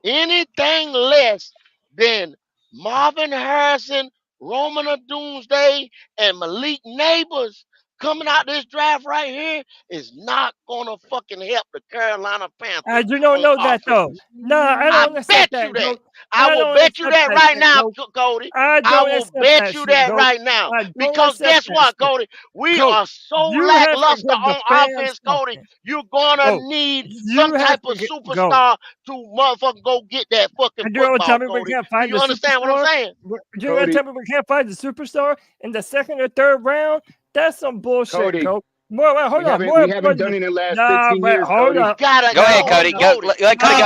Anything less than Marvin Harrison, Roman of Doomsday, and Malik Neighbors coming out this draft right here is not gonna fucking help the Carolina Panthers. You don't know that though. No, I don't bet you that. I will bet you that right now, Cody. I will bet you that right now. Because guess what, Cody? We are so lackluster on offense, Cody. You're gonna need some type of superstar to motherfucking go get that fucking football, Cody. You understand what I'm saying? You're gonna tell me we can't find the superstar in the second or third round? That's some bullshit, Cody. Hold on. We haven't done it in the last 15 years. Hold on. Go ahead, Cody. Let Cody go. Let Cody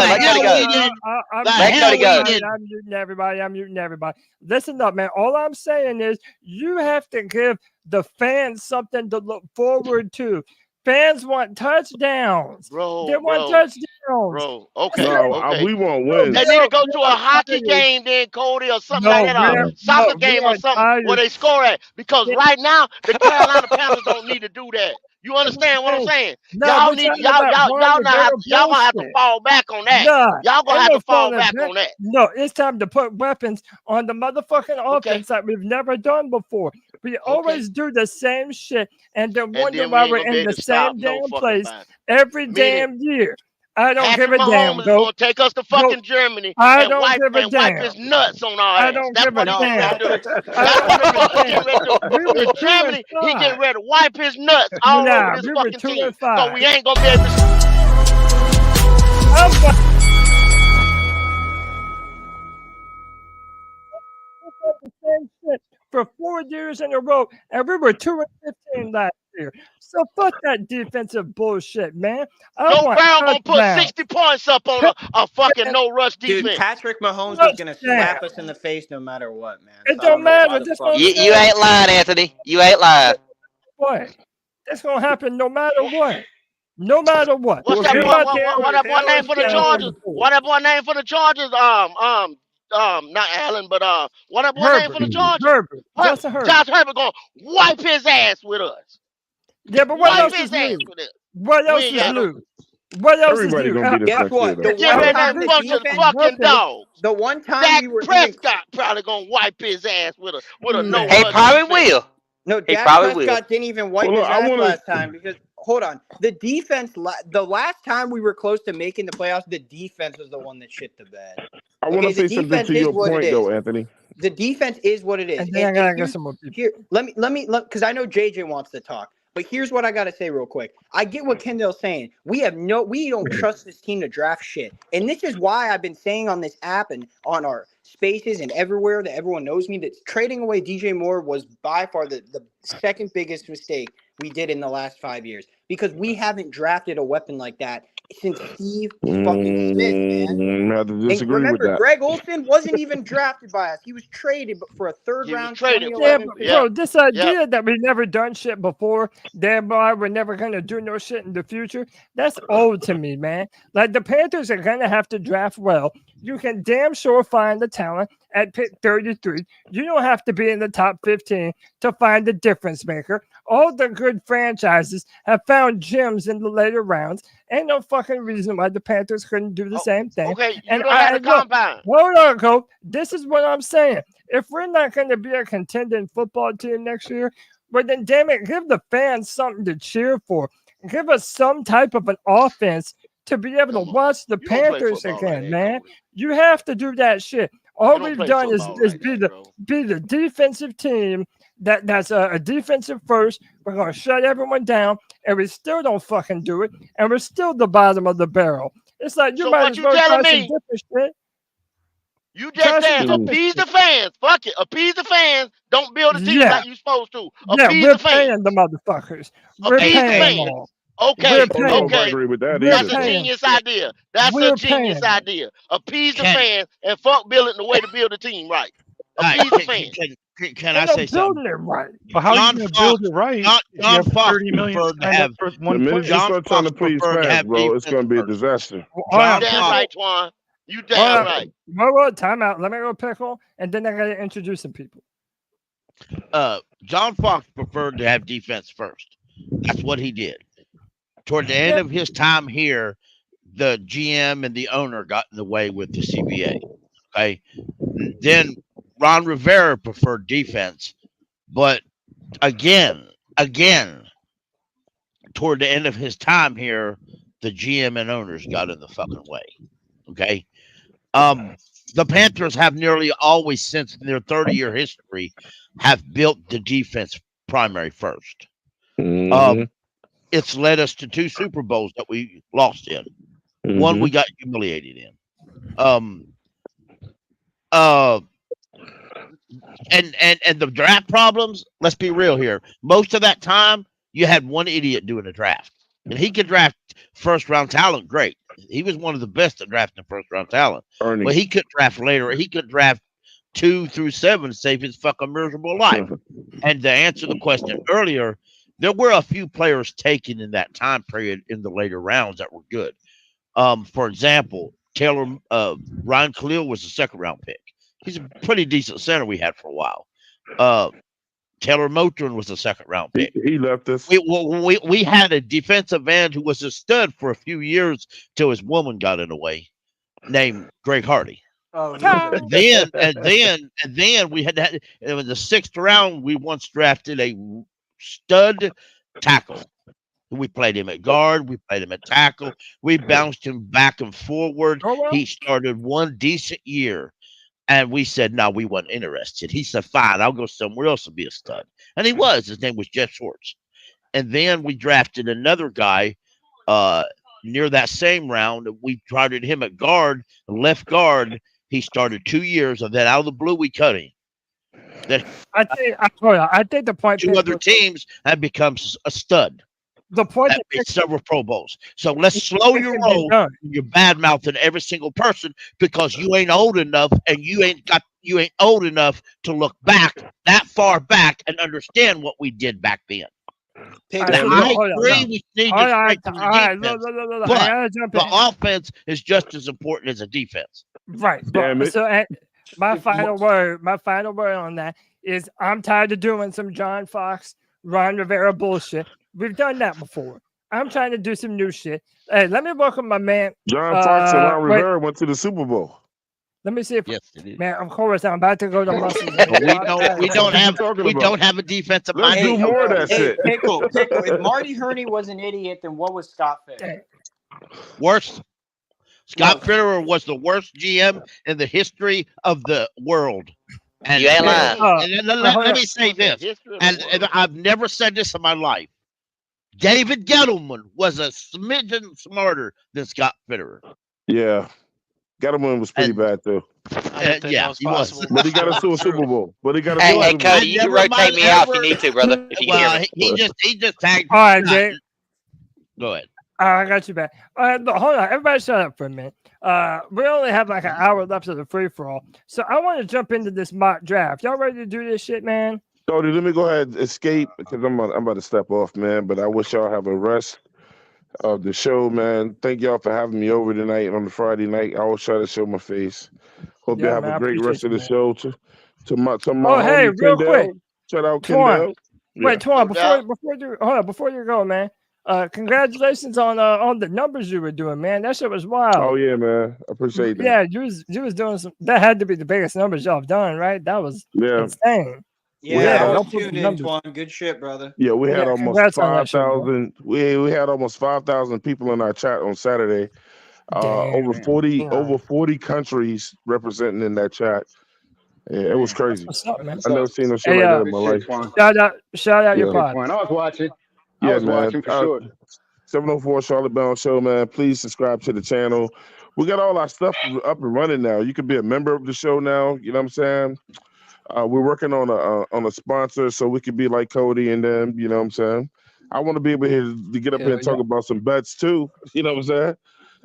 go. I'm muting everybody. Listen up, man. All I'm saying is you have to give the fans something to look forward to. Fans want touchdowns. They want touchdowns. Bro, okay. We won't win. They need to go to a hockey game then, Cody, or something like that, a soccer game or something where they score at. Because right now, the Carolina Panthers don't need to do that. You understand what I'm saying? Y'all gonna have to fall back on that. Y'all gonna have to fall back on that. No, it's time to put weapons on the motherfucking offense that we've never done before. We always do the same shit and then wonder why we're in the same damn place every damn year. I don't give a damn. Mahomes is gonna take us to fucking Germany and wipe his nuts on our ass. I don't give a damn. In Germany, he getting ready to wipe his nuts all over this fucking team. So we ain't gonna be able to. for 4 years in a row, and we were 2-15 last year. So fuck that defensive bullshit, man. I Joe want Brown gonna put touchdowns. 60 points up on a fucking no rush Dude, defense. Patrick Mahomes was gonna slap us in the face no matter what, man. It So I don't know why matter. the That's fuck what I'm You saying. ain't lying, Anthony. You ain't lying. What? That's gonna happen no matter what. No matter what. What's that boy? What that boy name for the Chargers? What that boy name for the Chargers? Not Allen, but what that boy name for the Chargers? Herbert. Justin Herbert. Josh Herbert gonna wipe his ass with us. Yeah, but what Wipe else his is ass new? with us. What We else ain't is got no. new? What else Everybody is new? gonna be this Guess next year, what? though. The Give one me time that the bunch of defense, fucking dogs. the one time Dak we were Prescott probably gonna wipe his ass with a no He rush probably defense. will. No, He Dak probably will. Prescott didn't even wipe Well, his look, I ass wanna- last time because hold on, the defense. The last time we were close to making the playoffs, the defense was the one that shit the bed. I want to the say something defense to is your what it point, is. though, Anthony. The defense is what it is. And then I gotta get here's- some more people. Here, let me because I know JJ wants to talk. But here's what I gotta say real quick. I get what Kendall's saying. We don't trust this team to draft shit. And this is why I've been saying on this app and on our spaces and everywhere that everyone knows me that trading away DJ Moore was by far the second biggest mistake we did in the last 5 years. Because we haven't drafted a weapon like that since Steve fucking Smith, man. I have to disagree And with remember, that. Greg Olsen wasn't even drafted by us. He was traded for a third He was round traded for 2011 him. pick. Bro, this idea that we never done shit before, thereby we're never gonna do no shit in the future, that's old to me, man. Like the Panthers are gonna have to draft well. You can damn sure find the talent at pick 33. You don't have to be in the top 15 to find the difference maker. All the good franchises have found gems in the later rounds. Ain't no fucking reason why the Panthers couldn't do the same thing. Okay, you And don't have the combine. hold on, Coach. This is what I'm saying. If we're not going to be a contending football team next year, well, then damn it, give the fans something to cheer for. Give us some type of an offense to be able to watch the Panthers again, man. You have to do that shit. All we've done is be the defensive team that's a defensive first. We're going to shut everyone down, and we still don't fucking do it, and we're still the bottom of the barrel. It's like you So might what as you well telling try some me? different shit. You just said appease the fans. Fuck it. Appease the fans. Don't build a team like you supposed to. Yeah, Appease we're the fans. paying the motherfuckers. We're Appease the paying fans. them all. Okay, We're paying I okay. agree with that That's either. a genius idea. That's a genius idea. Appease the fans and fuck building the way to build a team right. Appease the fans. Can I say something? Right. Well, how are you going to build it right? John Fox $30 million preferred to signed have up for The one minute player. you John start trying to Fox please preferred to fans, have bro, it's defense going to be a first. disaster. John Damn Fox, right, Twan. You damn right. Well, time out. Let me go pickle, and then I got to introduce some people. John Fox preferred to have defense first. That's what he did. Toward the end of his time here, the GM and the owner got in the way with the CBA. Okay. Then Ron Rivera preferred defense, but again, toward the end of his time here, the GM and owners got in the fucking way. Okay. The Panthers have nearly always, since their 30-year history, have built the defense primary first. It's led us to 2 Super Bowls that we lost in. One we got humiliated in. And the draft problems, let's be real here. Most of that time, you had one idiot doing a draft. And he could draft first-round talent, great. He was one of the best at drafting first-round talent. Ernie. But he could draft later. He could draft 2 through 7 to save his fucking miserable life. And to answer the question earlier, there were a few players taken in that time period in the later rounds that were good. For example, Ryan Khalil was a second-round pick. He's a pretty decent center we had for a while. Taylor Moton was a second-round pick. He left us. We had a defensive end who was a stud for a few years till his woman got in the way, named Greg Hardy. Oh, and then we had that in the 6th round. We once drafted a stud tackle. We played him at guard. We played him at tackle. We bounced him back and forward. He started one decent year. And we said, no, we weren't interested. He said, fine, I'll go somewhere else and be a stud. And he was. His name was Jeff Schwartz. And then we drafted another guy near that same round. We drafted him at guard, left guard. He started 2 years, and then out of the blue, we cut him. That I think the point. two other teams have become a stud. The point that made several Pro Bowls. So let's slow your roll. You're bad mouthing every single person because you ain't old enough, and you ain't old enough to look back that far back and understand what we did back then. I agree we need to strengthen the defense, but the offense is just as important as a defense. Right. So my final word on that is I'm tired of doing some John Fox, Ron Rivera bullshit. We've done that before. I'm trying to do some new shit. Hey, let me welcome my man. John Fox and Ron Rivera went to the Super Bowl. Let me see if man. Of course, I'm about to go to muscles. we don't have a defensive mind. Let's do more of that shit. Pickle. If Marty Hurney was an idiot, then what was Scott Fitterer? Worst. Scott Fitterer was the worst GM in the history of the world. And you ain't lying. Let me say this, and I've never said this in my life. David Gettleman was a smidgen smarter than Scott Fitterer. Yeah. Gettleman was pretty bad too. Yeah, he was. But he got us to a Super Bowl. Hey, Cody, you can rotate me out if you need to, brother. If you hear me. He just tagged. All right, Jay. Go ahead. I got you back. All right, hold on. Everybody shut up for a minute. We only have like an hour left of the free-for-all. So I want to jump into this mock draft. Y'all ready to do this shit, man? Cody, let me go ahead and escape because I'm about to step off, man. But I wish y'all have a rest of the show, man. Thank y'all for having me over tonight on the Friday night. I always try to show my face. Hope you have a great rest of the show. To my hey, real quick. Shout out Kendall. Wait, Twan, before you go, man. Congratulations on the numbers you were doing, man. That shit was wild. Oh yeah, man. I appreciate that. Yeah, you was doing some. That had to be the biggest numbers y'all have done, right? That was insane. Yeah, I was tuned in, Twan. Good shit, brother. Yeah, we had almost 5,000. We had almost 5,000 people in our chat on Saturday. Over 40 countries representing in that chat. Yeah, it was crazy. Up, man? I never seen no shit like that in my life. Shout out your pod. I was watching. Yeah, man. Watching for sure. 704 Charlotte Bound Show, man. Please subscribe to the channel. We got all our stuff up and running now. You can be a member of the show now. You know what I'm saying? We're working on a sponsor so we could be like Cody and them. You know what I'm saying? I want to be able to get up here and talk about some bets too. You know what I'm saying?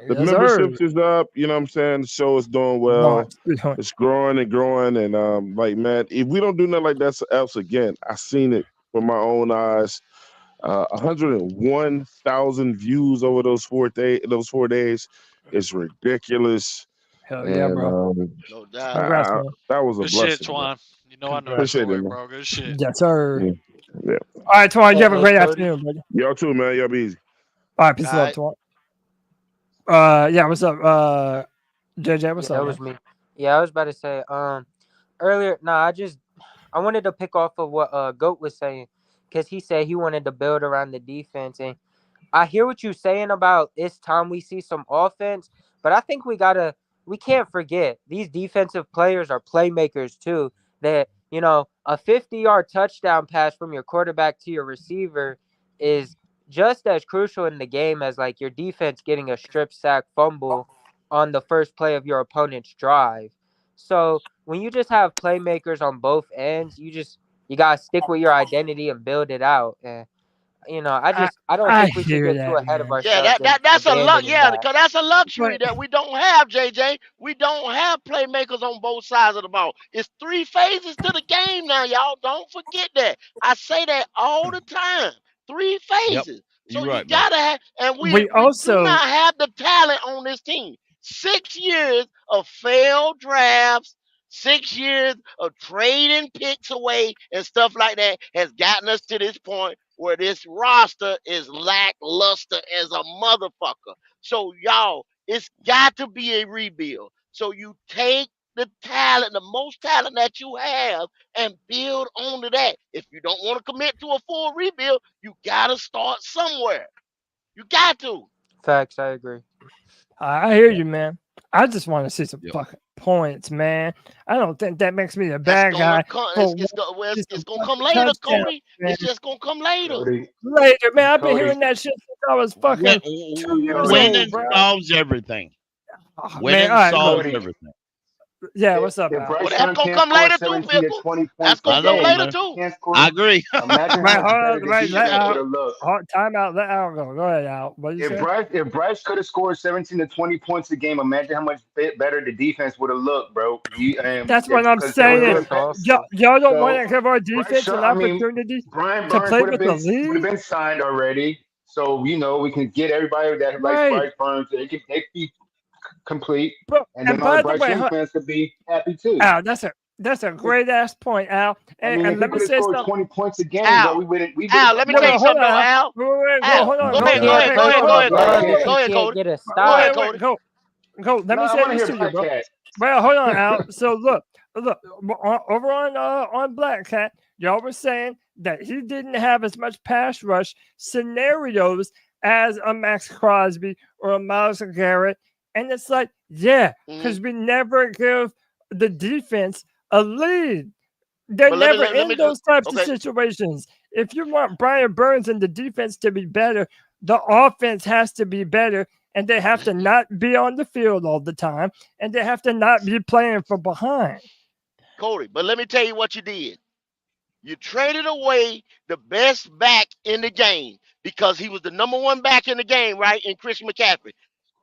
The memberships is up. You know what I'm saying? The show is doing well. It's growing and growing. And like, man, if we don't do nothing like that else again, I seen it with my own eyes. 101,000 views over those 4 days. It's ridiculous. Hell yeah, bro. No doubt. That was a Good blessing. Shit, Twan. You know I know Appreciate that's it, bro. Good shit. Yes, sir. Yeah. All right, Twan, you have a great afternoon, buddy. Y'all too, man. Y'all be easy. All right, peace out, Twan. Yeah, what's up? JJ, what's up? That was me. Yeah, I was about to say, earlier, I wanted to pick off of what Goat was saying, because he said he wanted to build around the defense. And I hear what you're saying about it's time we see some offense, but I think we can't forget these defensive players are playmakers too. That, a 50-yard touchdown pass from your quarterback to your receiver is just as crucial in the game as like your defense getting a strip sack fumble on the first play of your opponent's drive. So when you just have playmakers on both ends, you gotta stick with your identity and build it out. And I don't think we should get too ahead of ourselves. Yeah, that's a luck. Yeah, because that's a luxury that we don't have, JJ. We don't have playmakers on both sides of the ball. It's 3 phases to the game now, y'all. Don't forget that. I say that all the time. 3 phases. Yep. So you gotta have, and we also do not have the talent on this team. 6 years of failed drafts, 6 years of trading picks away and stuff like that has gotten us to this point where this roster is lackluster as a motherfucker. So y'all, it's got to be a rebuild. So you take the talent, the most talent that you have, and build onto that. If you don't want to commit to a full rebuild, you gotta start somewhere. You got to. Facts, I agree. I hear you, man. I just want to see some fucking points, man. I don't think that makes me a bad guy. It's gonna come later, Cody. Man. It's just gonna come later. Later, man. I've been hearing that shit since I was fucking 2 years old, Winning bro. solves everything. Oh, Winning solves everything. Yeah, what's up, If Al? Bryce Well, that's Young gonna can't come score later too, 17 to Pickle. 20 That's points a gonna I know, come game, later man. too. can't I score. agree. Imagine Right, how much better the right, let defense would Al. have looked. Time out. Let Al go. Go ahead, Al. What you say? If Bryce could have scored 17 to 20 points a game, imagine how much better the defense would have looked, bro. That's what I'm Because there was saying. no pass. Y'all don't want So to give our Bryce, defense an I mean, opportunity Brian to Burns play with the league. signed already. So we can get everybody that likes Right. Bryce Burns. They can be complete, Bro, and and then all the by the Bryce way, Young fans could be happy too. Al, that's a great ass point, Al. I mean, And if he let me could have say scored something. 20 points a game, bro, Al, we would have let me No, tell no, you hold something though, on, Al. Wait, Al, hold on, go go ahead, go ahead, ahead, go ahead, go ahead, go go ahead, ahead, go go ahead. ahead, Cody. Get a Go stop. ahead, Cody. Go. Let No, me I say want to this hear to you, Black bro. Cat. Well, hold on, Al. So look, over on Black Cat, y'all were saying that he didn't have as much pass rush scenarios as a Max Crosby or a Myles Garrett, and it's like, yeah, because we never give the defense a lead. They're But never let me in those types of okay. situations. If you want Brian Burns and the defense to be better, the offense has to be better, and they have to not be on the field all the time, and they have to not be playing from behind. Cody, but let me tell you what you did. You traded away the best back in the game because he was the number one back in the game, right? In Christian McCaffrey.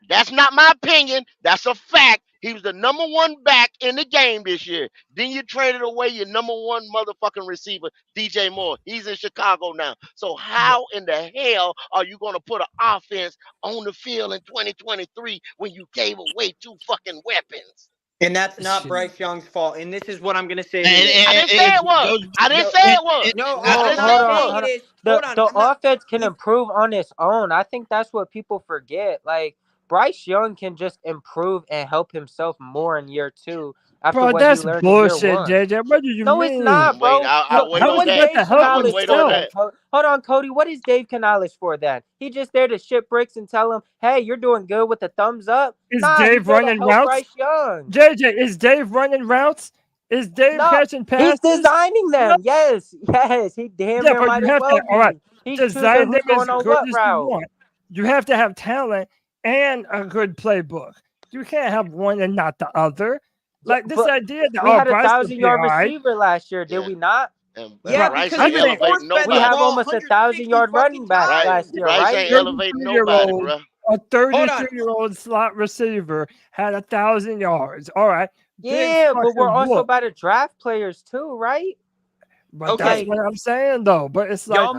That's not my opinion. That's a fact. He was the number one back in the game this year. Then you traded away your number one motherfucking receiver, DJ Moore. He's in Chicago now. So how in the hell are you going to put an offense on the field in 2023 when you gave away two fucking weapons? And that's not Bryce Young's fault. And this is what I'm going to say to And, you. I didn't say it was. I didn't say it was. No, I I'm didn't not say it saying was. it is. The I'm not. offense can improve on its own. I think that's what people forget. Like Bryce Young can just improve and help himself more in year 2 after Bro, what he that's learned in year bullshit, 1. JJ. What do you No, mean? it's not, bro. I'll wait How on is that. that to Dave help I will Canales wait for on himself? that. then? Hold on, Cody. What is Dave Canales for then? He just there to shit bricks and tell him, hey, you're doing good with the thumbs up? Is Nah, he's Dave there to running help routes? Bryce Young. JJ, is Dave running routes? Is Dave No, catching he's passes? designing them. Yes, he damn Yeah, near but might you as have well to, all right, be. He's choosing design them who's as going on good what as you route. want. You have to have talent and a good playbook. You can't have one and not the other. Like this But idea that we had a Bryce will be all 1,000-yard right. receiver last year, did Yeah. we not? And Yeah, Bryce because I ain't he was think elevating force fed We the have nobody. ball almost 160 1,000-yard running fucking back Right? last times. year, Bryce right? ain't elevating nobody, 32-year-old, bro. a Hold on. 32-year-old slot receiver had 1,000 yards. All right, big Yeah, but we're fucking also whoop. about to draft players too, right? But that's Okay, what I'm saying though. But it's like,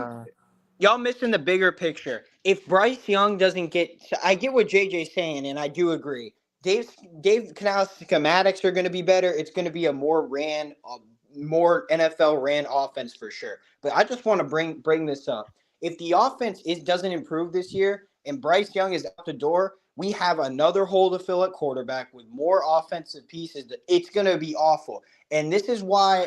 y'all missing the bigger picture. If Bryce Young doesn't get, I get what JJ's saying, and I do agree. Dave Canales' schematics are going to be better. It's going to be a more NFL ran offense for sure. But I just want to bring this up. If the offense doesn't improve this year and Bryce Young is out the door, we have another hole to fill at quarterback with more offensive pieces. It's going to be awful. And this is why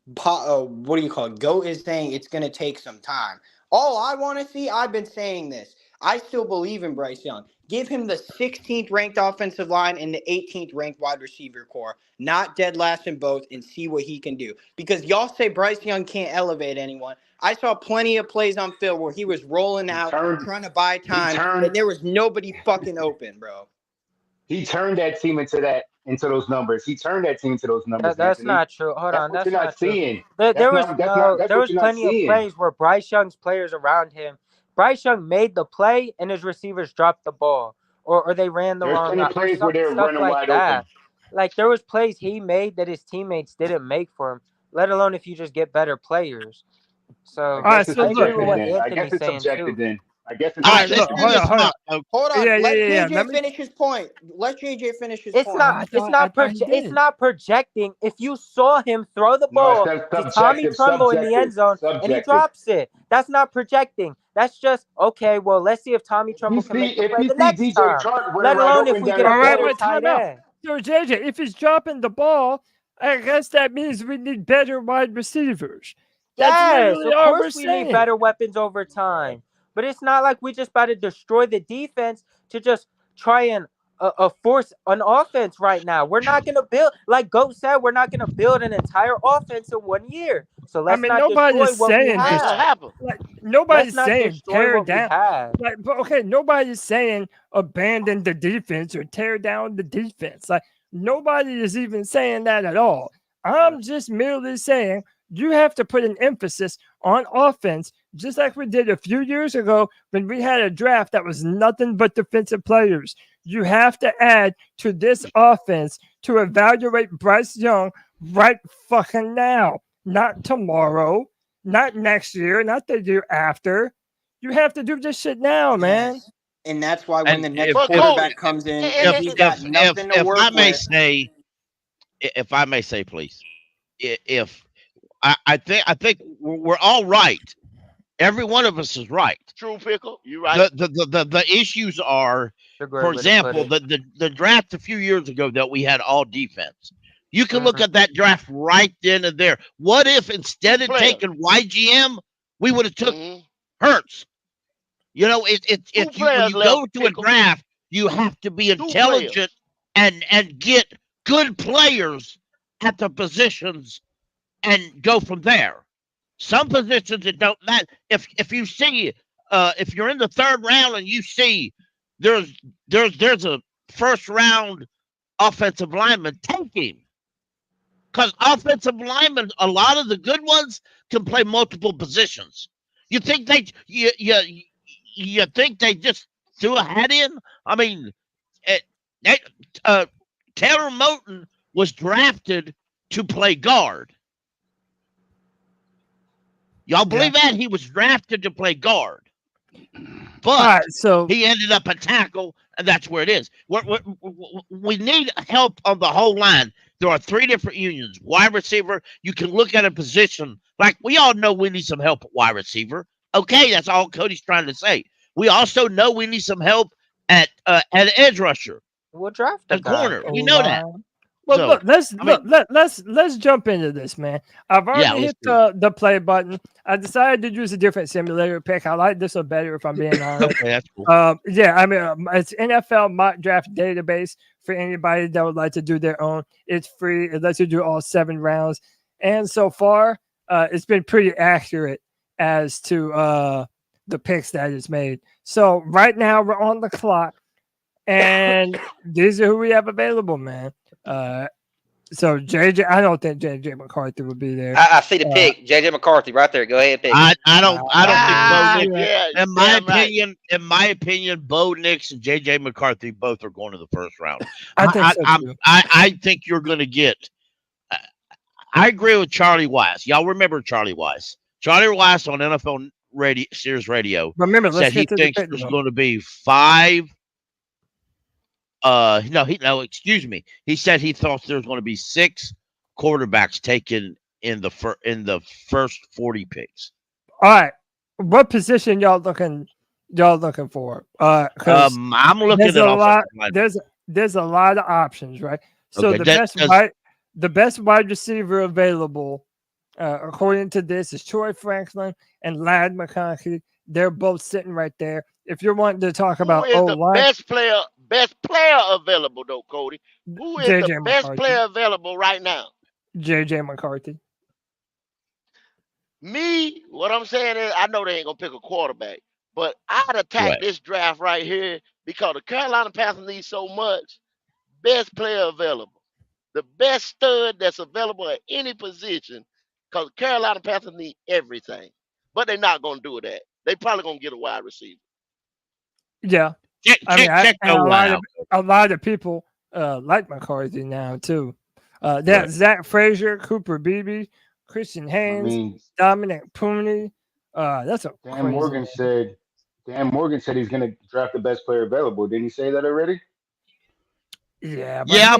what do you call it? Goat is saying it's going to take some time. All I want to see, I've been saying this. I still believe in Bryce Young. Give him the 16th ranked offensive line and the 18th ranked wide receiver core, not dead last in both, and see what he can do. Because y'all say Bryce Young can't elevate anyone. I saw plenty of plays on film where he was rolling out, trying to buy time, and there was nobody fucking open, bro. He turned that team into those numbers. He turned that team into those numbers, That's Anthony. not true. Hold on, What that's you're not not true. seeing. There was That's what you're not plenty of seeing. plays where Bryce Young's players around him. Bryce Young made the play and his receivers dropped the ball, or they ran the There's wrong plenty of route, or plays where they're stuff running like wide that. open. Like there was plays he made that his teammates didn't make for him. Let alone if you just get better players. So I guess it's I agree with subjective what then. I guess Anthony's it's saying subjective too. then. I guess it's All right, subjective. let's do this now, folks. Hold on. Yeah, Let yeah. JJ finish his point. Let JJ finish his It's point. not. It's not. It's not projecting. If you saw him throw the No, ball it's to Tommy Trumbo in the end zone and he drops it, that's not projecting. That's just okay. Well, let's see if Tommy Trumbo can make the play the next DJ time. Chark Let running right alone if open we down get the a all right, better field. but tight time out. end. So JJ, if he's dropping the ball, I guess that means we need better wide receivers. That's Yes, literally of all we're course we saying. need better weapons over time. But it's not like we just about to destroy the defense to just try and force an offense right now. We're not going to build, like Goat said, we're not going to build an entire offense in 1 year. So I let's mean, not destroy nobody's what we saying Ain't gonna have. happen. like Let's nobody's not saying destroy tear what we down. have. Like, but okay, nobody's saying abandon the defense or tear down the defense. Like Nobody is even saying that at all. I'm just merely saying you have to put an emphasis on offense, just like we did a few years ago when we had a draft that was nothing but defensive players. You have to add to this offense to evaluate Bryce Young right fucking now, not tomorrow, not next year, not the year after. You have to do this shit now, man. And that's why when And the next if quarterback comes in and he's got nothing to work with. If I may say, please, if I think we're all right. Every one of us is right. True, Pickle. You right. The issues are, for example, the draft a few years ago that we had all defense. You can look at that draft right then and there. What if instead of taking YGM, we would have took Hurts? You know, when you go to a draft, you have to be intelligent and get good players at the positions and go from there. Some positions that don't matter. If you see, if you're in the third round and you see there's a first round offensive lineman, take him. Because offensive linemen, a lot of the good ones can play multiple positions. You think you think they just threw a hat in? I mean, Taylor Moton was drafted to play guard. Y'all believe that? He was drafted to play guard. But he ended up a tackle, and that's where it is. We need help on the whole line. There are 3 different unions. Wide receiver, you can look at a position. Like, we all know we need some help at wide receiver. Okay, that's all Cody's trying to say. We also know we need some help at edge rusher. We'll draft a corner. We know that. Well, look, let's jump into this, man. I've already hit the play button. I decided to use a different simulator pick. I like this one better, if I'm being honest. Okay, that's cool. Yeah, I mean, it's NFL mock draft database for anybody that would like to do their own. It's free. It lets you do all 7 rounds, and so far, it's been pretty accurate as to the picks that it's made. So right now we're on the clock, and these are who we have available, man. So JJ, I don't think JJ McCarthy will be there. I see the pick, JJ McCarthy, right there. Go ahead, pick. I don't think Bo Nix. In my opinion, Bo Nix and JJ McCarthy both are going to the first round. I think you're going to get. I agree with Charlie Weiss. Y'all remember Charlie Weiss? Charlie Weiss on NFL radio, Sirius Radio. Remember, said he thinks there's going to be 5. Excuse me. He said he thought there was going to be 6 quarterbacks taken in the first 40 picks. All right, what position y'all looking for? I'm looking at a lot. There's a lot of options, right? So the best wide receiver available, according to this, is Troy Franklin and Ladd McConkey. They're both sitting right there. If you're wanting to talk about best player available though, Cody? Who is the best player available right now? JJ McCarthy. Me, what I'm saying is, I know they ain't gonna pick a quarterback, but I'd attack this draft right here because the Carolina Panthers need so much. Best player available, the best stud that's available at any position, because Carolina Panthers need everything, but they're not gonna do that. They probably gonna get a wide receiver. Yeah, a lot of people like McCarthy now too. Zach Frazier, Cooper Beebe, Christian Haynes, Dominic Pooney. That's a Dan Morgan said he's going to draft the best player available. Didn't he say that already? Yeah, but every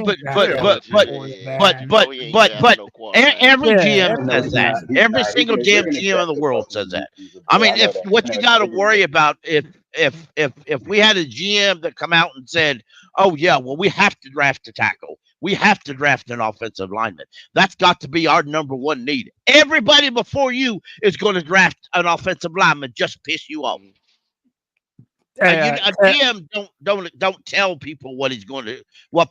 GM says that. Every single damn GM in the world says that. I mean, if what you got to worry about if we had a GM that come out and said, "Oh yeah, well we have to draft a tackle, we have to draft an offensive lineman. That's got to be our number one need." Everybody before you is going to draft an offensive lineman just piss you off. A GM don't tell people what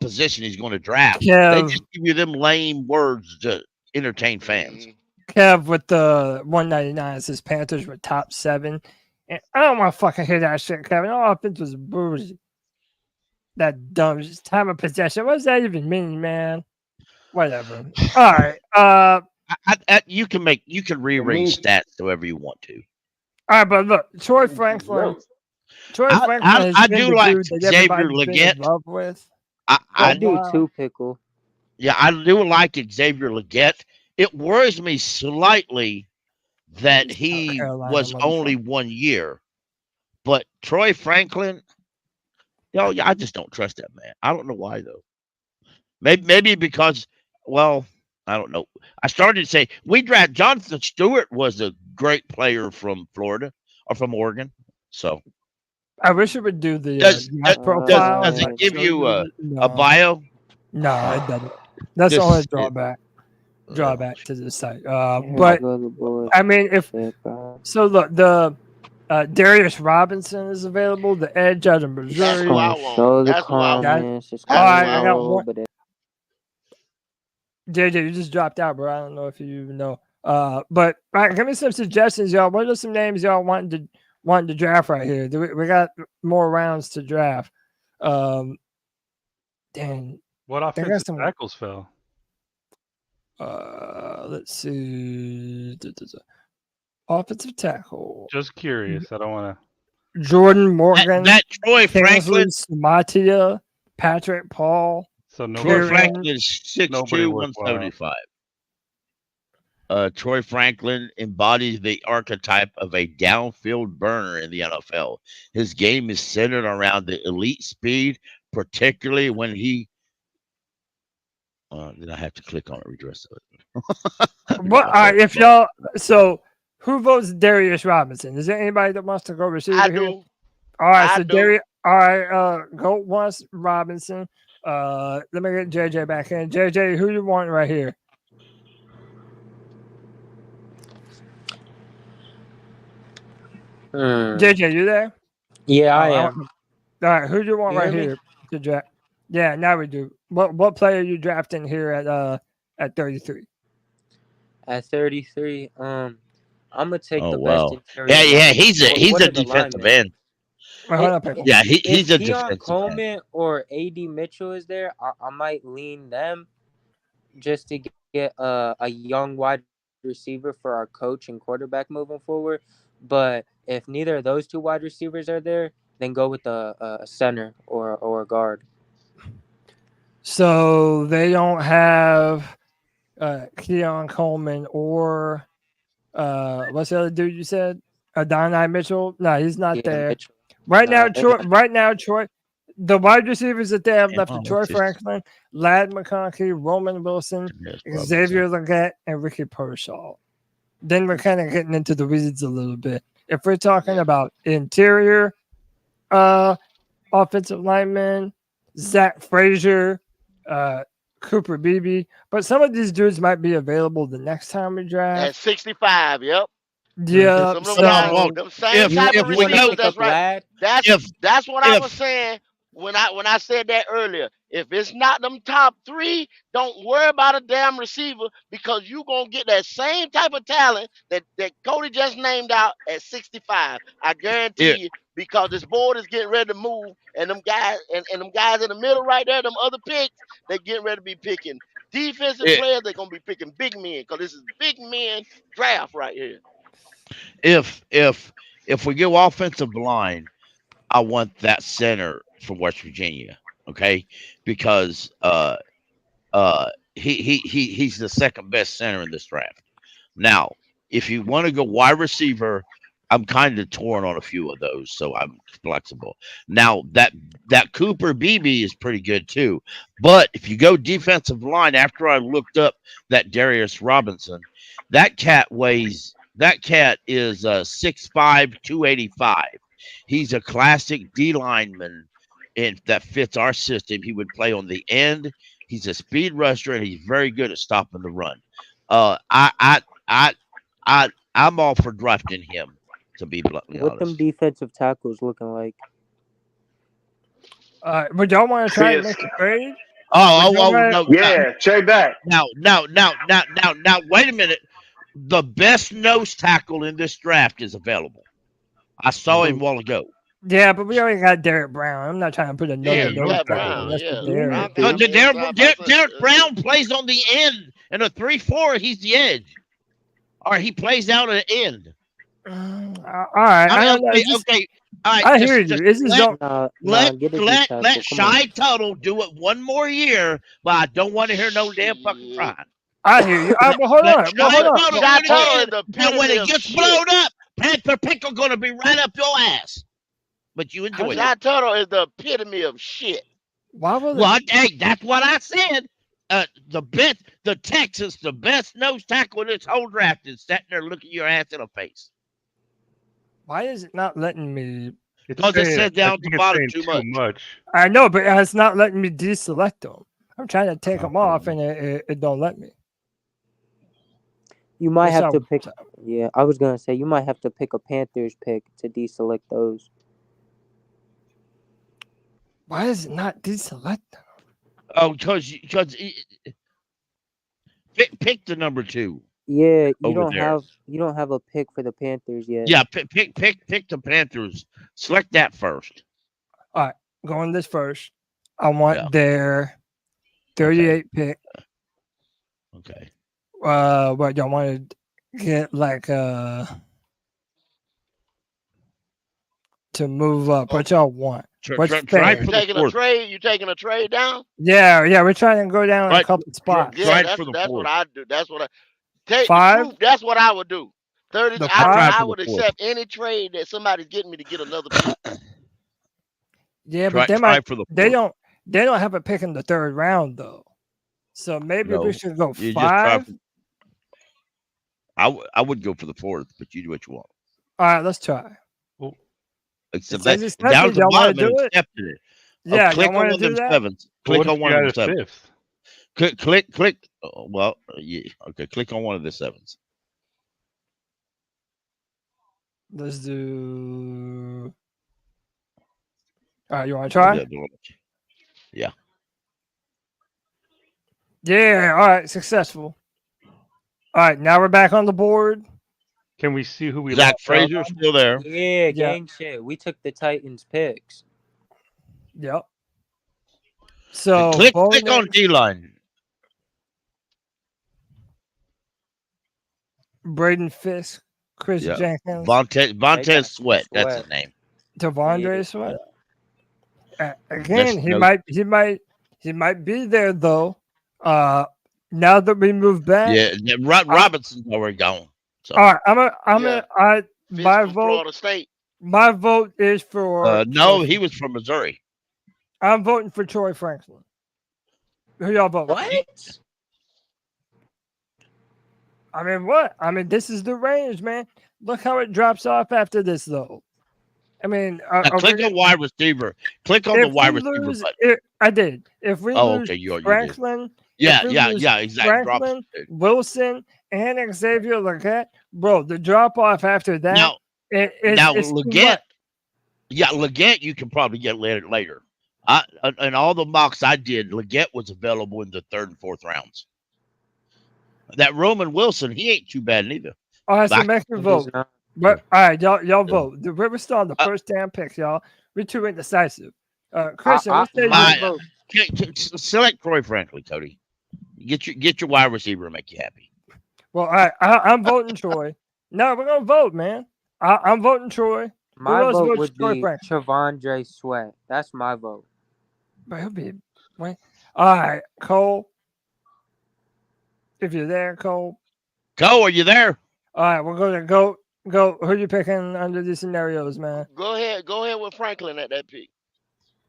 position he's going to draft. They just give you them lame words to entertain fans. Kev with the 199 says Panthers were top 7, and I don't want to fucking hear that shit, Kevin. Our offense was bougie. That dumb time of possession. What does that even mean, man? Whatever. All right. You can rearrange stats however you want to. All right, but look, Troy Franklin. Troy Franklin has I been do the like dude that Xavier everybody's been in Leggett. love with. I do too, Pickle. Yeah, I do like Xavier Leggett. It worries me slightly that he was only 1 year, but Troy Franklin, I just don't trust that man. I don't know why though. Maybe because, well, I don't know. I started to say Jonathan Stewart was a great player from Florida or from Oregon. So I wish it would do the profile. Does it give you a bio? No, it doesn't. That's the only drawback to the site. But I mean, look, the Darius Robinson is available. The edge out of Missouri. That's who I want. That's who I want. I got one. JJ, you just dropped out, bro. I don't know if you even know. But right, give me some suggestions, y'all. What are some names y'all wanting to draft right here? We got more rounds to draft. Dang. What offensive tackles fell? Let's see. Offensive tackle. Just curious. I don't want to. Jordan Morgan. That Troy Franklin. Samatia. Patrick Paul. So Troy Franklin is 6'2", 175. Troy Franklin embodies the archetype of a downfield burner in the NFL. His game is centered around the elite speed, particularly when he. Then I have to click on it, redress it. But if y'all, so who votes Darius Robinson? Is there anybody that wants to go receiver I here? do. All right, so Darius. All right, go once Robinson. Let me get JJ back in. JJ, who you want right here? JJ, you there? Yeah, I am. All right, who do you want You right hear me? here to draft? Yeah, now we do. What player are you drafting here at 33? At 33, I'm gonna take the wow. best interior. Yeah, he's a defensive end. Yeah, he's a If Keon defensive Coleman end. or AD Mitchell is there, I might lean them just to get a young wide receiver for our coach and quarterback moving forward. But if neither of those two wide receivers are there, then go with a center or a guard. So they don't have Keon Coleman or what's the other dude you said? Adonai Mitchell? No, he's not there. Mitchell. Right now, Troy. The wide receivers that they have left are Troy Franklin, Ladd McConkey, Roman Wilson, Xavier Leggett, and Ricky Pershaw. Then we're kind of getting into the weeds a little bit. If we're talking about interior offensive linemen, Zach Frazier, Cooper Beebe, but some of these dudes might be available the next time we draft. At 65, yep. Yeah. Them same type of receivers, that's right. That's what I was saying when I said that earlier. If it's not them top three, don't worry about a damn receiver because you're going to get that same type of talent that Cody just named out at 65. I guarantee you, because this board is getting ready to move, and them guys and them guys in the middle right there, them other picks, they're getting ready to be picking defensive players. They're going to be picking big men because this is big men draft right here. If we go offensive line, I want that center from West Virginia. Okay, because he's the second best center in this draft. Now, if you want to go wide receiver, I'm kind of torn on a few of those, so I'm flexible. Now that Cooper Beebe is pretty good too, but if you go defensive line, after I looked up that Darius Robinson, that cat is 6'5", 285. He's a classic D lineman, and that fits our system. He would play on the end. He's a speed rusher, and he's very good at stopping the run. I'm all for drafting him. To be bluntly honest, what them defensive tackles looking like? Would y'all want to try and make a trade? No. Yeah, trade back. Now, wait a minute. The best nose tackle in this draft is available. I saw him a while ago. Yeah, but we already got Derrick Brown. I'm not trying to put another Yeah, you nose got tackle. Brown. That's Yeah, the Derrick. Brown came in. So Derrick Brown plays on the end in a 3-4. He's the edge, or he plays out at the end. All right, I don't know. Okay. All right, I hear you. This is let Shy Tuttle do it one more year, but I don't want to hear no damn fucking crying. I hear you. But hold on. Shy Tuttle is the Now, when epitome it of gets shit. blown up, Panther Pickle gonna be right up your ass. But you enjoy Shy it. Tuttle is the epitome of shit. Why would hey, that's what I said. The Texas, the best nose tackle in this whole draft is sitting there looking your ass in the face. Why is it not letting me? Because it said down the bottom too much. I know, but it's not letting me deselect them. I'm trying to take them off, and it don't let me. You might have to pick. Yeah, I was gonna say you might have to pick a Panthers pick to deselect those. Why is it not deselect them? Oh, because pick the number 2. Yeah, you over don't there. have a pick for the Panthers yet. Yeah, pick the Panthers. Select that first. All right, going this first. I want their 38 pick. Okay. What y'all want to get like to move up? What y'all want? What's fair? You taking a trade? You taking a trade down? Yeah, we're trying to go down a couple spots. Yeah, that's what I do. That's what I take. 5? That's what I would do. 30. The I would accept any trade that somebody's getting me to get another pick. Yeah, but they don't have a pick in the 3rd round though. So maybe we should go 5. I would go for the 4th, but you do what you want. All right, let's try. Except that down at the bottom it accepted it. Yeah, click on one of them 7s. Click on one of them 7s. Click. Well, yeah. Okay, click on one of the 7s. Let's do. All right, you want to try? Yeah. Yeah. All right, successful. All right, now we're back on the board. Can we see who we Zach Frazier's still there? Yeah, gang shit. We took the Titans picks. Yep. So click on D-line. Braden Fisk, Chris Jenkins, Vontez Sweat. That's his name. Devondre Sweat. Again, he might be there though. Now that we move back. Yeah, Robinson's already gone. So. All right, my vote. Florida State. My vote is for. No, he was from Missouri. I'm voting for Troy Franklin. Who y'all vote? What? I mean, what? I mean, this is the range, man. Look how it drops off after this, though. I mean, click on wide receiver. Click on the wide receiver button. I did. If we lose Franklin, exactly. Franklin, Wilson, and Xavier Legette, bro, the drop off after that. Legette. Yeah, Legette, you can probably get later. In all the mocks I did, Legette was available in the 3rd and 4th rounds. That Roman Wilson, he ain't too bad neither. All right, so make your vote. But all right, y'all vote. We're still on the first damn picks, y'all. We're too indecisive. Christian, let's say your vote. Select Troy Franklin, Cody. Get your wide receiver and make you happy. Well, all right, I'm voting Troy. No, we're gonna vote, man. I'm voting Troy. My vote would be Devondre Sweat. That's my vote. But he'll be. Wait. All right, Cole. If you're there, Cole. Cole, are you there? All right, we're gonna go. Who are you picking under these scenarios, man? Go ahead with Franklin at that pick.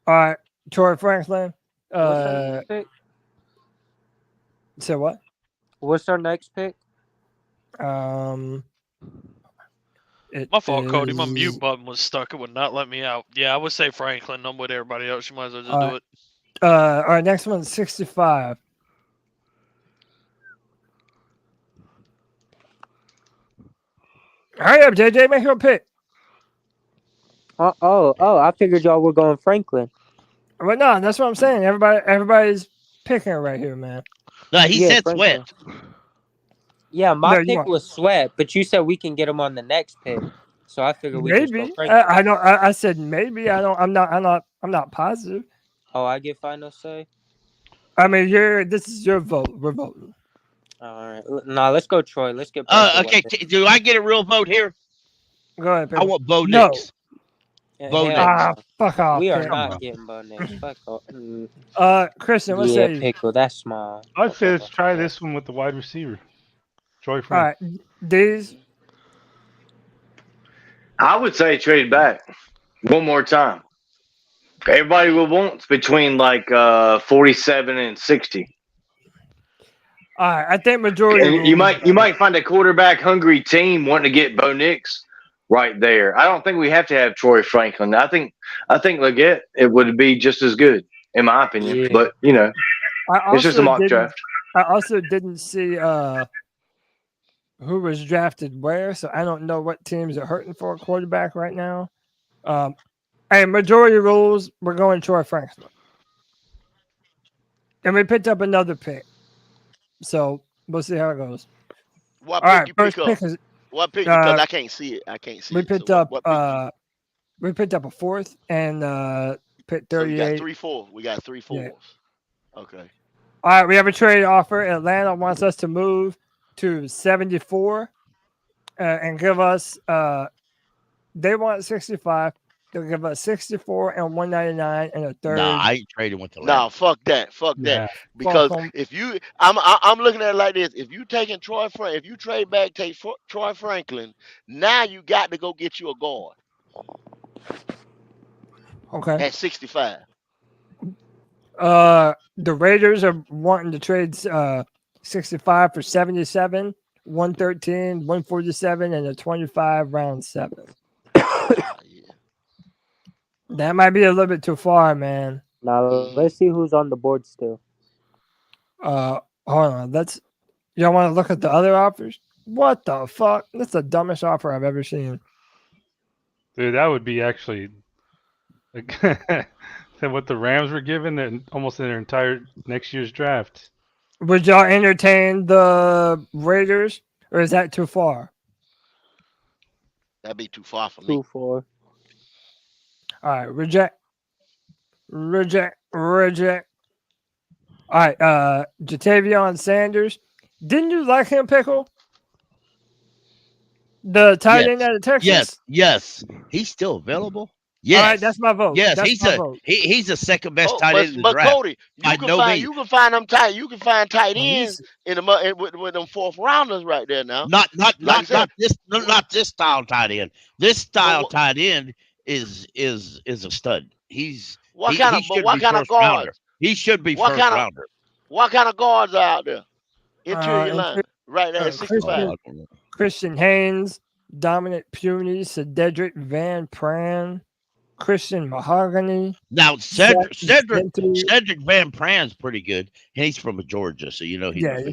All right, Troy Franklin. Pick? Say what? What's our next pick? My fault, Cody. My mute button was stuck. It would not let me out. Yeah, I would say Franklin. I'm with everybody else. You might as well just do it. All right, next one's 65. Hurry up, JJ. Make your pick. I figured y'all were going Franklin. But no, that's what I'm saying. Everybody's picking right here, man. No, he said Sweat. Yeah, my pick was Sweat, but you said we can get him on the next pick. So I figured we just go Maybe. Franklin. I don't. I said maybe. I don't. I'm not positive. Oh, I get final say. I mean, this is your vote. We're voting. All right. Nah, let's go, Troy. Let's get. Bryce Okay. Do I get a real vote here? Go ahead. I want Bo No. Nix. Bo Nix. Fuck off. We are Pickle. not getting Bo Nix. Fuck off. Christian, let's yeah, say Pickle. That's small. I'd say let's try this one with the wide receiver, Troy. All Frank. right, these. I would say trade back one more time. Everybody will want between like 47 and 60. All right, I think majority. And you might find a quarterback hungry team wanting to get Bo Nix right there. I don't think we have to have Troy Franklin. I think Leggett, it would be just as good in my opinion. Yeah. But it's just a mock draft. I also didn't see who was drafted where, so I don't know what teams are hurting for a quarterback right now. And majority rules, we're going Troy Franklin. And we picked up another pick. So we'll see how it goes. What All pick right, you first pick up? pick is, What pick? Because I can't see it. We picked up we picked up a fourth and pick 38. So we got 3-4. We got 3 4s. Yeah. Okay. All right, we have a trade offer. Atlanta wants us to move to 74 and give us they want 65. They'll give us 64 and 199 and a third. Nah, I ain't trading with the Nah, fuck that. Fuck that. Because if you, I'm looking at it like this. If you taking if you trade back, take Troy Franklin. Now you got to go get you a guard. Okay. At 65. The Raiders are wanting to trade 65 for 77, 113, 147, and a 25 round 7. That might be a little bit too far, man. Now let's see who's on the board still. Hold on. Y'all want to look at the other offers? What the fuck? That's the dumbest offer I've ever seen. Dude, that would be actually what the Rams were given almost in their entire next year's draft. Would y'all entertain the Raiders, or is that too far? That'd be too far for me. Too far. All right, reject. All right, Jatavion Sanders. Didn't you like him, Pickle? The tight end out of Texas? Yes. He's still available. Yes. All right, that's my vote. Yes, that's he's the second best tight end in the but draft. Cody, you can find them tight. You can find tight ends with them fourth rounders right there now. Not this style tight end. This style tight end is a stud. What kind of guards? He should be first rounder. What kind of guards are out there? Interior line, right there at 65. Christian Haynes, Dominic Puny, Cedric Van Pran, Christian Mahogany. Now Cedric Van Pran's pretty good. He's from Georgia, so you know he's that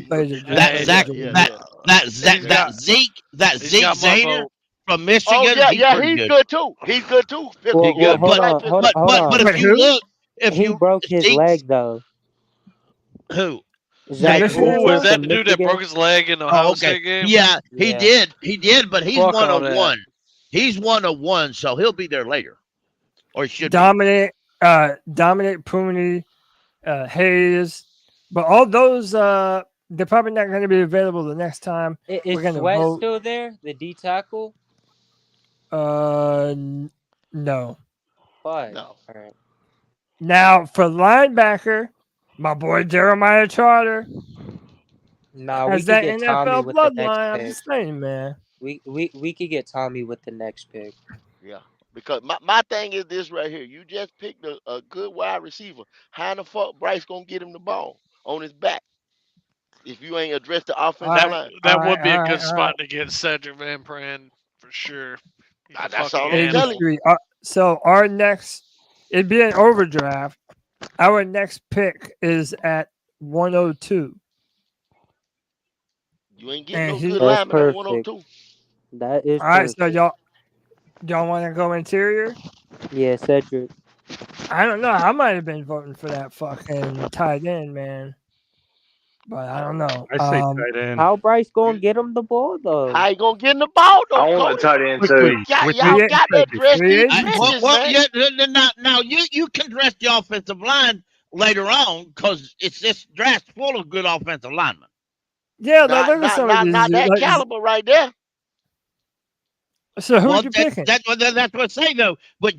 Zeke Zader from Michigan. He's good too. He's good too. But if you broke his leg though. Who? Was that the dude that broke his leg in the Ohio State game? Yeah, he did, but he's 101. He's 101, so he'll be there later. Or should Dominic Pooney, Hayes, but all those they're probably not going to be available the next time. Is Sweat still there? The D tackle? No. Why? No. All right. Now for linebacker, my boy Jeremiah Trotter. Nah, has that NFL bloodline. I'm just saying, man. We could get Tommy with the next pick. Yeah. Because my thing is this right here. You just picked a good wide receiver. How the fuck Bryce gonna get him the ball on his back if you ain't addressed the offensive line? That would be a good spot to get Cedric Van Pran for sure. That's all I'm telling you. So our next, it'd be an overdraft. Our next pick is at 102. You ain't getting no good lineman at 102. That is all right. So y'all want to go interior? Yeah, Cedric. I don't know. I might have been voting for that fucking tight end, man. but I don't know. I say tight end. How Bryce gonna get him the ball though? How you gonna get in the ball though, I want Cody? a tight end Quickly. too. Y'all got to address these trenches, Well, man. yeah, now you can dress the offensive line later on because it's this draft full of good offensive linemen. Yeah, Not that caliber right there. So who are you picking? That's what I say though. But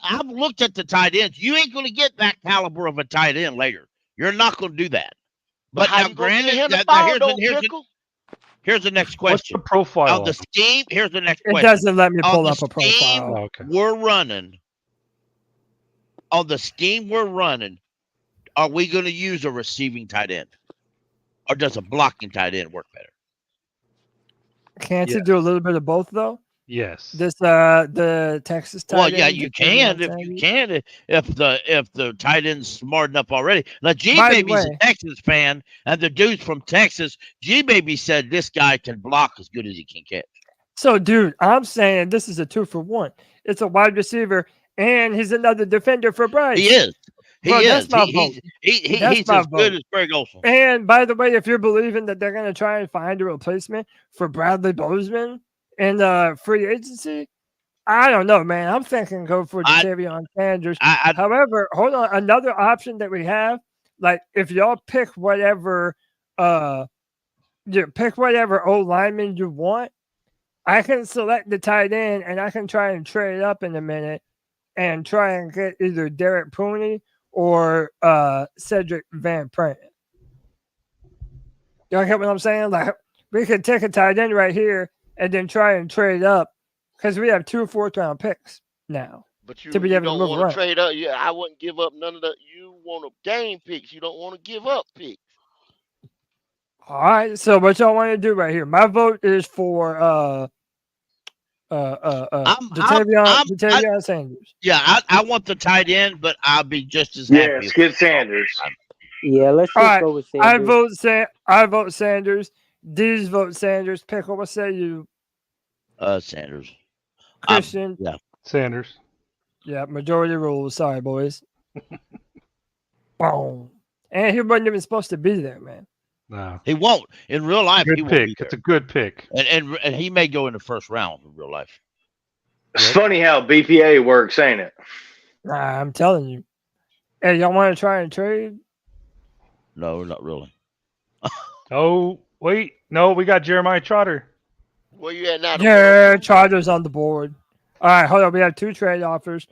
I've looked at the tight ends. You ain't going to get that caliber of a tight end later. You're not going to do that. But how now, you gonna get granted, him the ball, though, here's the next What's question. the profile? On the scheme, here's the next It question. doesn't let me pull On up the a profile. scheme Okay. we're running. On the scheme we're running, are we going to use a receiving tight end, or does a blocking tight end work better? Can't you do a little bit of both though? Yes. This the Texas tight Well, end. yeah, you can if the tight end's smart enough already. Now, G By the Baby's way- a Texas fan, and the dude's from Texas. G Baby said this guy can block as good as he can catch. So, dude, I'm saying this is a 2-for-1. It's a wide receiver, and he's another defender for Bryce. He is. Bro, He that's is. my He- vote. He's That's my as good vote. as Greg Olson. And by the way, if you're believing that they're going to try and find a replacement for Bradley Bozeman in free agency, I don't know, man. I'm thinking go for Davion Sanders. However, hold on. Another option that we have, like if y'all pick whatever O lineman you want, I can select the tight end and I can try and trade up in a minute and try and get either Derek Pooney or Cedric Van Pran. Y'all get what I'm saying? Like we could take a tight end right here and then try and trade up because we have 2 4th-round picks now. But you to be able to don't move want around. to trade up. Yeah, I wouldn't give up none of the. You want to gain picks. You don't want to give up picks. All right, so what y'all want to do right here? My vote is for Dante Sanders. Yeah, I want the tight end, but I'll be just as Yeah, happy. skip Sanders. Yeah, let's All just right, go with Sanders. I vote Sanders. D's vote Sanders. Pickle, what say you? Sanders. Christian. Yeah. Sanders. Yeah, majority rules. Sorry, boys. Boom. And he wasn't even supposed to be there, man. No. He won't. In real life, Good he won't pick. be there. It's a good pick. And he may go in the first round in real life. It's funny how BPA works, ain't it? Nah, I'm telling you. Hey, y'all want to try and trade? No, not really. Oh, wait. No, we got Jeremiah Trotter. Where you at now? Yeah, Chargers on the board. All right, hold on. We have 2 trade offers.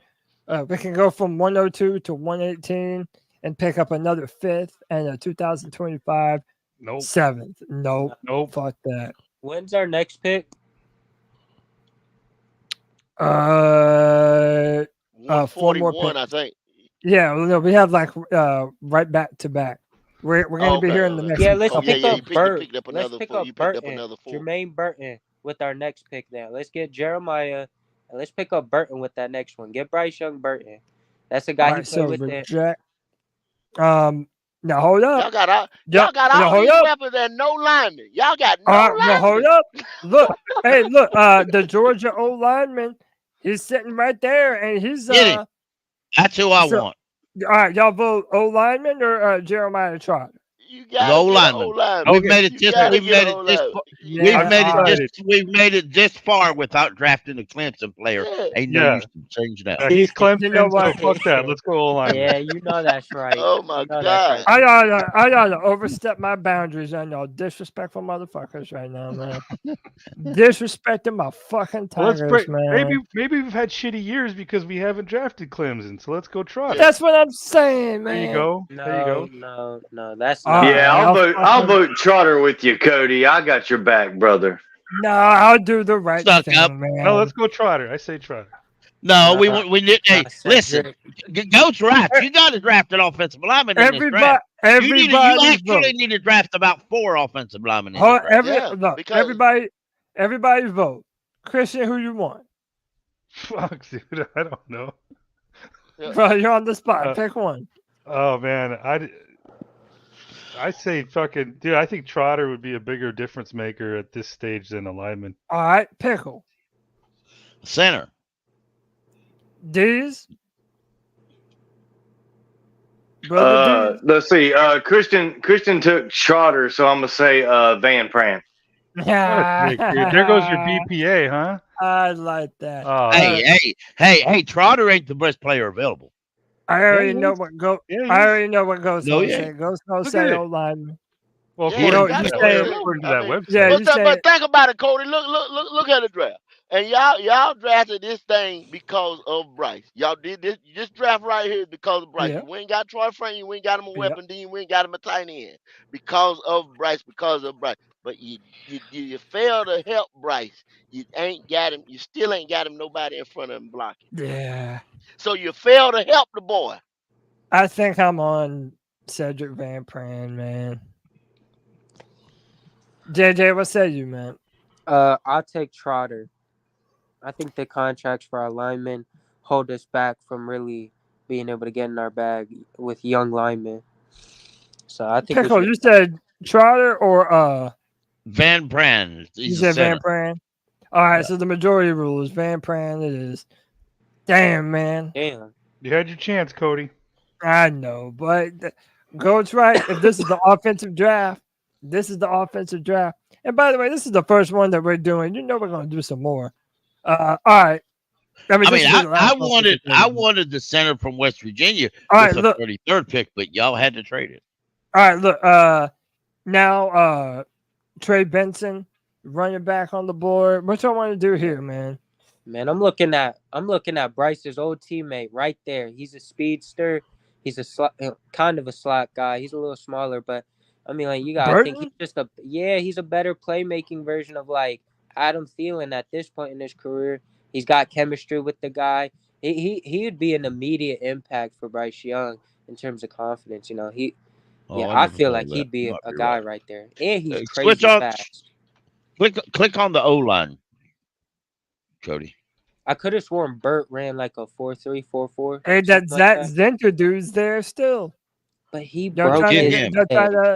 We can go from 102 to 118 and pick up another 5th and a 2025 7th. Nope. Fuck that. When's our next pick? 4 more 41, picks. I think. Yeah, well, no, we have like right back to back. We're going to be here in the next. Let's pick up Burt. Let's pick up Burton. another 4. Jermaine Burton with our next pick now. Let's get Jeremiah and let's pick up Burton with that next one. Get Bryce Young Burton. That's the guy All he right, played with reject. Now hold up. Y'all got all hold these up. weapons and no linemen. Y'all got no linemen. No, hold up. Look, hey, look. The Georgia O lineman, he's sitting right there, and he's Get it. That's who I want. All right, y'all vote O lineman or Jeremiah Trotter? You The O-lineman. We've made it this far without drafting a Clemson player. Ain't no use to change that. He's Clemson, You know what? so fuck that. Let's go O-line. Yeah, you know that's right. Oh my God. I gotta overstep my boundaries on y'all disrespectful motherfuckers right now, man. Disrespecting my fucking Tigers, man. Maybe we've had shitty years because we haven't drafted Clemson. So let's go try. That's what I'm saying, man. There you go. No, that's not. Yeah, I'll vote Trotter with you, Cody. I got your back, brother. No, I'll do the right thing, man. No, let's go Trotter. I say Trotter. No, we need. Hey, listen, go draft. You got to draft an offensive lineman in this draft. You actually need to draft about 4 offensive linemen. In this draft. Everybody vote. Christian, who you want? Fuck, dude, I don't know. Bro, you're on the spot. Pick one. Oh man, I say fucking dude. I think Trotter would be a bigger difference maker at this stage than a lineman. All right, Pickle. Center. D's. Let's see. Christian took Trotter, so I'm gonna say Van Pran. There goes your BPA, huh? I like that. Hey! Trotter ain't the best player available. I already know what Ghost gonna say. Ghost gonna say O lineman. Well, Yeah, according to that website. Yeah, but think about it, Cody. Look at the draft. And y'all drafted this thing because of Bryce. Y'all did this draft right here because of Bryce. Yeah. You ain't got Troy Frank, you ain't got him a weapon, then you ain't got him a tight end. Because of Bryce. But you failed to help Bryce. You still ain't got him nobody in front of him blocking. Yeah. So you failed to help the boy. I think I'm on Cedric Van Pran, man. JJ, what say you, man? I'll take Trotter. I think the contracts for our linemen hold us back from really being able to get in our bag with young linemen. So I think Pickle, you said Trotter or Van Pran. You said Van Pran. All right, so the majority rule is Van Pran. It is. Damn, man. Damn. You had your chance, Cody. I know, but Goat's right. If this is the offensive draft, this is the offensive draft. And by the way, this is the first one that we're doing. You know we're going to do some more. All right. I wanted the center from West Virginia with the 33rd pick, but y'all had to trade it. All right, look. Now Trey Benson, running back on the board. What y'all want to do here, man? Man, I'm looking at Bryce's old teammate right there. He's a speedster. He's a kind of a slot guy. He's a little smaller, but I mean, like, you got to think he's just he's a better playmaking version of like Adam Thielen at this point in his career. He's got chemistry with the guy. He would be an immediate impact for Bryce Young in terms of confidence. You know, I feel like he'd be a guy right there, and he's crazy fast. Click on the O line, Cody. I could have sworn Burt ran like a 4.3, 4.4. Hey, that Zenter dude's there still. But he broke get him.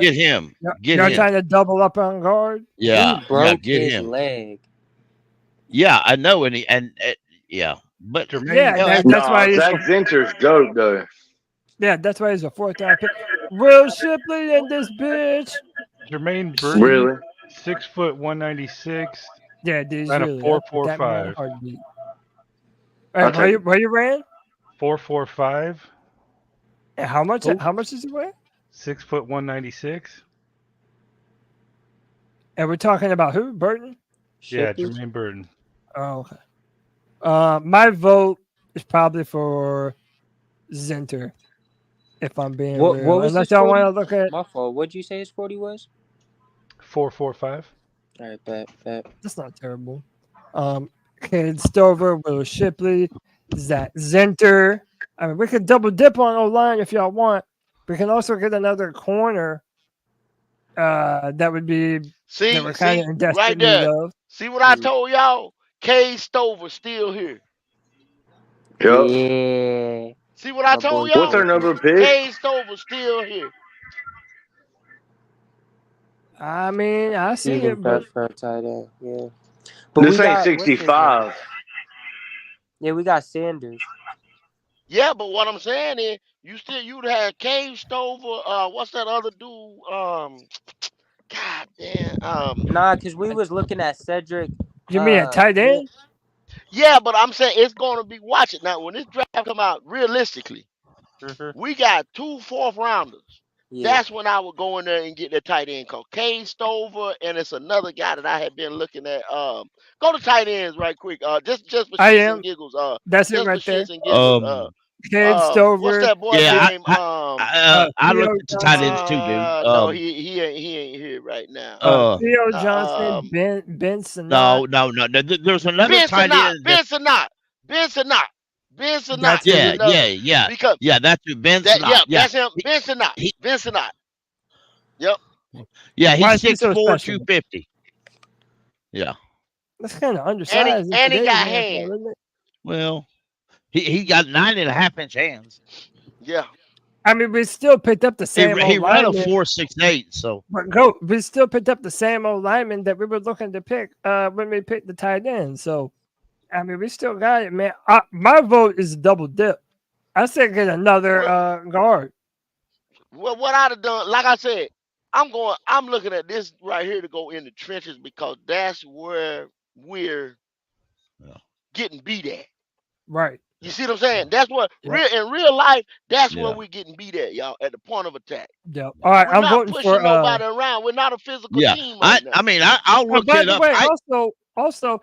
Get him. You're trying to double up on guard? Yeah. He broke get his him. leg. Yeah, I know. But that's why Zach Zenter's goat though. Yeah, that's why he's a 4th round pick. Will Shipley and this bitch. Jermaine Burton. Really? 6 foot 196. Yeah, dude. Ran really, a 4.45. Where you ran? 4.45. And how much? How much does he weigh? 6 foot 196. And we're talking about who? Burton? Yeah, Jermaine Burton. Oh, okay. My vote is probably for Zenter. If I'm being real. What was unless y'all want to look at my fault. What'd you say his 40 was? 4.45. All right, bet. That's not terrible. Kid Stover, Will Shipley, Zach Zenter. I mean, we could double dip on O-line if y'all want. We can also get another corner. That would be see right there. See what I told y'all? K Stover still here. Yep. Yeah. See what I told y'all? What's our number of picks? K Stover still here. I mean, I see it, but for a tight end, yeah. But this ain't 65. Yeah, we got Sanders. Yeah, but what I'm saying is, you'd have Cave Stover. What's that other dude? God damn. Nah, because we was looking at Cedric. You mean a tight end? Yeah, but I'm saying it's going to be watching now. When this draft come out, realistically, we got 2 4th rounders. Yeah. That's when I would go in there and get the tight end called Cade Stover, and it's another guy that I had been looking at. Go to tight ends right quick. Just for shits and giggles. That's it right there. Cade Stover. What's that boy name? I looked at the tight ends too, dude. No, he ain't here right now. Theo Johnson, Benson. No. There's another tight end. Benson. Yeah. Because that's who Benson. That's him. Benson. Yep. Yeah, he's 6'4", 250. Yeah. That's kind of undersized. And he got hands. Well, he got 9.5-inch hands. Yeah. I mean, we still picked up the same. He ran a 4.68. So, we still picked up the same old lineman that we were looking to pick when we picked the tight end. So, I mean, we still got it, man. My vote is double dip. I said get another guard. Well, what I'd have done, like I said, I'm looking at this right here to go in the trenches because that's where we're getting beat at. Right. You see what I'm saying? That's what in real life, that's where we're getting beat at, y'all, at the point of attack. Yeah. All right, We're I'm not voting pushing for nobody around. We're not a physical team right now. I mean, I'll look by it the up. way, also,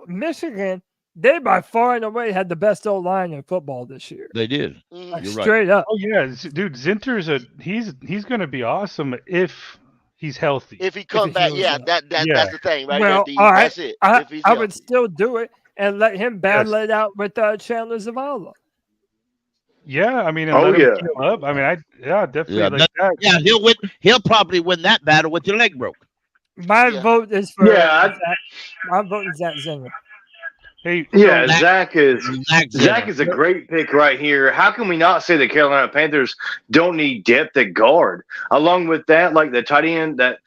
Michigan, they by far and away had the best O-line in football this year. They did. Like, You're straight right. up. Oh yeah, dude, Zinter's he's going to be awesome if he's healthy. If he comes back, that's the thing right Well, there, D. all right. That's it. I If he's would healthy. still do it and let him battle it out with Chandler Zavala. Yeah, I mean, and let him heal up. I mean, definitely like that. Yeah, he'll win. He'll probably win that battle with your leg broke. My vote is for Zach. I'm voting Zach Zenner. Hey, Zach is a great pick right here. How can we not say the Carolina Panthers don't need depth at guard? Along with that, like the tight end, that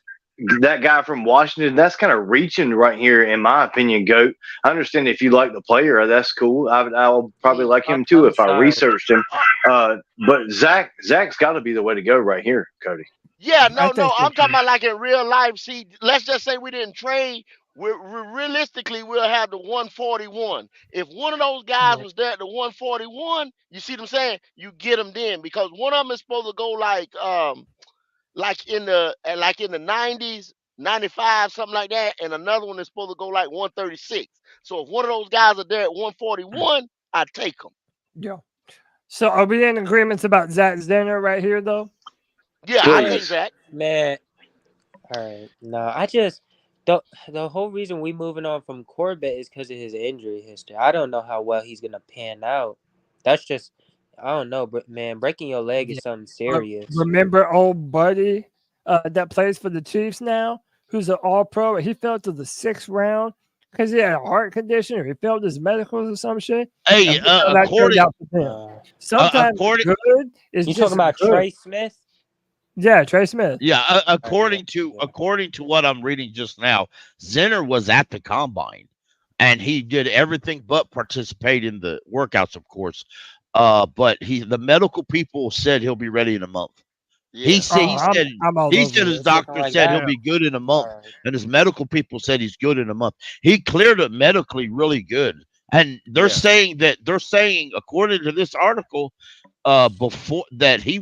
guy from Washington, that's kind of reaching right here, in my opinion, GOAT. I understand if you like the player, that's cool. I'll probably like him too if I researched him. But Zach's got to be the way to go right here, Cody. Yeah, no, I'm talking about like in real life. See, let's just say we didn't trade. Realistically, we'll have the 141. If one of those guys was there at the 141, you see what I'm saying? You get them then because one of them is supposed to go like in the 90s, 95, something like that, and another one is supposed to go like 136. So if one of those guys are there at 141, I take them. Yeah. So are we in agreements about Zach Zenner right here, though? Yeah, I take Zach. Man, all right. No, I just the whole reason we moving on from Corbett is because of his injury history. I don't know how well he's gonna pan out. That's just I don't know, but man, breaking your leg is something serious. Remember old buddy that plays for the Chiefs now, who's an All-Pro? He fell to the 6th round because he had a heart condition or he failed his medicals or some shit. Hey, sometimes good is you just talking about good. Trey Smith? Yeah, Trey Smith. Yeah, according to what I'm reading just now, Zenner was at the combine, and he did everything but participate in the workouts, of course. But the medical people said he'll be ready in a month. Yeah. He said his doctor said he'll be good in a month, and his medical people said he's good in a month. He cleared it medically really good, and they're saying according to this article, before that he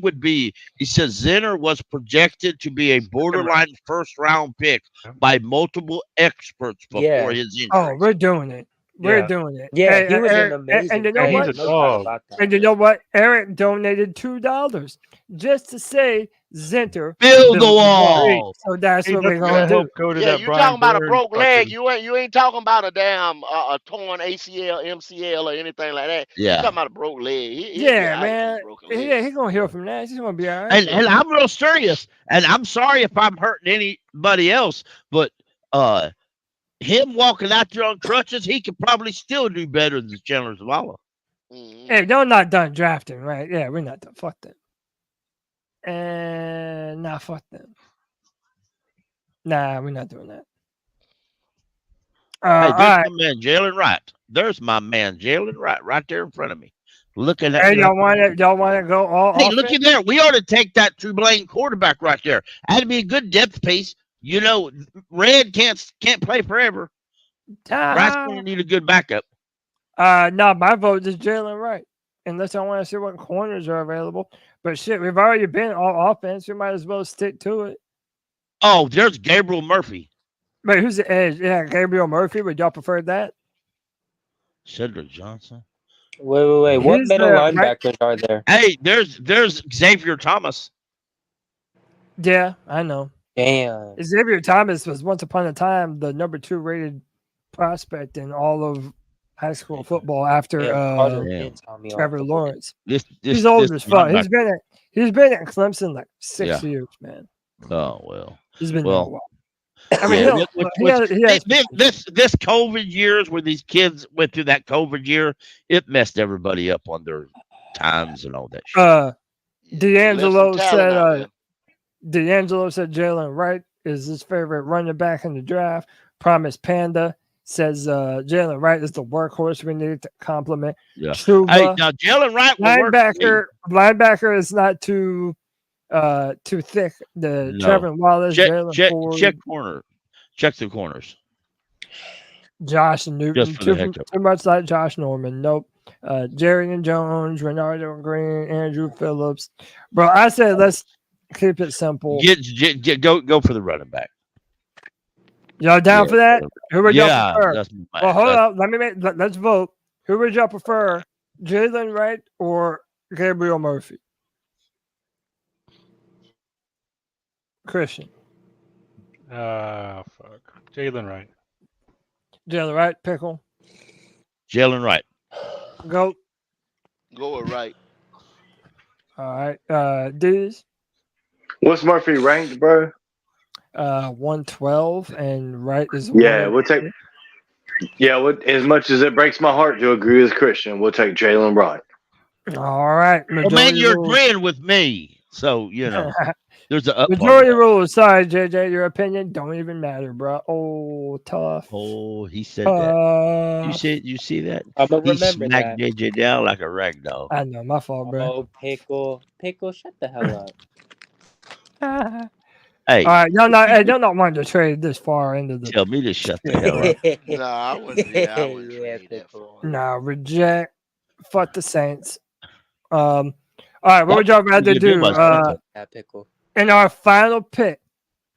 says Zenner was projected to be a borderline 1st round pick by multiple experts before his injury. Oh, we're doing it. We're doing it. Yeah, he was an amazing. And you know what? And you know what? Eric donated $2 just to say Zinter build the wall. So that's what we're gonna do. Yeah, you talking about a broke leg? You ain't talking about a damn a torn ACL, MCL, or anything like that. Yeah, you talking about a broke leg. Man. Yeah, he's gonna heal from that. He's gonna be all right. And I'm real serious. And I'm sorry if I'm hurting anybody else, but him walking out there on crutches, he could probably still do better than Chandler Zavala. Hey, they're not done drafting, right? Yeah, we're not done. Fuck them. And fuck them. Nah, we're not doing that. Hey, there's my man Jalen Wright. There's my man Jalen Wright right there in front of me. Looking at y'all want to go all Hey, look at there. We ought to take that Tulane quarterback right there. That'd be a good depth piece. You know, Red can't play forever. Wright's gonna need a good backup. No, my vote is Jalen Wright. Unless I want to see what corners are available. But shit, we've already been all offense. We might as well stick to it. Oh, there's Gabriel Murphy. Wait, who's the edge? Yeah, Gabriel Murphy. Would y'all prefer that? Cedric Johnson. Wait. What middle linebackers are there? Hey, there's Xavier Thomas. Yeah, I know. Damn. Xavier Thomas was once upon a time the number 2 rated prospect in all of high school football after Trevor Lawrence. He's old as fuck. He's been at Clemson like 6 years, man. Oh well. He's been there a while. I mean, this COVID years where these kids went through that COVID year, it messed everybody up on their times and all that shit. D'Angelo said Jalen Wright is his favorite running back in the draft. Promise Panda says Jalen Wright is the workhorse we need to complement. Yeah. Hey, now Jalen Wright linebacker is not too too thick. The No. Trevor Wallace, Jalen Check Ford, corner. Check the corners. Josh Newton, Just for the heck of too much like Josh Norman. Nope. Jerry and Jones, Renardo Green, Andrew Phillips. Bro, I said let's keep it simple. Go for the running back. Y'all down for that? Who would y'all prefer? That's Well, hold up. Let's vote. Who would y'all prefer? Jalen Wright or Gabriel Murphy? Christian. Fuck. Jalen Wright. Jalen Wright, Pickle. Jalen Wright. Go. Go with Wright. All right. D's. What's Murphy ranked, bro? 112, and Wright is Yeah, we'll take. Yeah, as much as it breaks my heart to agree with Christian, we'll take Jalen Wright. All right. Well, man, you're agreeing with me, so there's a majority rules. Sorry, JJ, your opinion don't even matter, bro. Oh, tough. Oh, he said that. You see that? He smacked JJ down like a rag doll. I know, my fault, bro. Oh, Pickle, shut the hell up. Hey, all right, y'all not wanting to trade this far into the. Tell me to shut the hell up. No, I wouldn't. Yeah, I wouldn't trade that for him. No, reject. Fuck the Saints. All right, what would y'all rather do? In our final pick,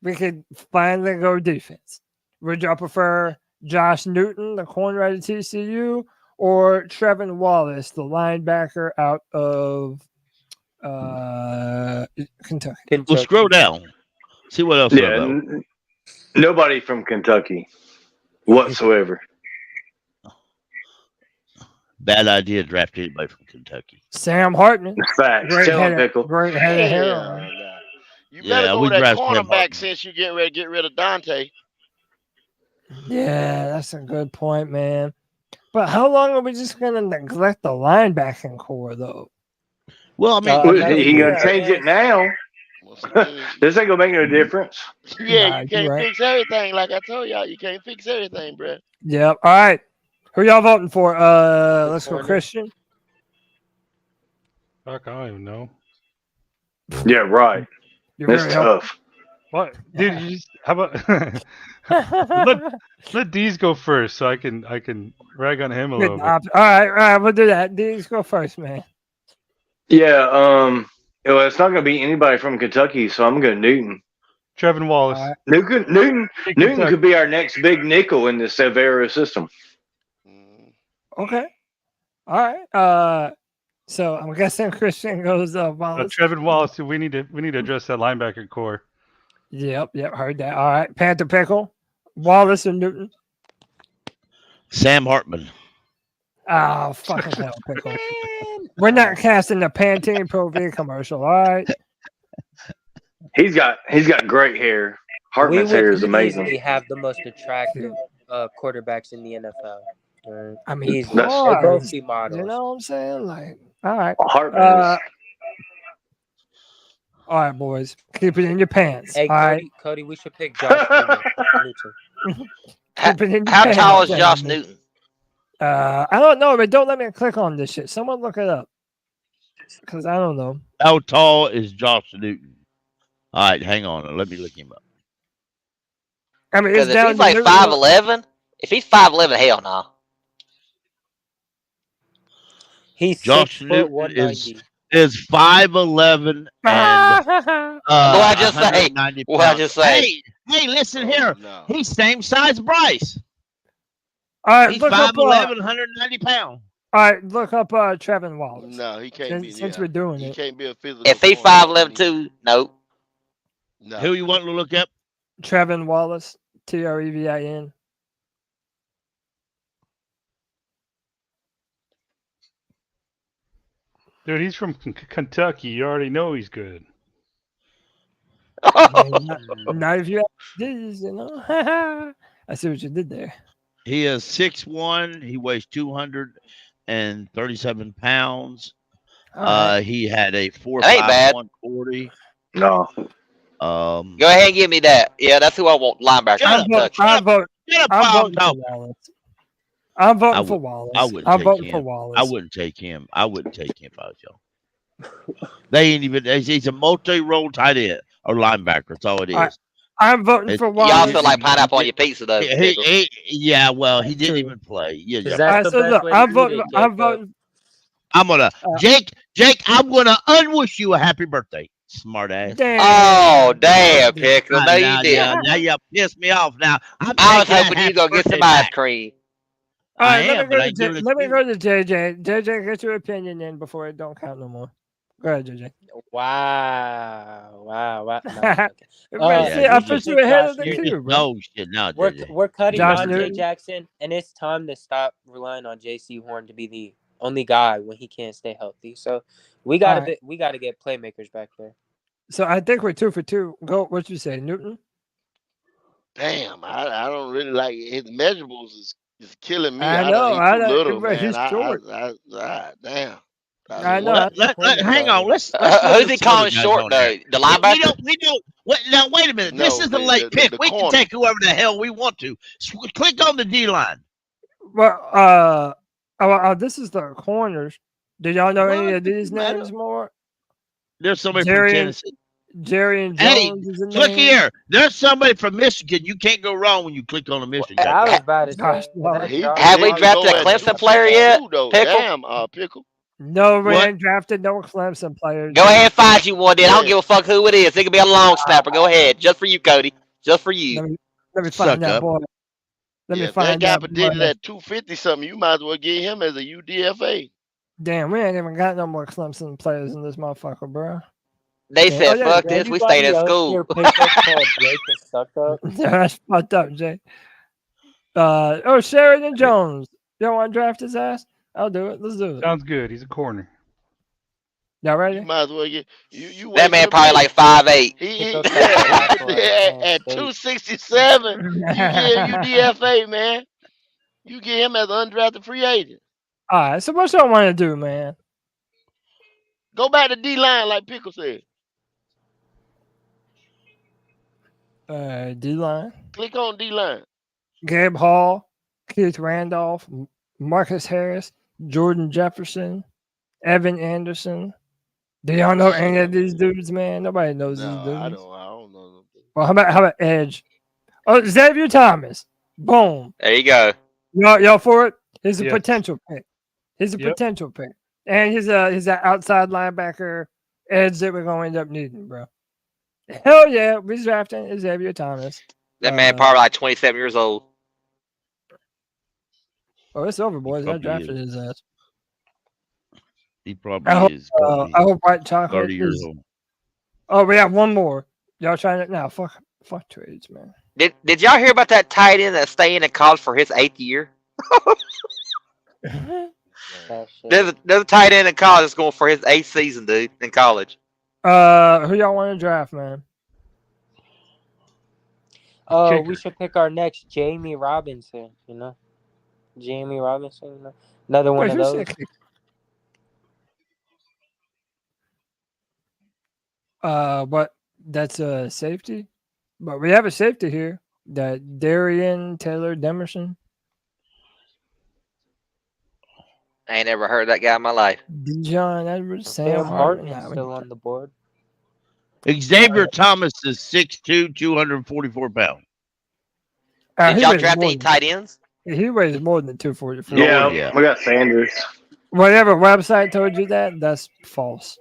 we could finally go defense. Would y'all prefer Josh Newton, the corner at TCU, or Trevin Wallace, the linebacker out of Kentucky? Well, scroll down. See what else. Yeah, nobody from Kentucky whatsoever. Bad idea to draft anybody from Kentucky. Sam Hartman. Facts. Great Tell him, head, Pickle. great head of hair. You better go with that cornerback since you get ready to get rid of Dante. Yeah, that's a good point, man. But how long are we just going to neglect the linebacking core, though? Well, I mean, he going to change it now. This ain't going to make no difference. Yeah, you can't fix everything. Like I told y'all, you can't fix everything, bro. Yep. All right. Who y'all voting for? Let's go, Christian. Fuck, I don't even know. Yeah, right. That's tough. What, dude? How about let D's go first so I can rag on him a little bit. All right, we'll do that. D's go first, man. Yeah, well, it's not going to be anybody from Kentucky, so I'm going to Newton. Trevin Wallace. Newton could be our next big nickel in the Severa system. Okay. All right. So I'm guessing Christian goes Wallace. Trevin Wallace. We need to address that linebacker core. Yep. Heard that. All right. Panther Pickle, Wallace and Newton. Sam Hartman. Oh, fucking hell, Pickle. We're not casting the Pantene Pro V commercial. All right. He's got great hair. Hartman's hair is amazing. We have the most attractive quarterbacks in the NFL. I mean, they're both models. You know what I'm saying? Like, all right. Hartman. All right, boys. Keep it in your pants. Hey, all right? Cody, we should pick Josh Newton. How tall is Josh Newton? I don't know, but don't let me click on this shit. Someone look it up. Because I don't know. How tall is Josh Newton? All right, hang on. Let me look him up. I mean, it's if he's like 5'11", if he's 5'11", hell no. He's Josh Newton is 5'11" and what I just say? What I just say? Hey, listen here. No. He's same size Bryce. All right, he's 5'11", 190 pounds. All right, look up Trevin Wallace. No, he can't be. Since we're doing he it, can't be a physical. If he's 5'11" too, no. Who you want to look up? Trevin Wallace, Trevin. Dude, he's from Kentucky. You already know he's good. Not if you have these, you know. I see what you did there. He is 6'1". He weighs 237 pounds. Right. He had a 4.5 140. No. Go ahead and give me that. Yeah, that's who I want. Linebacker. I'm voting for Wallace. I wouldn't take him. I wouldn't take him if I was y'all. They ain't even. He's a multi-role tight end or linebacker. That's all it is. I'm voting for You also Wallace. like pineapple on your pizza, though. Yeah, well, he didn't even play. Yeah, Because that's the best way to eat it, I'm Jacob. voting. I'm gonna Jake. I'm gonna unwish you a happy birthday, smart ass. Oh, damn, Pickle. No, you didn't. Now you pissed me off. Now I was hoping you were going to get some ice cream. All I right, am, but I give it let me go to JJ. JJ, get your opinion in before it don't count no more. Go ahead, JJ. Wow. See, I put you ahead of the queue, bro. No shit, no. We're cutting Josh Dante Newton. Jackson, and it's time to stop relying on J.C. Horn to be the only guy when he can't stay healthy. So we gotta get playmakers back there. So I think we're 2 for 2. Go. What you say, Newton? Damn, I don't really like his measurables is killing me. I I know. don't eat too little, But man. he's short. Damn. I know. Hang on. Let's who's he calling short, though? The linebacker? We don't. Now, wait a minute. This is a late pick. We can take whoever the hell we want to. Click on the D line. Well, this is the corners. Do y'all know any of these names more? There's somebody from Tennessee. Jerry and Jones is a name. Look here. There's somebody from Michigan. You can't go wrong when you click on the Michigan guy. I was about to say. Have we drafted a Clemson player yet? Pickle? Damn, Pickle. No, we ain't drafted no Clemson players. Go ahead and find you one, then. I don't give a fuck who it is. It could be a long snapper. Go ahead. Just for you, Cody. Just for you. Let me find that boy. Let me find that guy that predicted boy. at 250 something. You might as well get him as a UDFA. Damn, we ain't even got no more Clemson players in this motherfucker, bro. They said, fuck this. We stayed at school. That's fucked up, Jay. Sheridan Jones. You don't want to draft his ass? I'll do it. Let's do it. Sounds good. He's a corner. Y'all ready? You might as well get you. That man probably like 5'8". At 267, you get UDFA, man. You get him as an undrafted free agent. All right. So what y'all want to do, man? Go back to D line, like Pickle said. D line. Click on D line. Gabe Hall, Keith Randolph, Marcus Harris, Jordan Jefferson, Evan Anderson. Do y'all know any of these dudes, man? Nobody knows these dudes. I don't know them. Well, how about Edge? Oh, Xavier Thomas. Boom. There you go. Y'all for it? He's a potential pick. He's a potential pick. And he's an outside linebacker edge that we're going to end up needing, bro. Hell yeah. We're drafting Xavier Thomas. That man probably like 27 years old. Oh, it's over, boys. I drafted his ass. He probably is. I hope White Chocolate 30 years old. Oh, we have one more. Y'all trying to now? Fuck trades, man. Did y'all hear about that tight end that's staying in college for his 8th year? There's a tight end in college that's going for his 8th season, dude, in college. Who y'all want to draft, man? We should pick our next Jamie Robinson, Jamie Robinson, another one of those. But that's a safety. But we have a safety here. That Darian Taylor Demerson. I ain't never heard that guy in my life. John Edwards, Sam Hartman is still on the board. Xavier Thomas is 6'2", 244 pounds. Did y'all draft any tight ends? He weighs more than 244. Yeah, we got Sanders. Whatever website told you that, that's false.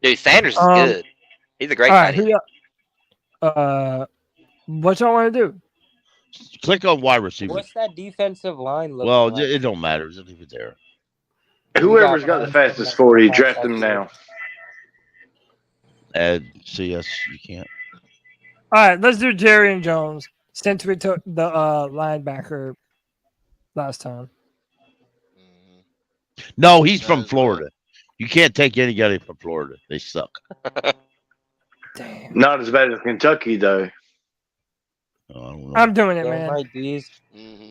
Dude, Sanders is good. He's a great tight end. What y'all want to do? Click on wide receiver. What's that defensive line look Well, like? it don't matter. Just leave it there. Whoever's got the fastest 40, draft them now. Add CS, you can't. All right, let's do Jerry and Jones since we took the linebacker last time. No, he's from Florida. You can't take anybody from Florida. They suck. Damn. Not as bad as Kentucky, though. I'm doing it, man. Hey,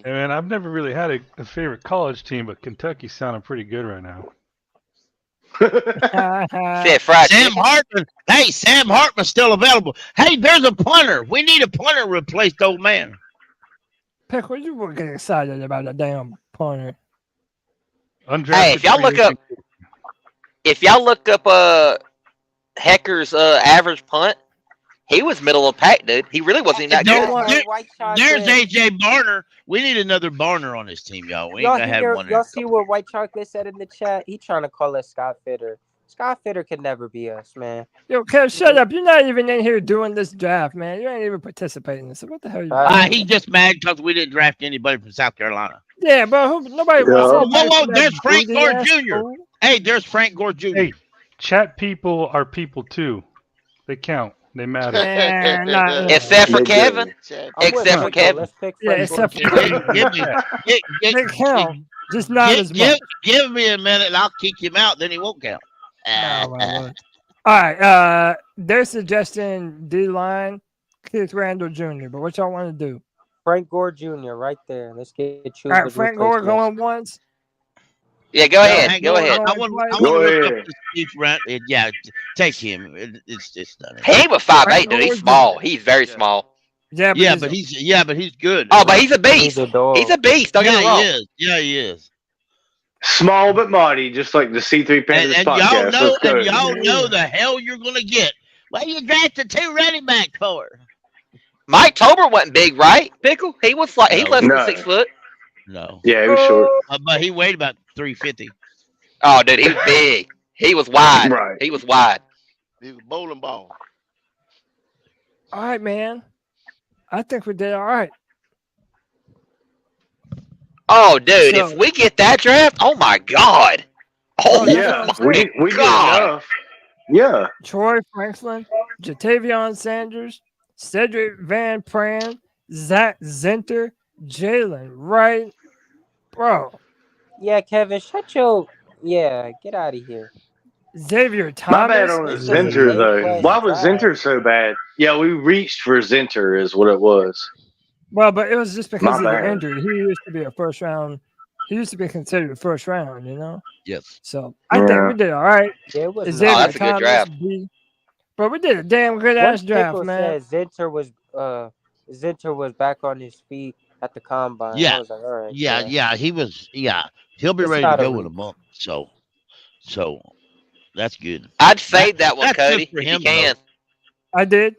man, I've never really had a favorite college team, but Kentucky's sounding pretty good right now. Sam Hartman. Hey, Sam Hartman's still available. Hey, there's a punter. We need a punter to replace the old man. Pick, what you get excited about a damn punter? Hey, if y'all look up if y'all look up Hecker's average punt, he was middle of the pack, dude. He really wasn't even that good. There's AJ Barner. We need another Barner on this team, y'all. We ain't gonna have one. Y'all see what White Chocolate said in the chat? He trying to call us Scott Fitter. Scott Fitter can never be us, man. Yo, Kev, shut up. You're not even in here doing this draft, man. You ain't even participating in this. So what the hell are you He's just mad because we didn't draft anybody from South Carolina. Yeah, bro. Nobody wants to. Whoa, there's Frank Gore Jr. Hey, there's Frank Gore Jr. Hey, chat people are people too. They count. They matter. Except for Kevin. Except for Kevin. Yeah, except for Kevin. They count. Just not as much. Give me a minute and I'll kick him out. Then he won't count. All right. They're suggesting D-line, Keith Randall Jr. But what y'all want to do? Frank Gore Jr. right there. Let's get you. All right, Frank Gore going once. Yeah, go ahead. Go ahead. I want to look up Keith Randall. Yeah, take him. It's done. He was 5'8", dude. He's small. He's very small. Yeah, but he's good. Oh, but he's a beast. He's a beast. Don't get me wrong. He is. Yeah, he is. Small but mighty, just like the C3 Panthers podcast. Y'all know the hell you're gonna get. Well, you drafted 2 running backs for. Mike Tolbert wasn't big, right? Pickle? He was like less than 6 foot. No. Yeah, he was short. But he weighed about 350. Oh, dude, he was big. He was wide. Right. He was wide. He was bowling ball. All right, man. I think we did all right. Oh, dude, if we get that draft, oh my God. Oh yeah, we did enough. Yeah. Troy Franklin, Jatavion Sanders, Cedric Van Pran, Zach Zenter, Jalen Wright. Bro. Yeah, Kevin, shut your... Yeah, get out of here. Xavier Thomas. My bad on Zenter, though. Why was Zenter so bad? Yeah, we reached for Zenter is what it was. Well, but it was just because of the injury. He used to be a first round. He used to be considered a first round, you know? Yes. So I think we did all right. Yeah, it was Xavier that's a good draft. But we did a damn good ass draft, Pickle man. said Zenter was back on his feet at the combine. Yeah. I was like, all right. Yeah, he was. Yeah, he'll be It's ready to not a go in a month. So that's good. I'd save that one, That's Cody, good for if him, you can. I did.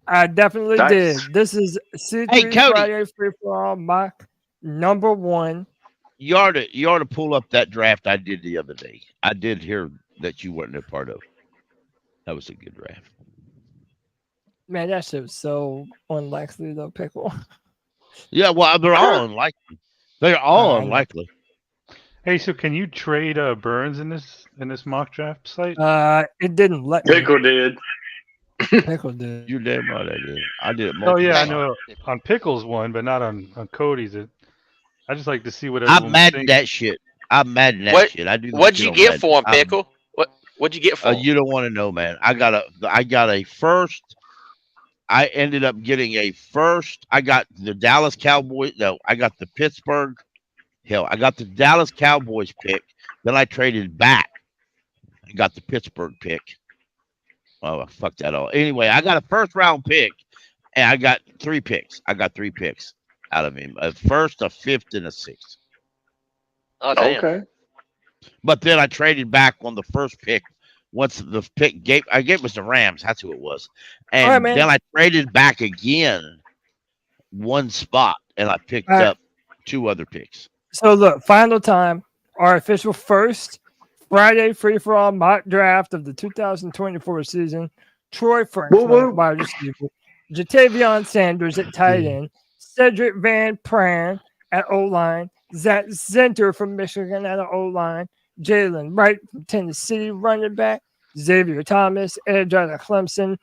I definitely Nice. did. This is C3 Hey, Cody. Friday Free for All mock number 1. You ought to pull up that draft I did the other day. I did hear that you weren't a part of. That was a good draft. Man, that shit was so unlikely though, Pickle. Yeah, well, they're all unlikely. They're all unlikely. Hey, so can you trade Burns in this mock draft site? It didn't let me. Pickle did. Pickle did. You're damn right I did. I did it Oh yeah, I multiple know on Pickles one, but not on Cody's. I just like to see what I'm everyone's mad at thinking. that shit. I'm mad at that shit. I do. What'd you get for him, Pickle? What'd you get for him? You don't want to know, man. I got a first. I ended up getting a first. I got the Dallas Cowboys. No, I got the Pittsburgh. Hell, I got the Dallas Cowboys pick. Then I traded back. I got the Pittsburgh pick. Oh, fuck that all. Anyway, I got a first round pick, and I got 3 picks. I got 3 picks out of him: a first, a fifth, and a sixth. Oh, damn. Okay. But then I traded back on the first pick. Once the pick I gave was the Rams. That's who it was. And then I traded back again 1 spot, and I picked up 2 other picks. So look, final time, our official first Friday free for all mock draft of the 2024 season. Troy Franklin, wide receiver, Jatavion Sanders at tight end, Cedric Van Pran at O-line, Zach Zenter from Michigan at O-line, Jalen Wright from Tennessee running back, Xavier Thomas, edge out of Clemson,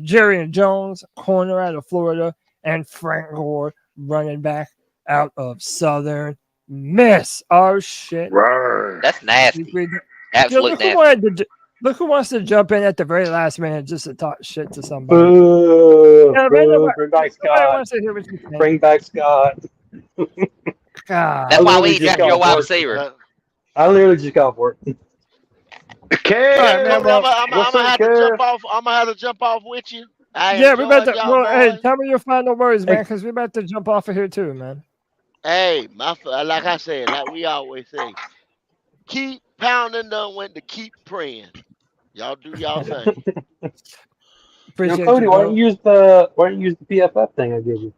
Jerry Jones, corner out of Florida, and Frank Gore, running back out of Southern Miss. Oh, shit. That's nasty. Absolute nasty. Look who wants to jump in at the very last minute just to talk shit to somebody. Bring back Scott. Bring back Scott. God. That's why we draft your wide receiver. I literally just got for it. Okay, I'm gonna have to jump off. I'm gonna have to jump off with you. Yeah, we about to. Well, hey, tell me your final words, man, because we're about to jump off of here too, man. Hey, like I said, like we always say, Keep pounding done went to keep praying. Y'all do y'all thing. Appreciate Cody, you, why bro. don't you use the PFF thing I gave you?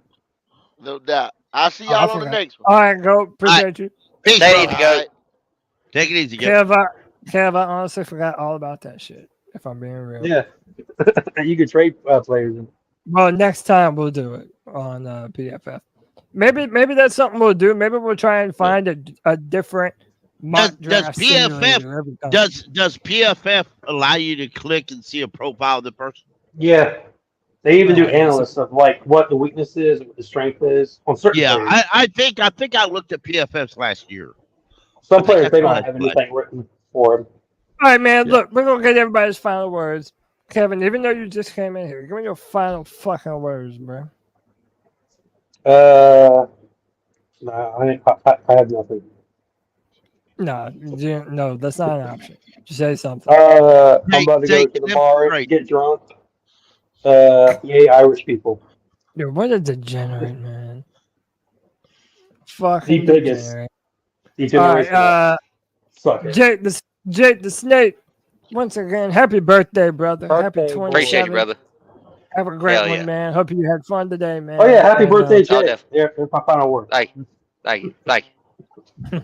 No doubt. I'll see Oh, I y'all on the forgot. next one. All right, go. Appreciate you. Peace, Stay brother. easy, go. Right. Take it easy, go. Kev, I honestly forgot all about that shit. If I'm being real. Yeah. You could trade players. Well, next time we'll do it on PFF. Maybe that's something we'll do. Maybe we'll try and find a different mock Does draft PFF simulator every time. does PFF allow you to click and see a profile of the person? Yeah. They even do Right, so- analysts of like what the weakness is, what the strength is on certain Yeah, players. I think I looked at PFFs last year. Some I think players I they saw don't that have last anything written for them. All right, man. Yeah. Look, we're gonna get everybody's final words. Kevin, even though you just came in here, give me your final fucking words, bro. Nah, I have nothing. No, that's not an option. Just say something. I'm about to go to the bar and get drunk. Yay, Irish people. Dude, what a degenerate, man. Fucking The biggest degenerate. degeneration. All Suck right, it. Jake the Snake. Once again, happy birthday, brother. Happy Birthday, 27th. Appreciate you, brother. Have a great Hell one, yeah. man. Hope you had fun today, man. Oh yeah, happy And, birthday, Oh, Jake. definitely. Yeah, that's my final word. Thank you. Yeah, Nah,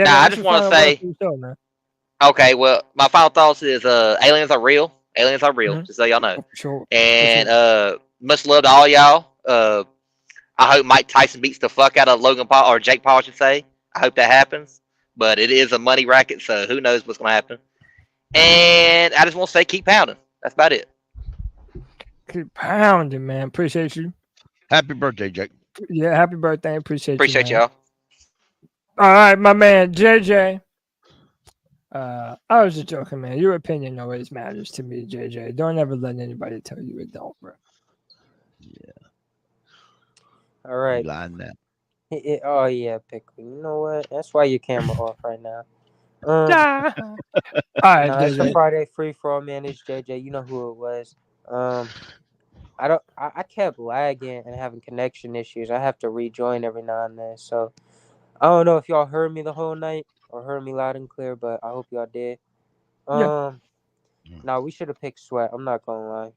man, I what's just your want final to word say, for the show, man? okay, well, my final thoughts is aliens are real. Aliens are real, just so y'all know. For sure. And much love to all y'all. I hope Mike Tyson beats the fuck out of Logan Paul, or Jake Paul, I should say. I hope that happens. But it is a money racket, so who knows what's going to happen. And I just want to say keep pounding. That's about it. Keep pounding, man. Appreciate you. Happy birthday, Jake. Yeah, happy birthday. Appreciate you, man. y'all. All right, my man, JJ. I was just joking, man. Your opinion always matters to me, JJ. Don't ever let anybody tell you it don't, bro. All right. Line that. Oh yeah, Pickle. You know what? That's why your camera off right now. All right, no, it's the JJ. Friday free for all, man. It's JJ. You know who it was. I kept lagging and having connection issues. I have to rejoin every now and then. So I don't know if y'all heard me the whole night or heard me loud and clear, but I hope y'all did. Yeah. No, we should have picked Sweat. I'm not gonna lie.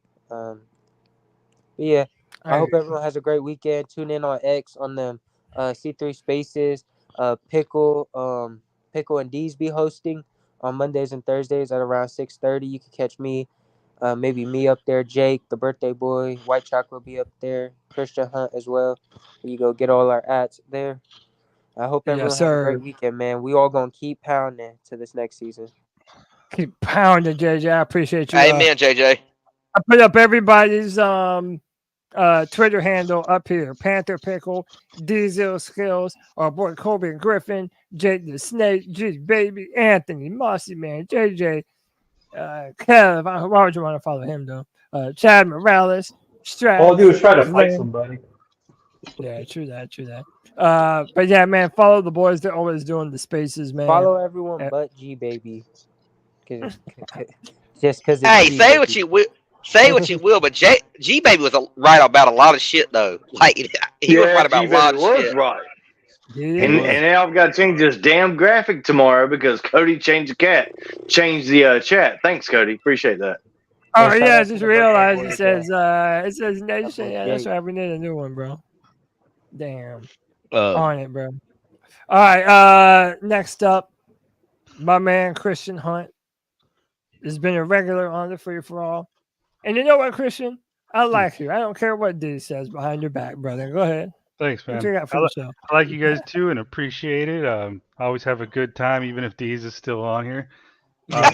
But yeah, I hope everyone has a great weekend. Tune in on X on them C3 Spaces. Pickle and D's be hosting on Mondays and Thursdays at around 6:30. You can catch me, maybe me up there, Jake, the birthday boy, White Chocolate be up there, Christian Hunt as well. You go get all our ads there. I hope everyone Yes, has a sir. great weekend, man. We all gonna keep pounding to this next season. Keep pounding, JJ. I appreciate you. Amen, JJ. I put up everybody's Twitter handle up here. Panther Pickle, Diesel Skills, our boy Kobe Griffin, Jake the Snake, G Baby, Anthony, Mossy Man, JJ, Kev. Why would you want to follow him though? Chad Morales, Strat. All I do is try to fight somebody. Yeah, true that. But yeah, man, follow the boys. They're always doing the spaces, man. Follow everyone but G Baby. Just because. Hey, say what you will, but G Baby was right about a lot of shit though. Like he was right about a lot of shit. Right. And now I've got to change this damn graphic tomorrow because Cody changed the chat. Thanks, Cody. Appreciate that. Oh yeah, I just realized it says nation. Yeah, that's right. We need a new one, bro. Damn. On it, bro. All right. Next up, my man Christian Hunt has been a regular on the free for all. And you know what, Christian? I like you. I don't care what D says behind your back, brother. Go ahead. Thanks, man. What you got for the show? I like you guys too and appreciate it. I always have a good time, even if Deez is still on here. Yeah.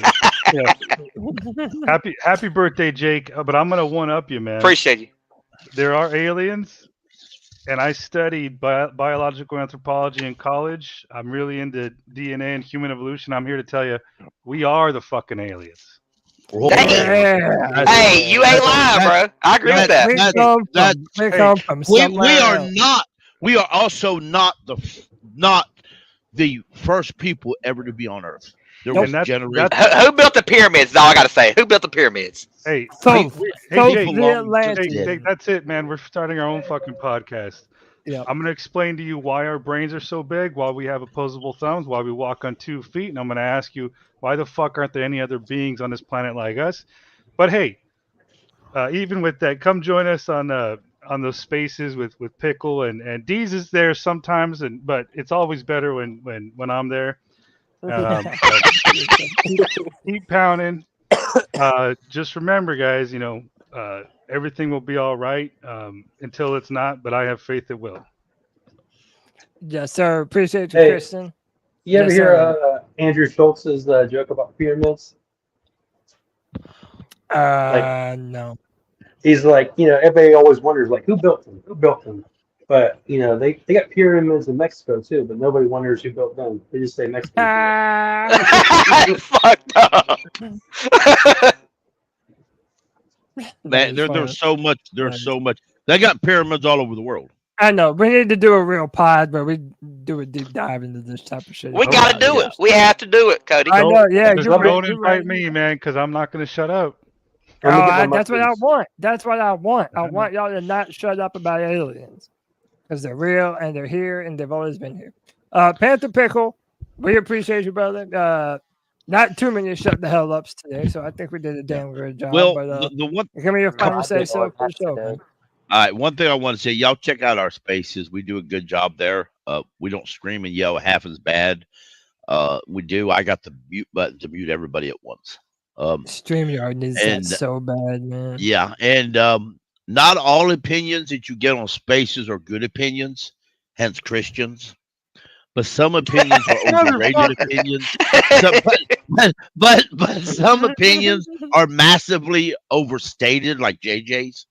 Happy birthday, Jake. But I'm gonna one up you, man. Appreciate you. There are aliens, and I studied biological anthropology in college. I'm really into DNA and human evolution. I'm here to tell you, we are the fucking aliens. Damn. Hey, you ain't lying, bro. I agree with that. We are also not the first people ever to be on Earth. There was generations. Who built the pyramids? All I gotta say, who built the pyramids? Hey, Jake, that's it, man. We're starting our own fucking podcast. I'm going to explain to you why our brains are so big, why we have opposable thumbs, why we walk on 2 feet, and I'm going to ask you, why the fuck aren't there any other beings on this planet like us? But hey, even with that, come join us on those spaces with Pickle and Deez is there sometimes, but it's always better when I'm there. Keep pounding. Just remember, guys, everything will be all right until it's not, but I have faith it will. Yes, sir. Appreciate you, Hey, Christian. You ever Yes, hear sir. Andrew Schultz's joke about pyramids? No. He's like, everybody always wonders, like, who built them? Who built them? But, they got pyramids in Mexico, too, but nobody wonders who built them. They just say Mexican. Fucked up. Man, there's so much. There's so much. They got pyramids all over the world. I know. We need to do a real pod where we do a deep dive into this type of shit. We got to do it. We have to do it, Cody. I know. Yeah, Don't invite me, man, because I'm not going to shut up. That's what I want. That's what I want. I want y'all to not shut up about aliens because they're real and they're here and they've always been here. Panther Pickle, we appreciate you, brother. Not too many shut the hell ups today, so I think we did a damn good job. Well, but, the one. give me your final say so for the show, man. All right, one thing I want to say, y'all check out our spaces. We do a good job there. We don't scream and yell half as bad. We do. I got the mute button to mute everybody at once. Streamyard needs that so bad, man. Yeah, and not all opinions that you get on spaces are good opinions, hence Christians. But some opinions are overrated opinions. But some opinions are massively overstated, like JJ's.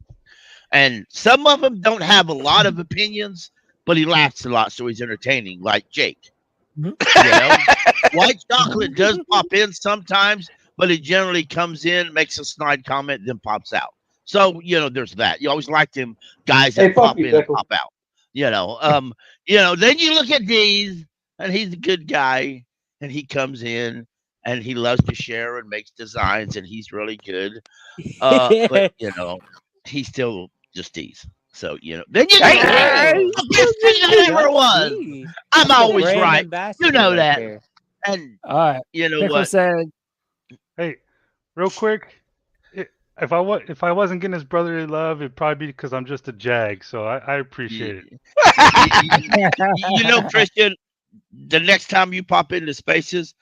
And some of them don't have a lot of opinions, but he laughs a lot, so he's entertaining, like Jake. White chocolate does pop in sometimes, but it generally comes in, makes a snide comment, then pops out. So, there's that. You always like them guys that pop in and pop out. Then you look at Deez, and he's a good guy, and he comes in, and he loves to share and makes designs, and he's really good. But, he's still just Deez. So, then you know, the best thing I ever was. I'm always right. You know that. And, all right. You know what? Hey, real quick, if I wasn't getting his brotherly love, it'd probably be because I'm just a jag. So I appreciate it. Christian, the next time you pop into spaces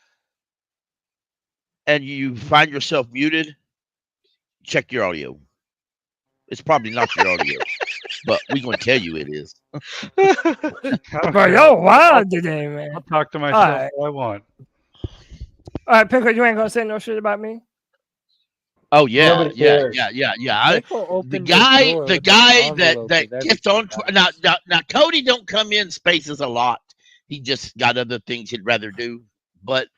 and you find yourself muted, check your audio. It's probably not your audio, but we're going to tell you it is. Bro, yo, wild today, man. I'll talk to myself all I want. All right, Pickle, you ain't going to say no shit about me? Oh, yeah. The guy that gets on. Now, Cody don't come in spaces a lot. He just got other things he'd rather do. But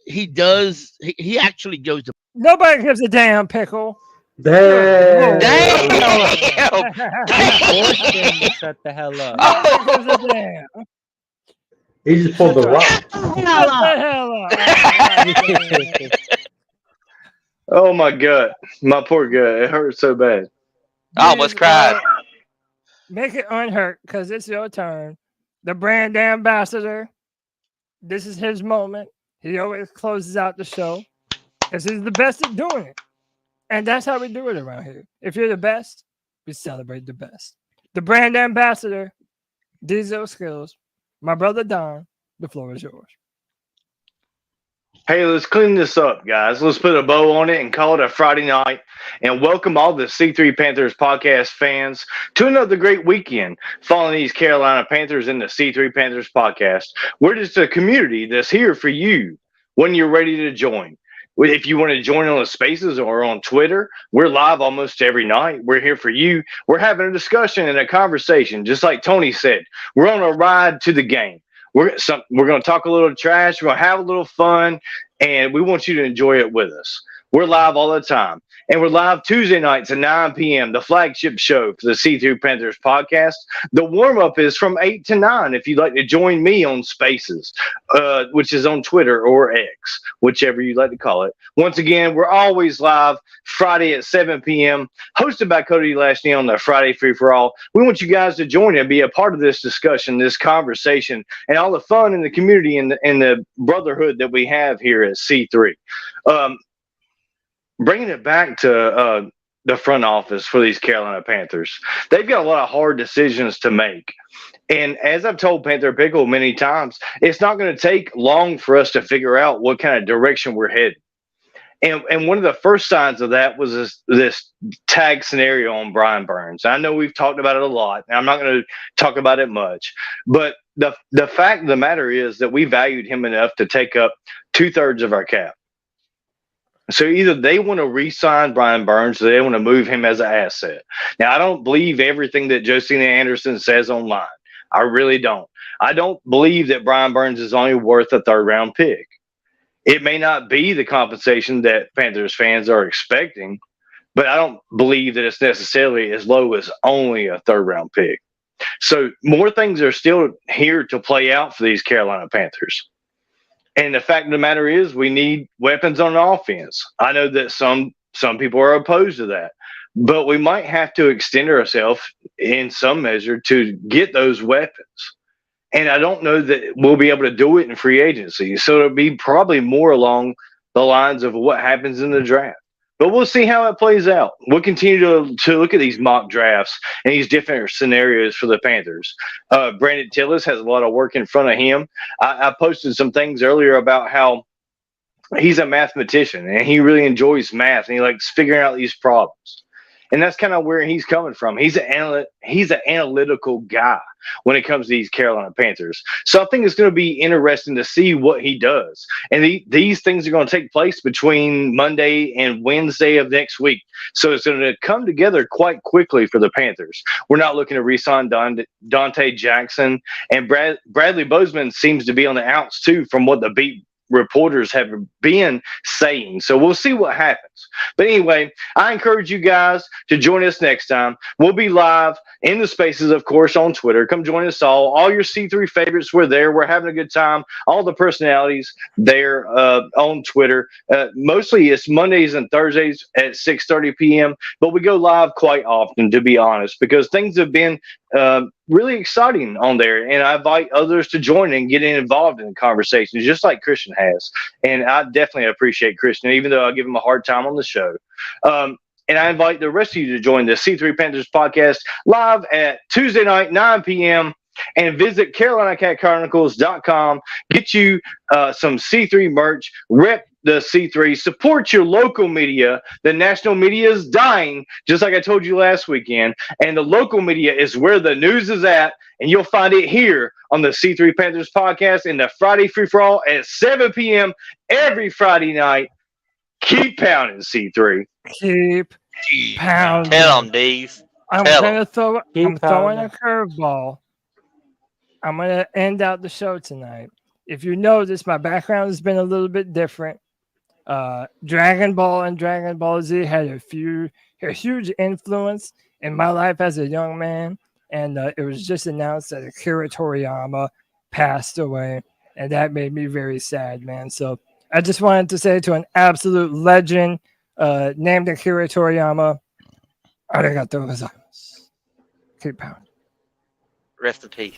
he does. He actually goes to. Nobody gives a damn, Pickle. Damn! Shut the hell up. He just pulled the rock. Oh my gut, my poor gut, it hurts so bad. I almost cried. Make it unhurt because it's your turn. The brand ambassador. This is his moment. He always closes out the show because he's the best at doing it. And that's how we do it around here. If you're the best, we celebrate the best. The brand ambassador, Diesel Skills, my brother Don, the floor is yours. Hey, let's clean this up, guys. Let's put a bow on it and call it a Friday night and welcome all the C3 Panthers podcast fans to another great weekend following these Carolina Panthers and the C3 Panthers podcast. We're just a community that's here for you when you're ready to join. If you want to join on the spaces or on Twitter, we're live almost every night. We're here for you. We're having a discussion and a conversation. Just like Tony said, we're on a ride to the game. We're going to talk a little trash. We're going to have a little fun, and we want you to enjoy it with us. We're live all the time. And we're live Tuesday nights at 9 p.m., the flagship show for the C3 Panthers podcast. The warm-up is from 8 to 9 if you'd like to join me on Spaces, which is on Twitter or X, whichever you'd like to call it. Once again, we're always live Friday at 7 p.m., hosted by Cody Lashney on the Friday Free-for-All. We want you guys to join and be a part of this discussion, this conversation, and all the fun in the community and the brotherhood that we have here at C3. Bringing it back to the front office for these Carolina Panthers, they've got a lot of hard decisions to make. And as I've told Panther Pickle many times, it's not going to take long for us to figure out what kind of direction we're heading. And one of the first signs of that was this tag scenario on Brian Burns. I know we've talked about it a lot, and I'm not going to talk about it much. But the fact of the matter is that we valued him enough to take up 2/3 of our cap. So either they want to re-sign Brian Burns or they want to move him as an asset. Now, I don't believe everything that Josina Anderson says online. I really don't. I don't believe that Brian Burns is only worth a third-round pick. It may not be the compensation that Panthers fans are expecting, but I don't believe that it's necessarily as low as only a third-round pick. So more things are still here to play out for these Carolina Panthers. And the fact of the matter is we need weapons on offense. I know that some people are opposed to that, but we might have to extend ourselves in some measure to get those weapons. And I don't know that we'll be able to do it in free agency. So it'll be probably more along the lines of what happens in the draft. But we'll see how it plays out. We'll continue to look at these mock drafts and these different scenarios for the Panthers. Brandon Tillis has a lot of work in front of him. I posted some things earlier about how he's a mathematician and he really enjoys math and he likes figuring out these problems. And that's kind of where he's coming from. He's an analytical guy when it comes to these Carolina Panthers. So I think it's going to be interesting to see what he does. And these things are going to take place between Monday and Wednesday of next week. So it's going to come together quite quickly for the Panthers. We're not looking to re-sign Dante Jackson. And Bradley Bozeman seems to be on the outs too from what the beat reporters have been saying. So we'll see what happens. But anyway, I encourage you guys to join us next time. We'll be live in the Spaces, of course, on Twitter. Come join us all. All your C3 favorites, we're there. We're having a good time. All the personalities there on Twitter. Mostly it's Mondays and Thursdays at 6:30 p.m., but we go live quite often, to be honest, because things have been really exciting on there, and I invite others to join and get involved in the conversations, just like Christian has. And I definitely appreciate Christian, even though I give him a hard time on the show. And I invite the rest of you to join the C3 Panthers podcast live at Tuesday night, 9 p.m., and visit CarolinaCatChronicles.com. Get you some C3 merch, rep the C3, support your local media. The national media is dying, just like I told you last weekend, and the local media is where the news is at, and you'll find it here on the C3 Panthers podcast in the Friday Free-for-All at 7 p.m. every Friday night. Keep pounding, C3. Keep pounding. Tell them, D's. I'm throwing a curveball. I'm going to end out the show tonight. If you notice, my background has been a little bit different. Dragon Ball and Dragon Ball Z had a huge influence in my life as a young man. And it was just announced that Akira Toriyama passed away. And that made me very sad, man. So I just wanted to say to an absolute legend named Akira Toriyama, arigatou gozaimasu. Keep pounding. Rest in peace.